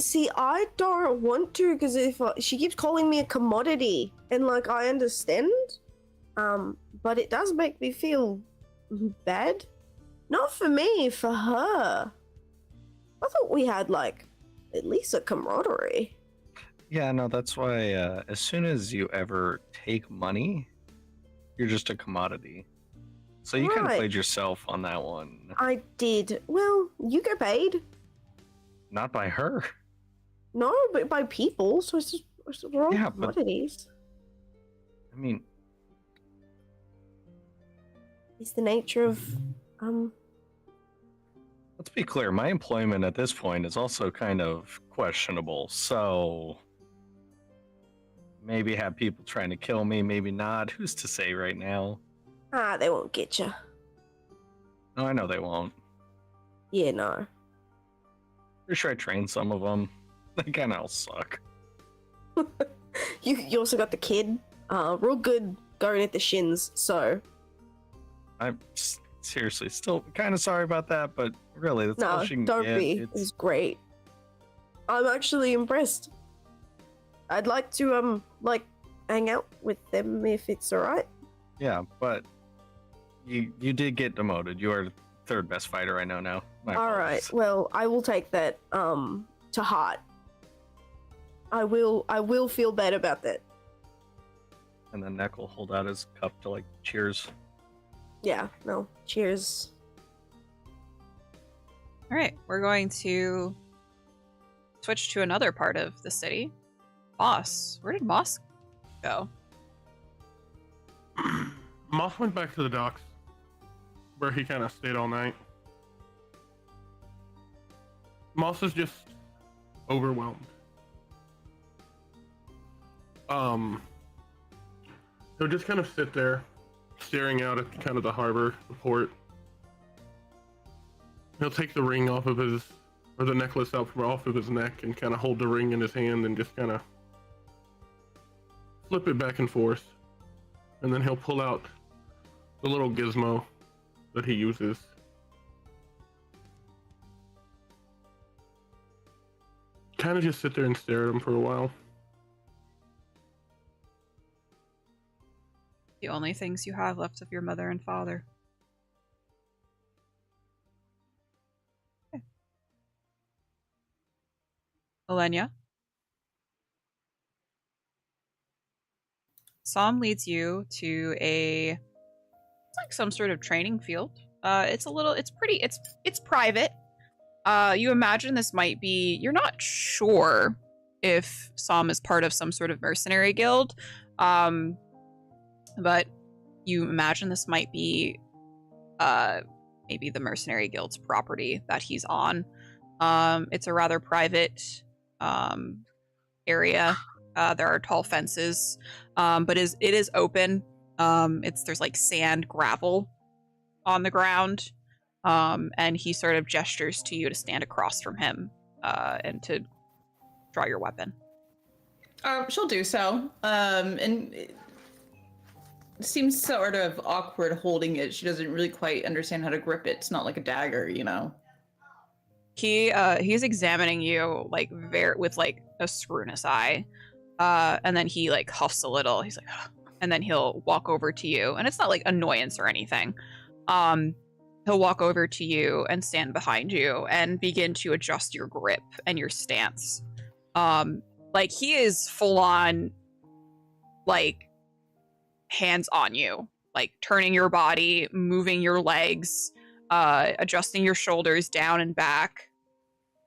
don't want to because if she keeps calling me a commodity, and like I understand, but it does make me feel bad. Not for me, for her. I thought we had like at least a camaraderie. Yeah, no, that's why as soon as you ever take money, you're just a commodity. So you kind of Right. played yourself on that one. I did. Well, you get paid. Not by her. No, but by people. So we're all Yeah, but- commodities. I mean, It's the nature of let's be clear. My employment at this point is also kind of questionable. So maybe have people trying to kill me, maybe not. Who's to say right now? Ah, they won't get you. No, I know they won't. Yeah, no. Pretty sure I trained some of them. They kind of all suck. You also got the kid. Real good going at the shins, so. I'm seriously still kind of sorry about that, but really, that's all No, she can don't get. be. It's great. I'm actually impressed. I'd like to, hang out with them if it's alright. Yeah, but you did get demoted. You are the third best fighter I know now. My Alright, apologies. well, I will take that, to heart. I will feel bad about that. And then Neck will hold out his cup to like cheers. Yeah, no. Cheers. All right, we're going to switch to another part of the city. Moss. Where did Moss go? Moss went back to the docks, where he kind of stayed all night. Moss is just overwhelmed. He'll just kind of sit there, staring out at kind of the harbor, the port. He'll take the ring off of his, or the necklace off of his neck, and kind of hold the ring in his hand and just kind of flip it back and forth. And then he'll pull out the little gizmo that he uses. Kind of just sit there and stare at him for a while. The only things you have left of your mother and father. Okay. Elenia? Som leads you to it's like some sort of training field. It's private. You imagine this might be, you're not sure if Som is part of some sort of mercenary guild. But you imagine this might be maybe the mercenary guild's property that he's on. It's a rather private area. There are tall fences, but it is open. There's like sand, gravel on the ground, and he sort of gestures to you to stand across from him and to draw your weapon. She'll do so. And it seems sort of awkward holding it. She doesn't really quite understand how to grip it. It's not like a dagger, you know. He's examining you with like a screwness eye. And then he like huffs a little. He's like, ugh. And then he'll walk over to you, and it's not like annoyance or anything. He'll walk over to you and stand behind you and begin to adjust your grip and your stance. Like he is full on, like hands on you, like turning your body, moving your legs, adjusting your shoulders down and back.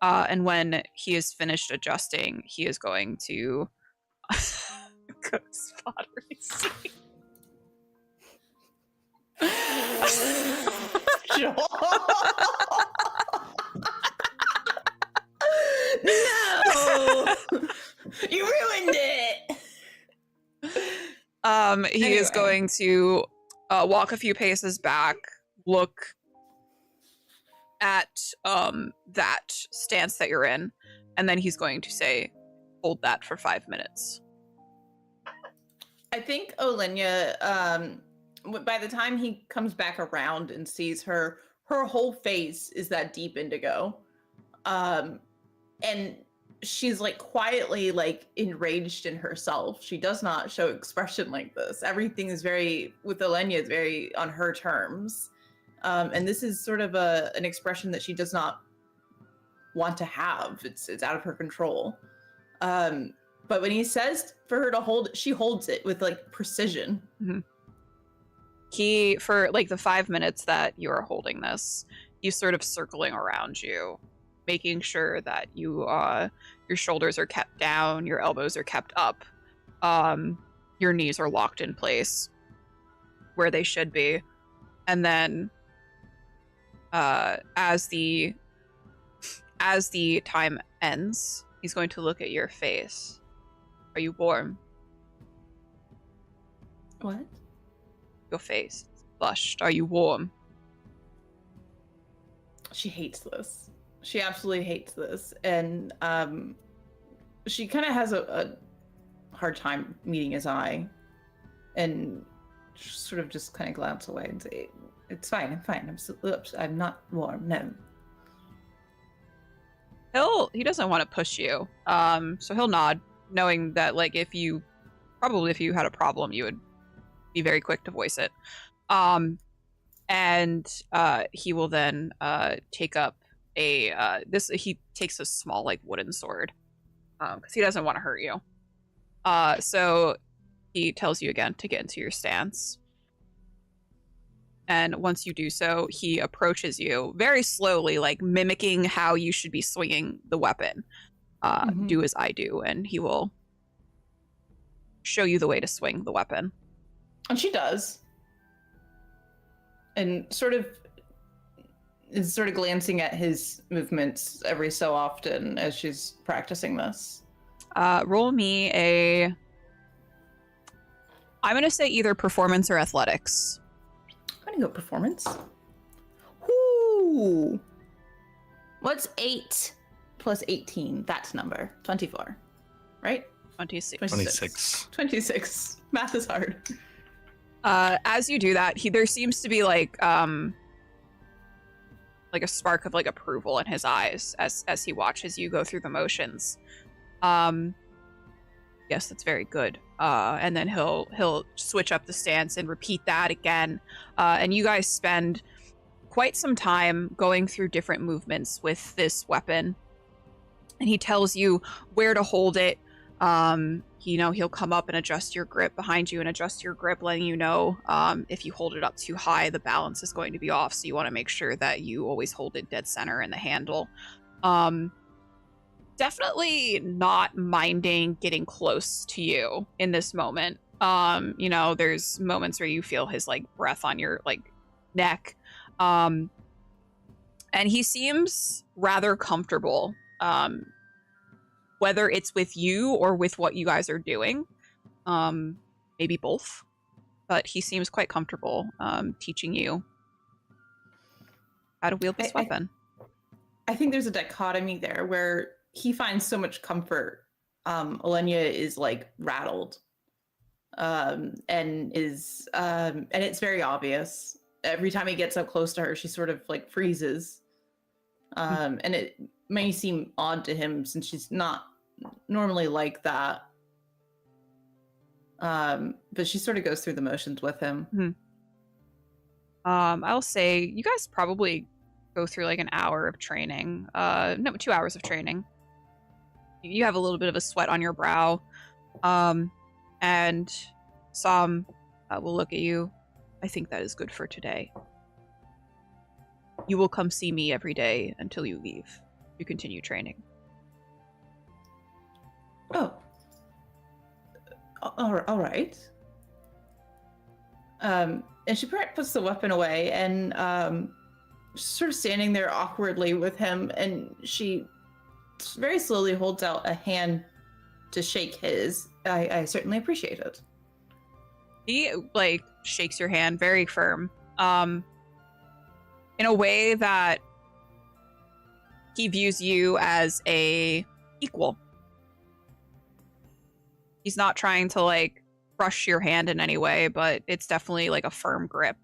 And when he is finished adjusting, he is going to go spot receipt. No! You ruined it! He is going to walk a few paces back, look at that stance that you're in, and then he's going to say, hold that for 5 minutes. I think Olenya, by the time he comes back around and sees her whole face is that deep indigo. And she's like quietly like enraged in herself. She does not show expression like this. Everything is with Olenya is very on her terms. And this is sort of an expression that she does not want to have. It's out of her control. But when he says for her to hold, she holds it with like precision. Mm-hmm. He, for like the 5 minutes that you are holding this, he's sort of circling around you, making sure that your shoulders are kept down, your elbows are kept up, your knees are locked in place where they should be. And then as the time ends, he's going to look at your face. Are you warm? What? Your face is flushed. Are you warm? She hates this. She absolutely hates this, and she kind of has a hard time meeting his eye, and sort of just kind of glance away and say, "It's fine. I'm fine. I'm not warm. No." He doesn't want to push you. So he'll nod, knowing that like if you had a problem, you would be very quick to voice it. And he will then take up he takes a small like wooden sword because he doesn't want to hurt you. So he tells you again to get into your stance. And once you do so, he approaches you very slowly, like mimicking how you should be swinging the weapon. Do as I do, and he will show you the way to swing the weapon. And she does. And is sort of glancing at his movements every so often as she's practicing this. Roll me I'm going to say either performance or athletics. I'm gonna go performance. Whoo! What's 8 plus 18? That's number 24, right? 26. 26. Math is hard. As you do that, there seems to be like a spark of like approval in his eyes as he watches you go through the motions. Yes, that's very good. And then he'll switch up the stance and repeat that again. And you guys spend quite some time going through different movements with this weapon. And he tells you where to hold it. He'll come up and adjust your grip behind you and adjust your grip, letting you know if you hold it up too high, the balance is going to be off. So you want to make sure that you always hold it dead center in the handle. Definitely not minding getting close to you in this moment. There's moments where you feel his like breath on your like neck. And he seems rather comfortable. Whether it's with you or with what you guys are doing. Maybe both. But he seems quite comfortable teaching you how to wield this weapon. I think there's a dichotomy there where he finds so much comfort. Alenia is like rattled, and it's very obvious. Every time he gets up close to her, she sort of like freezes, and it may seem odd to him since she's not normally like that. But she sort of goes through the motions with him. Mm-hmm. I'll say you guys probably go through like an hour of training. No, 2 hours of training. You have a little bit of a sweat on your brow. And Sam will look at you. I think that is good for today. You will come see me every day until you leave. You continue training. Oh. All right. And she puts the weapon away and sort of standing there awkwardly with him, and she very slowly holds out a hand to shake his. I certainly appreciate it. He like shakes your hand very firm, in a way that he views you as a equal. He's not trying to like crush your hand in any way, but it's definitely like a firm grip.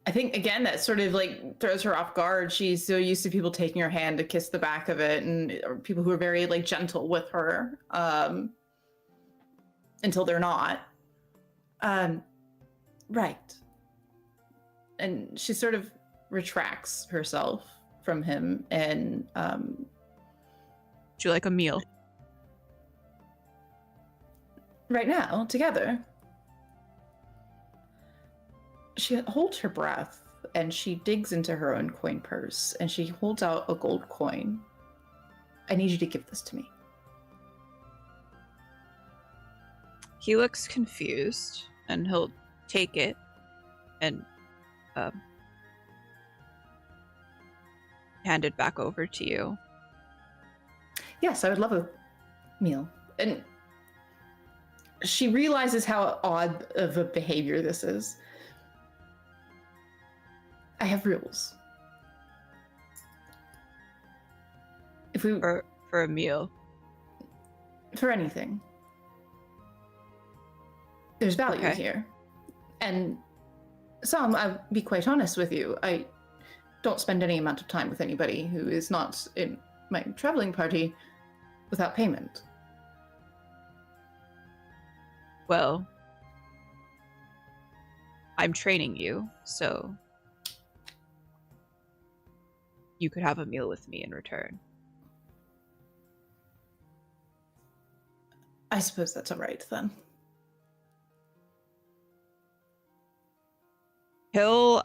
I think again that sort of like throws her off guard. She's so used to people taking her hand to kiss the back of it, and or people who are very like gentle with her, until they're not. Right. And she sort of retracts herself from him and Would you like a meal? right now, together. She holds her breath and she digs into her own coin purse and she holds out a gold coin. I need you to give this to me. He looks confused and he'll take it and hand it back over to you. Yes, I would love a meal. And she realizes how odd of a behavior this is. I have rules. If we For a meal. for anything, there's value Okay. here, and some, I'll be quite honest with you, I don't spend any amount of time with anybody who is not in my traveling party without payment. Well, I'm training you, so you could have a meal with me in return. I suppose that's all right then. He'll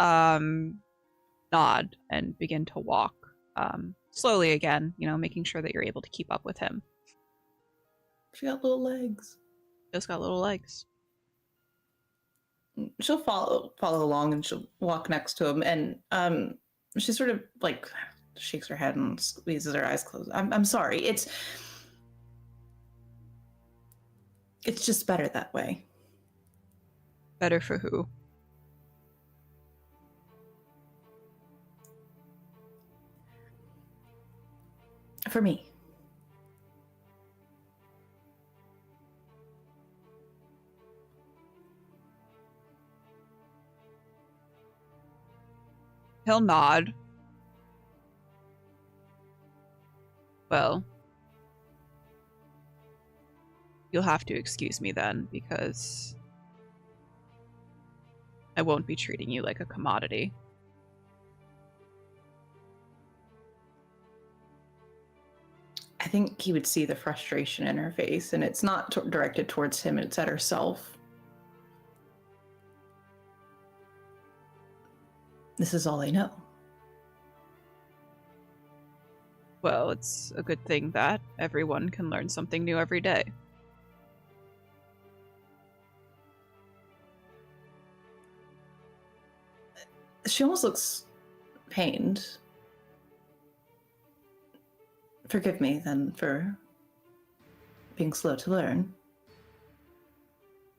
nod and begin to walk slowly again, making sure that you're able to keep up with him. She got little legs. Just got little legs. She'll follow along, and she'll walk next to him, and she sort of like shakes her head and squeezes her eyes closed. I'm sorry. It's just better that way. Better for who? For me. He'll nod. Well, you'll have to excuse me then, because I won't be treating you like a commodity. I think he would see the frustration in her face, and it's not directed towards him, it's at herself. This is all I know. Well, it's a good thing that everyone can learn something new every day. She almost looks pained. Forgive me, then, for being slow to learn.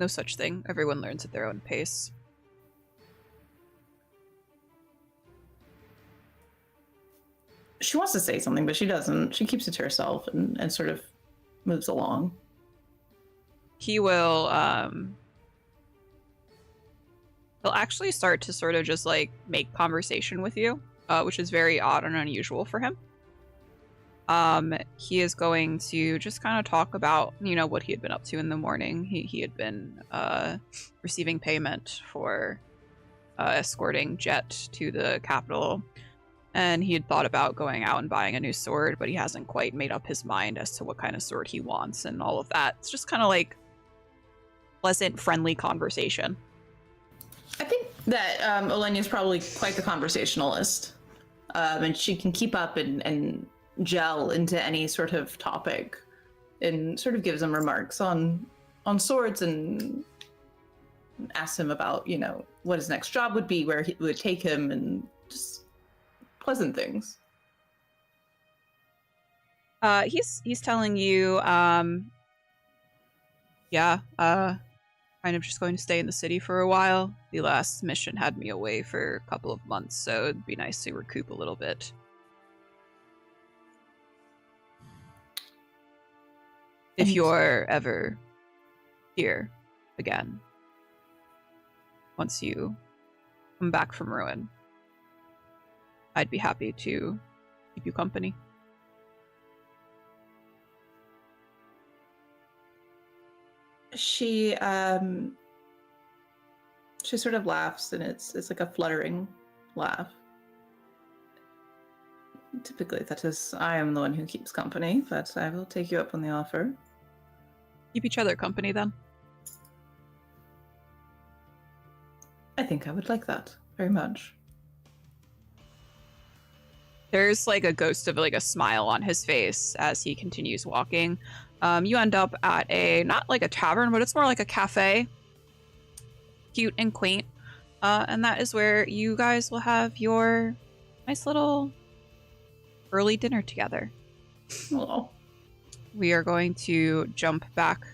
No such thing. Everyone learns at their own pace. She wants to say something, but she doesn't. She keeps it to herself and sort of moves along. He will, he'll actually start to sort of just, make conversation with you, which is very odd and unusual for him. He is going to just kind of talk about, what he had been up to in the morning. He had been, receiving payment for, escorting Jet to the capital. And he had thought about going out and buying a new sword, but he hasn't quite made up his mind as to what kind of sword he wants and all of that. It's just kind of pleasant, friendly conversation. I think that Olenia is probably quite the conversationalist. And she can keep up and gel into any sort of topic, and sort of gives him remarks on swords, and asks him about, what his next job would be, where he would take him, and just pleasant things. He's telling you, kind of just going to stay in the city for a while. The last mission had me away for a couple of months, so it'd be nice to recoup a little bit. If you're ever here again, once you come back from Ruin, I'd be happy to keep you company. She sort of laughs, and it's like a fluttering laugh. Typically, that is, I am the one who keeps company, but I will take you up on the offer. Keep each other company, then. I think I would like that very much. There's a ghost of a smile on his face as he continues walking. You end up at not a tavern, but it's more like a cafe. Cute and quaint. And that is where you guys will have your nice little early dinner together. Oh. We are going to jump back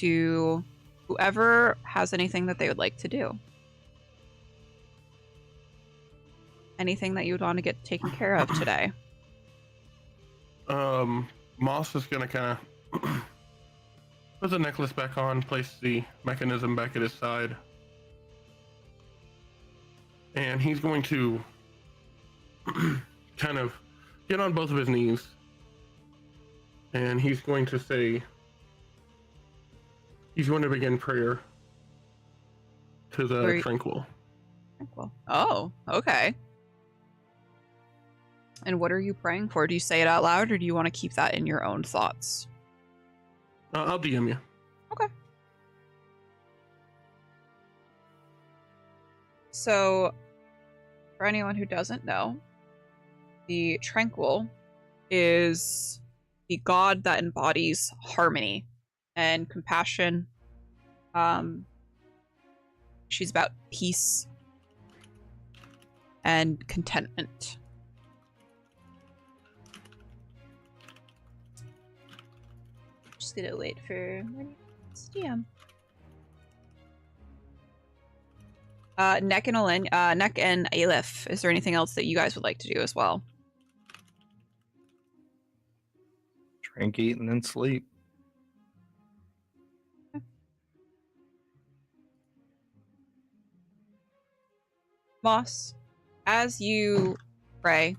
to whoever has anything that they would like to do. Anything that you would want to get taken care of today. Moss is gonna kind of put the necklace back on, place the mechanism back at his side, and he's going to kind of get on both of his knees, and he's going to say, he's going to begin prayer to the Tranquil. Tranquil. Oh, okay. And what are you praying for? Do you say it out loud, or do you want to keep that in your own thoughts? I'll DM you. Okay. So, for anyone who doesn't know, the Tranquil is the god that embodies harmony and compassion. She's about peace and contentment. Just gonna wait for DM. Neck and Aleph. Is there anything else that you guys would like to do as well? Drink, eat, and then sleep. Moss, as you pray,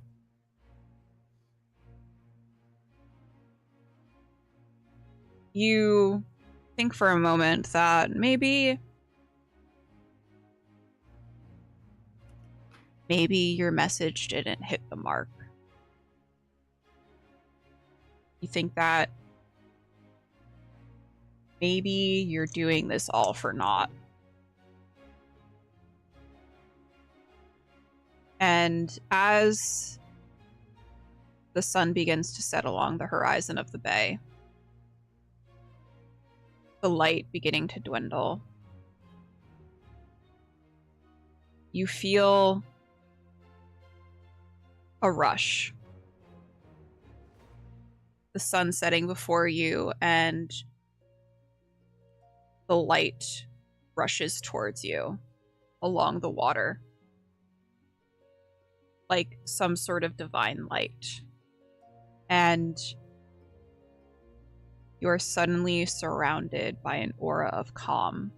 you think for a moment that maybe your message didn't hit the mark. You think that maybe you're doing this all for naught. And as the sun begins to set along the horizon of the bay, the light beginning to dwindle, you feel a rush. The sun setting before you, and the light rushes towards you along the water, like some sort of divine light. And you're suddenly surrounded by an aura of calm.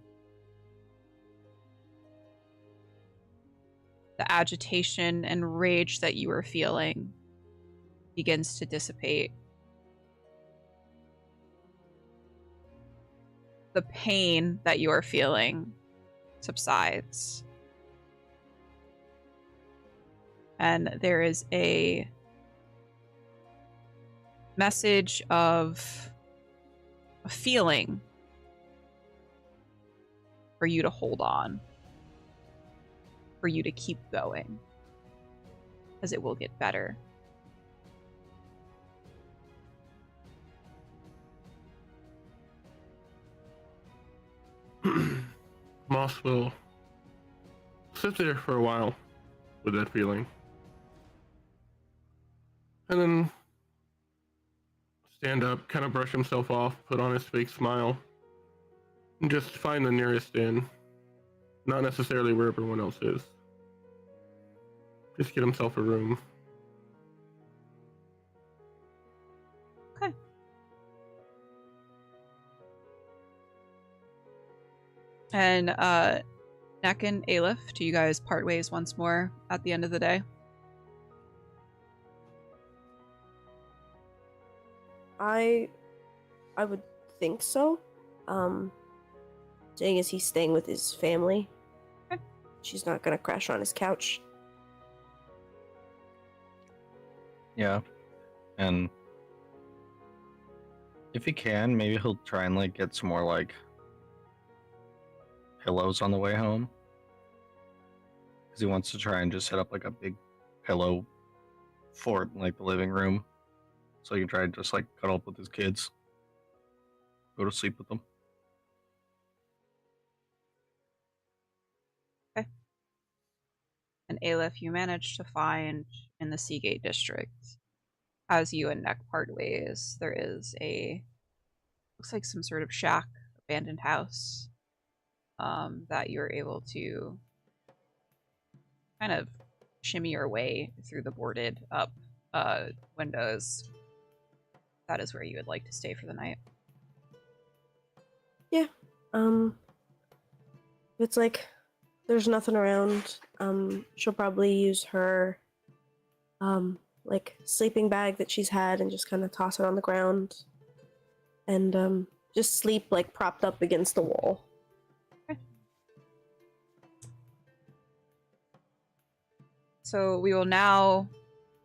The agitation and rage that you are feeling begins to dissipate. The pain that you are feeling subsides. And there is a message of a feeling for you to hold on, for you to keep going, as it will get better. Moss will sit there for a while with that feeling, and then stand up, kind of brush himself off, put on his fake smile, and just find the nearest inn. Not necessarily where everyone else is. Just get himself a room. Okay. And Neck and Aleph, do you guys part ways once more at the end of the day? I would think so. Seeing as he's staying with his family. Okay. She's not gonna crash on his couch. Yeah. And if he can, maybe he'll try and like get some more like pillows on the way home. Because he wants to try and just set up like a big pillow fort in like the living room. So he can try and just like cuddle up with his kids. Go to sleep with them. And Aleph, you managed to find in the Seagate district, as you and Neck part ways, there is looks like some sort of shack, abandoned house that you're able to kind of shimmy your way through the boarded up windows. That is where you would like to stay for the night. It's like there's nothing around. She'll probably use her like sleeping bag that she's had and just kind of toss it on the ground and just sleep like propped up against the wall. Okay. So we will now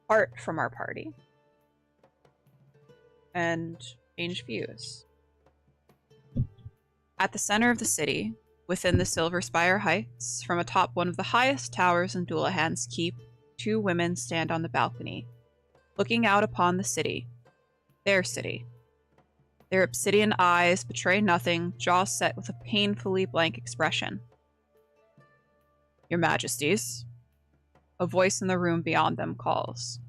part from our party and change views. At the center of the city, within the Silver Spire Heights, from atop one of the highest towers in Doulahan's Keep, two women stand on the balcony, looking out upon the city. Their city. Their obsidian eyes betray nothing, jaws set with a painfully blank expression. Your Majesties. A voice in the room beyond them calls.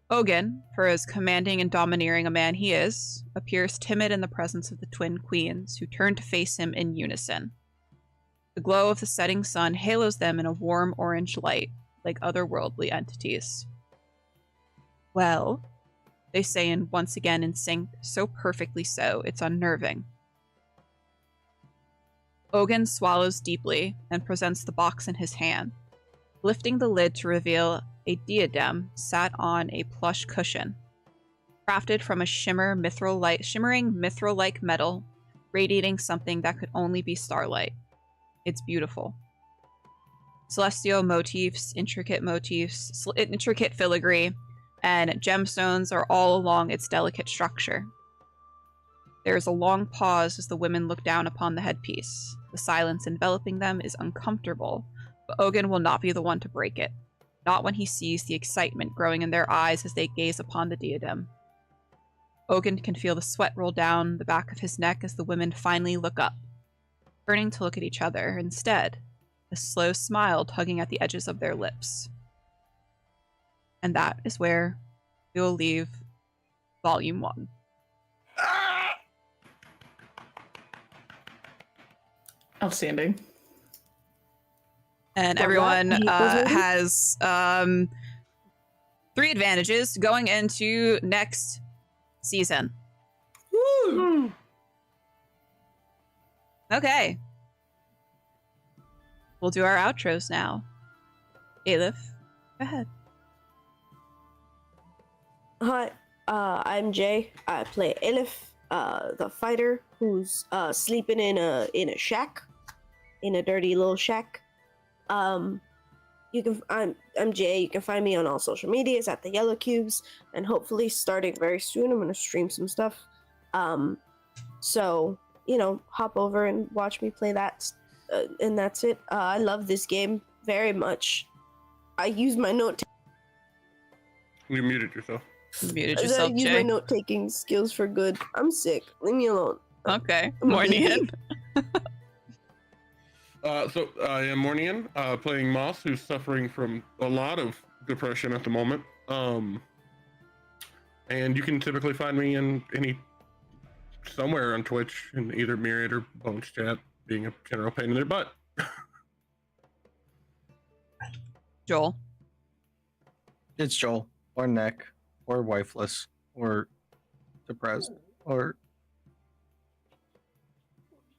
Ogun, for as commanding and domineering a man he is, appears timid in the presence of the twin queens, who turn to face him in unison. The glow of the setting sun halos them in a warm orange light, like otherworldly entities. Well, they say once again in sync, so perfectly so, it's unnerving. Ogun swallows deeply and presents the box in his hand, lifting the lid to reveal a diadem sat on a plush cushion, crafted from a shimmering mithril-like metal, radiating something that could only be starlight. It's beautiful. Celestial motifs, intricate filigree, and gemstones are all along its delicate structure. There is a long pause as the women look down upon the headpiece. The silence enveloping them is uncomfortable, but Ogun will not be the one to break it. Not when he sees the excitement growing in their eyes as they gaze upon the diadem. Ogun can feel the sweat roll down the back of his neck as the women finally look up, turning to look at each other instead, a slow smile tugging at the edges of their lips. And that is where we will leave Volume 1. Outstanding. And Well, everyone that equals has 3 advantages going into next season. Woo! Okay. We'll do our outros now. Aleph, go ahead. Hi, I'm Jay. I play Elif, the fighter who's sleeping in a shack, in a dirty little shack. I'm Jay. You can find me on all social medias at the Yellow Cubes, and hopefully starting very soon, I'm gonna stream some stuff. So hop over and watch me play that, and that's it. I love this game very much. I use my note. You muted yourself. You muted I yourself, use my Jay. note-taking skills for good. I'm sick. Leave me alone. Okay. I'm a Morning. baby. So I am Mornian, playing Moss, who's suffering from a lot of depression at the moment. And you can typically find me in somewhere on Twitch in either Myriad or Bones Chat, being a general pain in their butt. Joel. It's Joel, or Neck, or wifeless, or depressed, or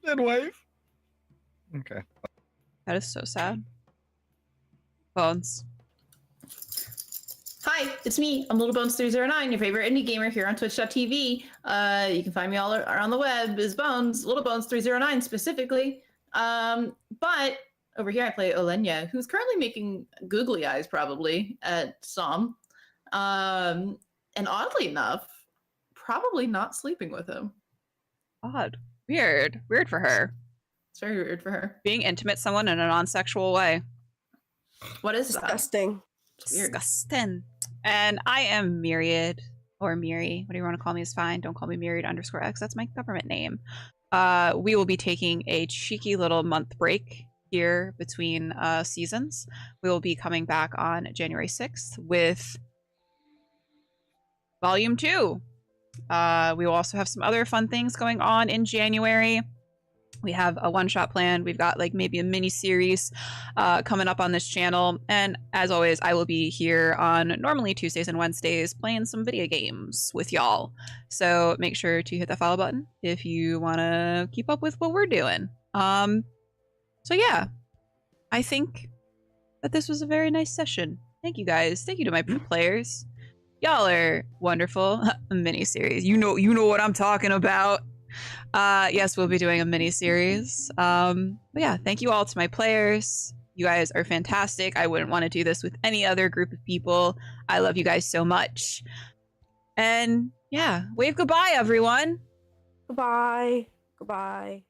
dead wife. Okay. That is so sad. Bones. Hi, it's me. I'm Little Bones 309, your favorite indie gamer here on Twitch.tv. You can find me all around the web as Bones, Little Bones 309 specifically. But over here I play Olenya, who's currently making googly eyes probably at some. And oddly enough, probably not sleeping with him. Odd. Weird. Weird for her. It's very weird for her. Being intimate with someone in a non-sexual way. What is that? Disgusting. It's weird. Disgusting. And I am Myriad, or Miri, whatever you want to call me is fine. Don't call me Myriad_X. That's my government name. We will be taking a cheeky little month break here between seasons. We will be coming back on January 6th with Volume 2. We will also have some other fun things going on in January. We have a one-shot planned. We've got like maybe a mini series coming up on this channel. And as always, I will be here on normally Tuesdays and Wednesdays playing some video games with y'all. So make sure to hit that follow button if you want to keep up with what we're doing. So yeah, I think that this was a very nice session. Thank you guys. Thank you to my players. Y'all are wonderful. A mini series. You know what I'm talking about. Yes, we'll be doing a mini series. But yeah, thank you all to my players. You guys are fantastic. I wouldn't want to do this with any other group of people. I love you guys so much. And yeah, wave goodbye, everyone. Goodbye. Goodbye.